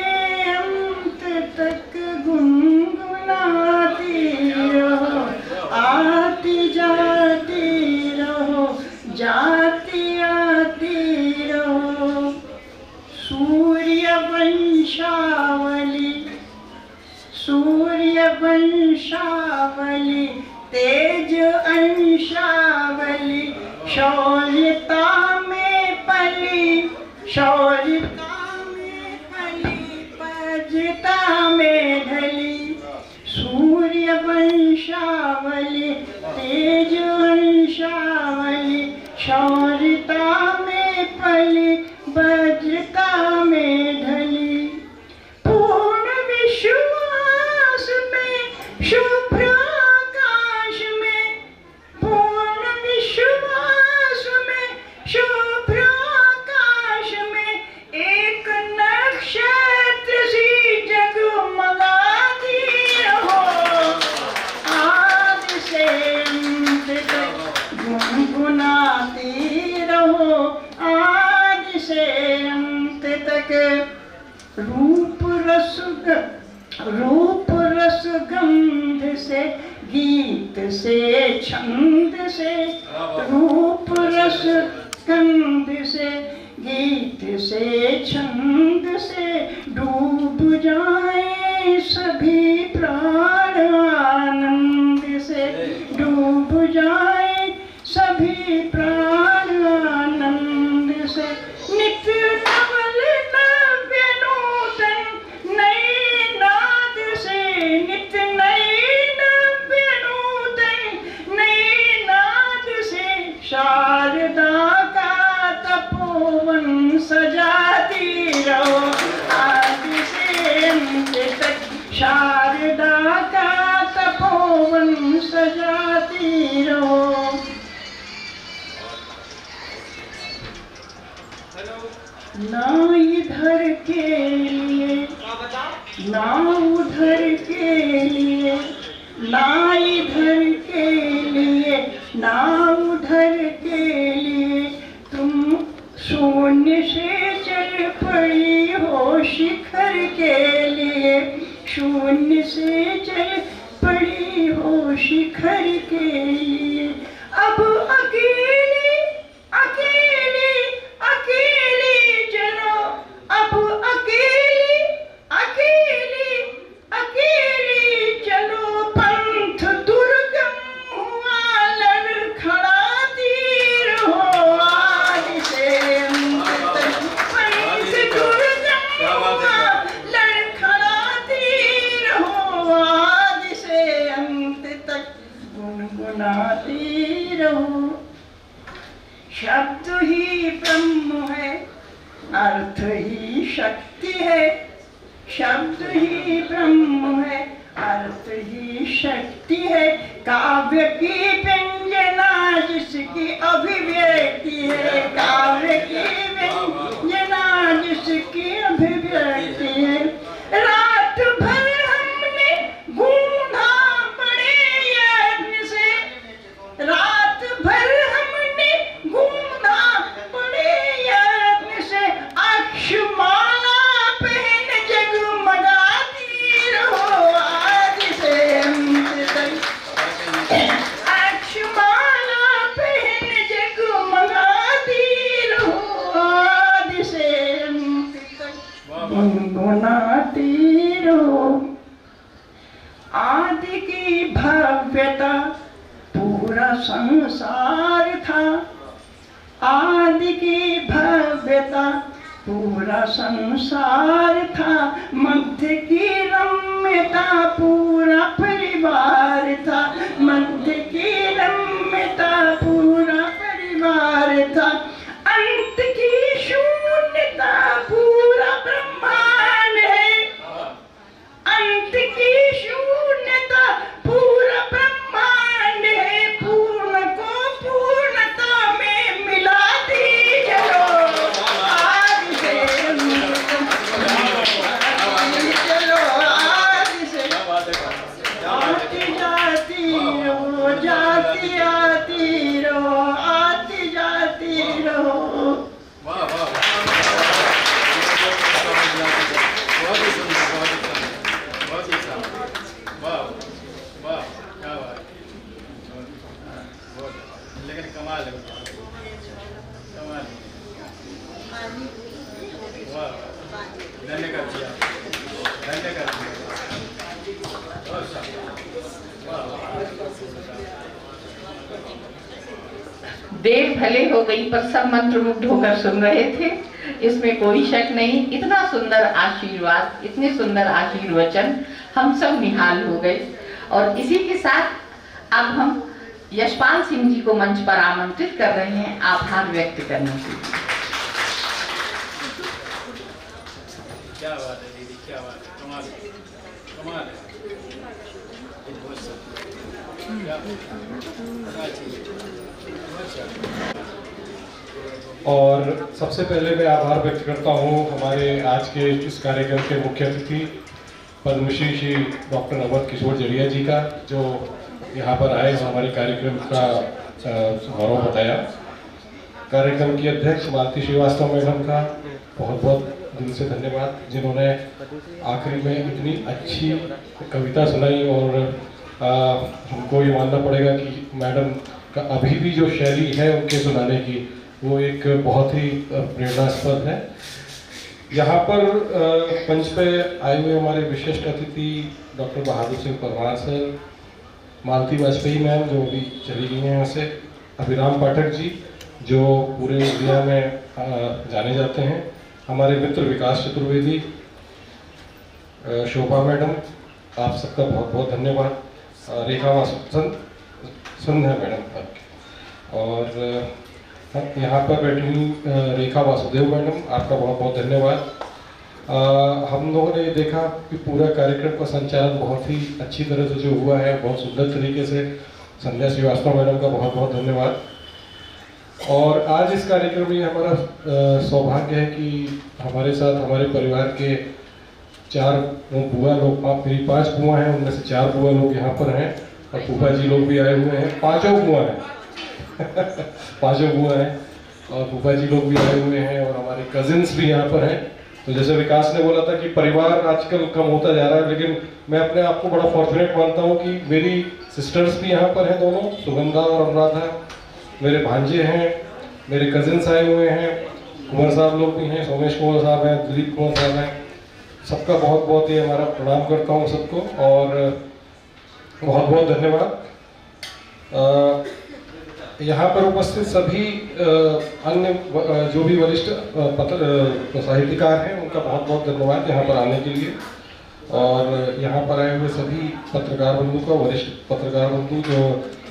अंत तक गुनगुनाती रहो, आती जाती रहो, जाती आती रहो। सूर्य वंशावली, सूर्य वंशावली, तेज अंशावली, शौर्यता में पली, शौर्यता में पली, पजता में ढली। सूर्य वंशावली, तेज अंशावली, शौर्यता में पली, वज्रता में ढली। पूर्ण विश्वास में, शुभ्र आकाश में, पूर्ण विश्वास में, शुभ्र आकाश में, एक नक्षत्र सी जगमगाती रहो, आदि से अंत तक गुनगुनाती रहो, आदि से अंत तक। रूप रस गंध से, गीत से, छंद से, रूप रस गंध से, गीत से, छंद से, डूब जाए सभी प्राण आनंद से, डूब जाए सभी प्राण आनंद से। नित्य नवल नव्य नूतन नए नाद से, नित्य नए नव्य नूतन नए नाद से, शारदा का तपोवन सजाती रहो, आदि से अंत तक शारदा का तपोवन सजाती रहो। ना इधर के लिए, ना उधर के लिए, ना इधर के लिए, ना उधर के लिए, तुम शून्य से चल पड़ी हो शिखर के लिए, शून्य से चल पड़ी हो शिखर के लिए। अब अकेले अकेले अकेले चलो, अब अकेले अकेले अकेले चलो, पंथ दुर्गम हुआ लड़खड़ाती रहो, आदि से अंत तक पंथ दुर्गम हुआ लड़खड़ाती रहो, आदि से अंत तक गुनगुनाती रहो। शब्द ही ब्रह्म है, अर्थ ही शक्ति है, शब्द ही ब्रह्म है, अर्थ ही शक्ति है, काव्य की व्यंजना जिसकी अभिव्यक्ति है, काव्य की व्यंजना जिसकी अभिव्यक्ति है। रात भर हमने गूंधा बड़े यत्न से, रात भर हमने गूंधा बड़े यत्न से, अक्षमाला पहन जगमगाती रहो, आदि से अंत तक अक्षमाला पहन जगमगाती रहो, आदि से अंत तक गुनगुनाती रहो। आदि की भव्यता पूरा संसार था, आदि की भव्यता पूरा संसार था, मध्य की रम्यता पूरा परिवार था, मध्य की रम्यता पूरा परिवार था, अंत की शून्यता पूरा ब्रह्मांड है, अंत की शून्यता पूरा ब्रह्मांड कमाल है, कमाल है। वाह, धन्यवाद जी, धन्यवाद जी। बहुत शाबाश। वाह, देर भले हो गई पर सब मंत्रमुग्ध होकर सुन रहे थे, इसमें कोई शक नहीं। इतना सुंदर आशीर्वाद, इतने सुंदर आशीर्वचन, हम सब निहाल हो गए। और इसी के साथ अब हम यशपाल सिंह जी को मंच पर आमंत्रित कर रहे हैं आभार व्यक्त करने के लिए। क्या बात है दीदी, क्या बात है, कमाल है, कमाल है। और सबसे पहले मैं आभार व्यक्त करता हूँ हमारे आज के इस कार्यक्रम के मुख्य अतिथि पद्मश्री श्री डॉक्टर अवध किशोर जड़िया जी का, जो यहाँ पर आए और हमारे कार्यक्रम का गौरव बताया। कार्यक्रम की अध्यक्ष मालती श्रीवास्तव मैडम का बहुत बहुत दिल से धन्यवाद, जिन्होंने आखिरी में इतनी अच्छी कविता सुनाई। और हमको ये मानना पड़ेगा कि मैडम का अभी भी जो शैली है उनके सुनाने की, वो एक बहुत ही प्रेरणास्पद है। यहाँ पर मंच पे आए हुए हमारे विशिष्ट अतिथि डॉक्टर बहादुर सिंह परमार सर, मालती वाजपेयी मैम जो अभी चली गई हैं यहाँ से, अभिराम पाठक जी जो पूरे इंडिया में जाने जाते हैं, हमारे मित्र विकास चतुर्वेदी, शोभा मैडम, आप सबका बहुत बहुत धन्यवाद। रेखा वासुदेव है मैडम आपके, और यहाँ पर बैठी हुई रेखा वासुदेव मैडम, आपका बहुत बहुत धन्यवाद। हम लोगों ने देखा कि पूरा कार्यक्रम का संचालन बहुत ही अच्छी तरह से जो हुआ है, बहुत सुंदर तरीके से, संध्या श्रीवास्तव मैडम का बहुत बहुत धन्यवाद। और आज इस कार्यक्रम में हमारा सौभाग्य है कि हमारे साथ हमारे परिवार के 4 बुआ लोग, मेरी 5 बुआ हैं, उनमें से 4 बुआ लोग यहाँ पर हैं, और फूफा जी लोग भी आए हुए हैं, 5 बुआ हैं 5 बुआ हैं, और फूफा जी लोग भी आए हुए हैं, और हमारे कजिन्स भी यहाँ पर हैं। तो जैसे विकास ने बोला था कि परिवार आजकल कम होता जा रहा है, लेकिन मैं अपने आप को बड़ा फॉर्चुनेट मानता हूँ कि मेरी सिस्टर्स भी यहाँ पर हैं दोनों, सुगंधा और अनुराधा, मेरे भांजे हैं, मेरे कजिन्स आए हुए हैं, कुंवर साहब लोग भी हैं, सोमेश कुंवर साहब हैं, दिलीप कुंवर साहब हैं, सबका बहुत बहुत ही हमारा प्रणाम करता हूँ सबको, और बहुत बहुत धन्यवाद। यहाँ पर उपस्थित सभी अन्य जो भी वरिष्ठ साहित्यकार हैं, उनका बहुत बहुत धन्यवाद यहाँ पर आने के लिए। और यहाँ पर आए हुए सभी पत्रकार बंधु का, वरिष्ठ पत्रकार बंधु जो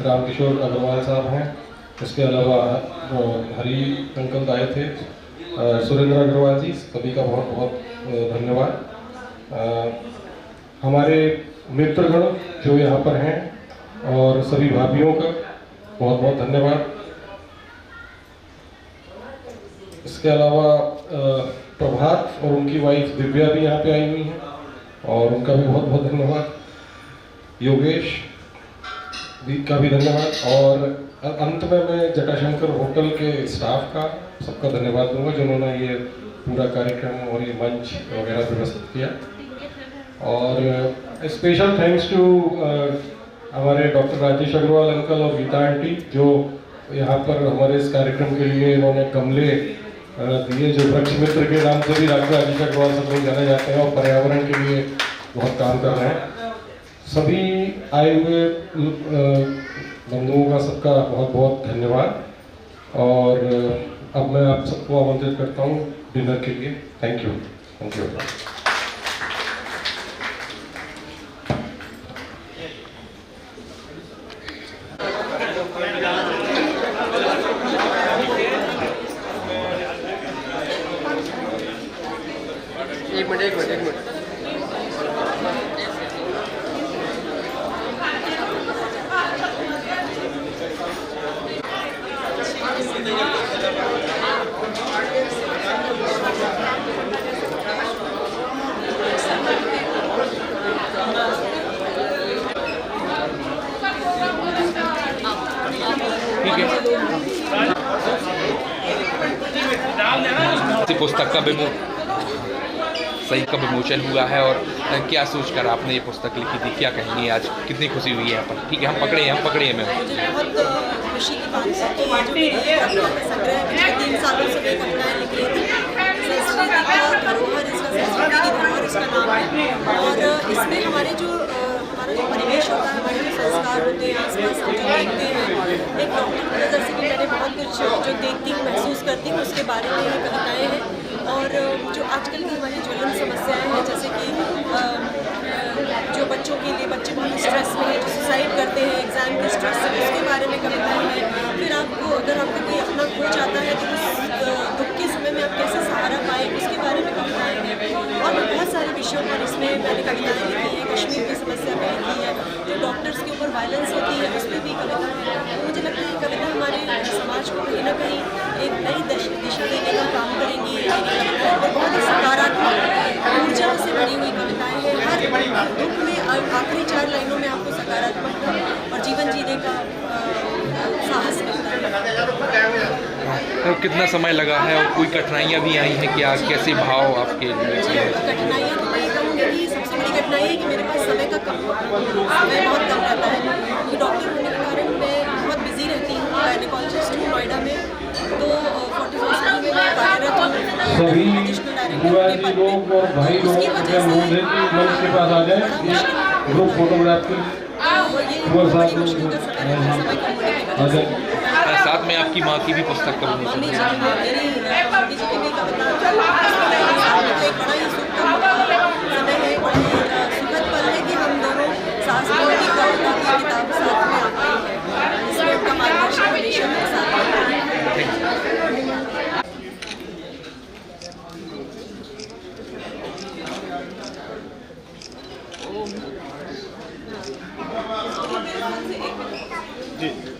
रामकिशोर अग्रवाल साहब हैं, इसके अलावा हरी अंकल आए थे, सुरेंद्र अग्रवाल जी, सभी का बहुत बहुत धन्यवाद। हमारे मित्रगण जो यहाँ पर हैं, और सभी भाभीयों का बहुत बहुत धन्यवाद। इसके अलावा प्रभात और उनकी वाइफ दिव्या भी यहाँ पे आई हुई हैं, और उनका भी बहुत बहुत धन्यवाद। योगेश का भी धन्यवाद। और अंत में मैं जटाशंकर होटल के स्टाफ का सबका धन्यवाद दूंगा, जिन्होंने ये पूरा कार्यक्रम और ये मंच वगैरह व्यवस्थित किया। और स्पेशल थैंक्स टू हमारे डॉक्टर राजेश अग्रवाल अंकल और गीता आंटी, जो यहाँ पर हमारे इस कार्यक्रम के लिए इन्होंने गमले दिए, जो वृक्ष मित्र के नाम से भी डॉक्टर राजेश अग्रवाल सब लोग जाने जाते हैं, और पर्यावरण के लिए बहुत काम कर रहे हैं। सभी आए हुए बंधुओं का सबका बहुत बहुत धन्यवाद। और अब मैं आप सबको आमंत्रित करता हूँ डिनर के लिए। Thank you, thank you. एक मिनट पुस्तक का विमोचन सही का विमोचन हुआ है और क्या सोचकर आपने ये पुस्तक लिखी थी, क्या कहेंगे आज, कितनी खुशी हुई है यहाँ पर? ठीक है, हम पकड़े हैं में। मुझे बहुत खुशी की बात है कि जो मेरी संग्रह पिछले 3 सालों से मैं कविताएं लिख रही थी, संस्कृति का धरोहर, इसका संस्कृति की धरोहर इसका नाम है। और इसमें हमारा जो परिवेश होता है, हमारे जो संस्कार होते हैं, आसपास हम जो देखते हैं, एक डॉक्टर की नज़र से भी मैंने बहुत कुछ जो देखती हूँ, महसूस करती हूँ, उसके बारे में ये कविताएँ हैं। और जो आजकल की हमारी ज्वलन समस्याएं हैं, जैसे कि जो बच्चों के लिए, बच्चे बहुत स्ट्रेस में हैं, जो सुसाइड करते हैं एग्ज़ाम के स्ट्रेस से, उसके बारे में कविताएं हैं। फिर आपको अगर आपका कोई अपना खो जाता है तो उस दुख के समय में आप कैसे सहारा पाएँ, उसके बारे में कविताएं हैं। और बहुत सारे विषयों पर इसमें मैंने कविताएं लिखी हैं। कश्मीर की समस्या पर लिखी है, जो डॉक्टर्स के ऊपर वायलेंस होती है उस पर भी कविताएं हैं। मुझे लगता है कविता हमारे समाज को कहीं ना कहीं एक नई दिशा देने का काम करेंगी। और बहुत ही सकारात्मक ऊर्जा से भरी हुई कविताएं हैं। हर दुख में आखिरी 4 लाइनों में आपको सकारात्मक और जीवन जीने का साहस मिलता है। तो कितना समय लगा है और कोई कठिनाइयाँ भी आई हैं क्या, कैसे भाव आपके लिए? कठिनाइयाँ तो मैं कहूँगी कि सबसे बड़ी कठिनाई है कि मेरे पास समय बहुत कम रहता है, क्योंकि डॉक्टर होने के कारण मैं बहुत बिजी रहती हूँ। गायनेकोलॉजिस्ट हूँ नोएडा में, तो 41 में मैं कार्यरत हूँ। सभी लोग और भाई लोग मंच के पास आ जाए, ग्रुप फोटोग्राफ के साथ में आपकी माँ की भी पुस्तक का विमोचन जी।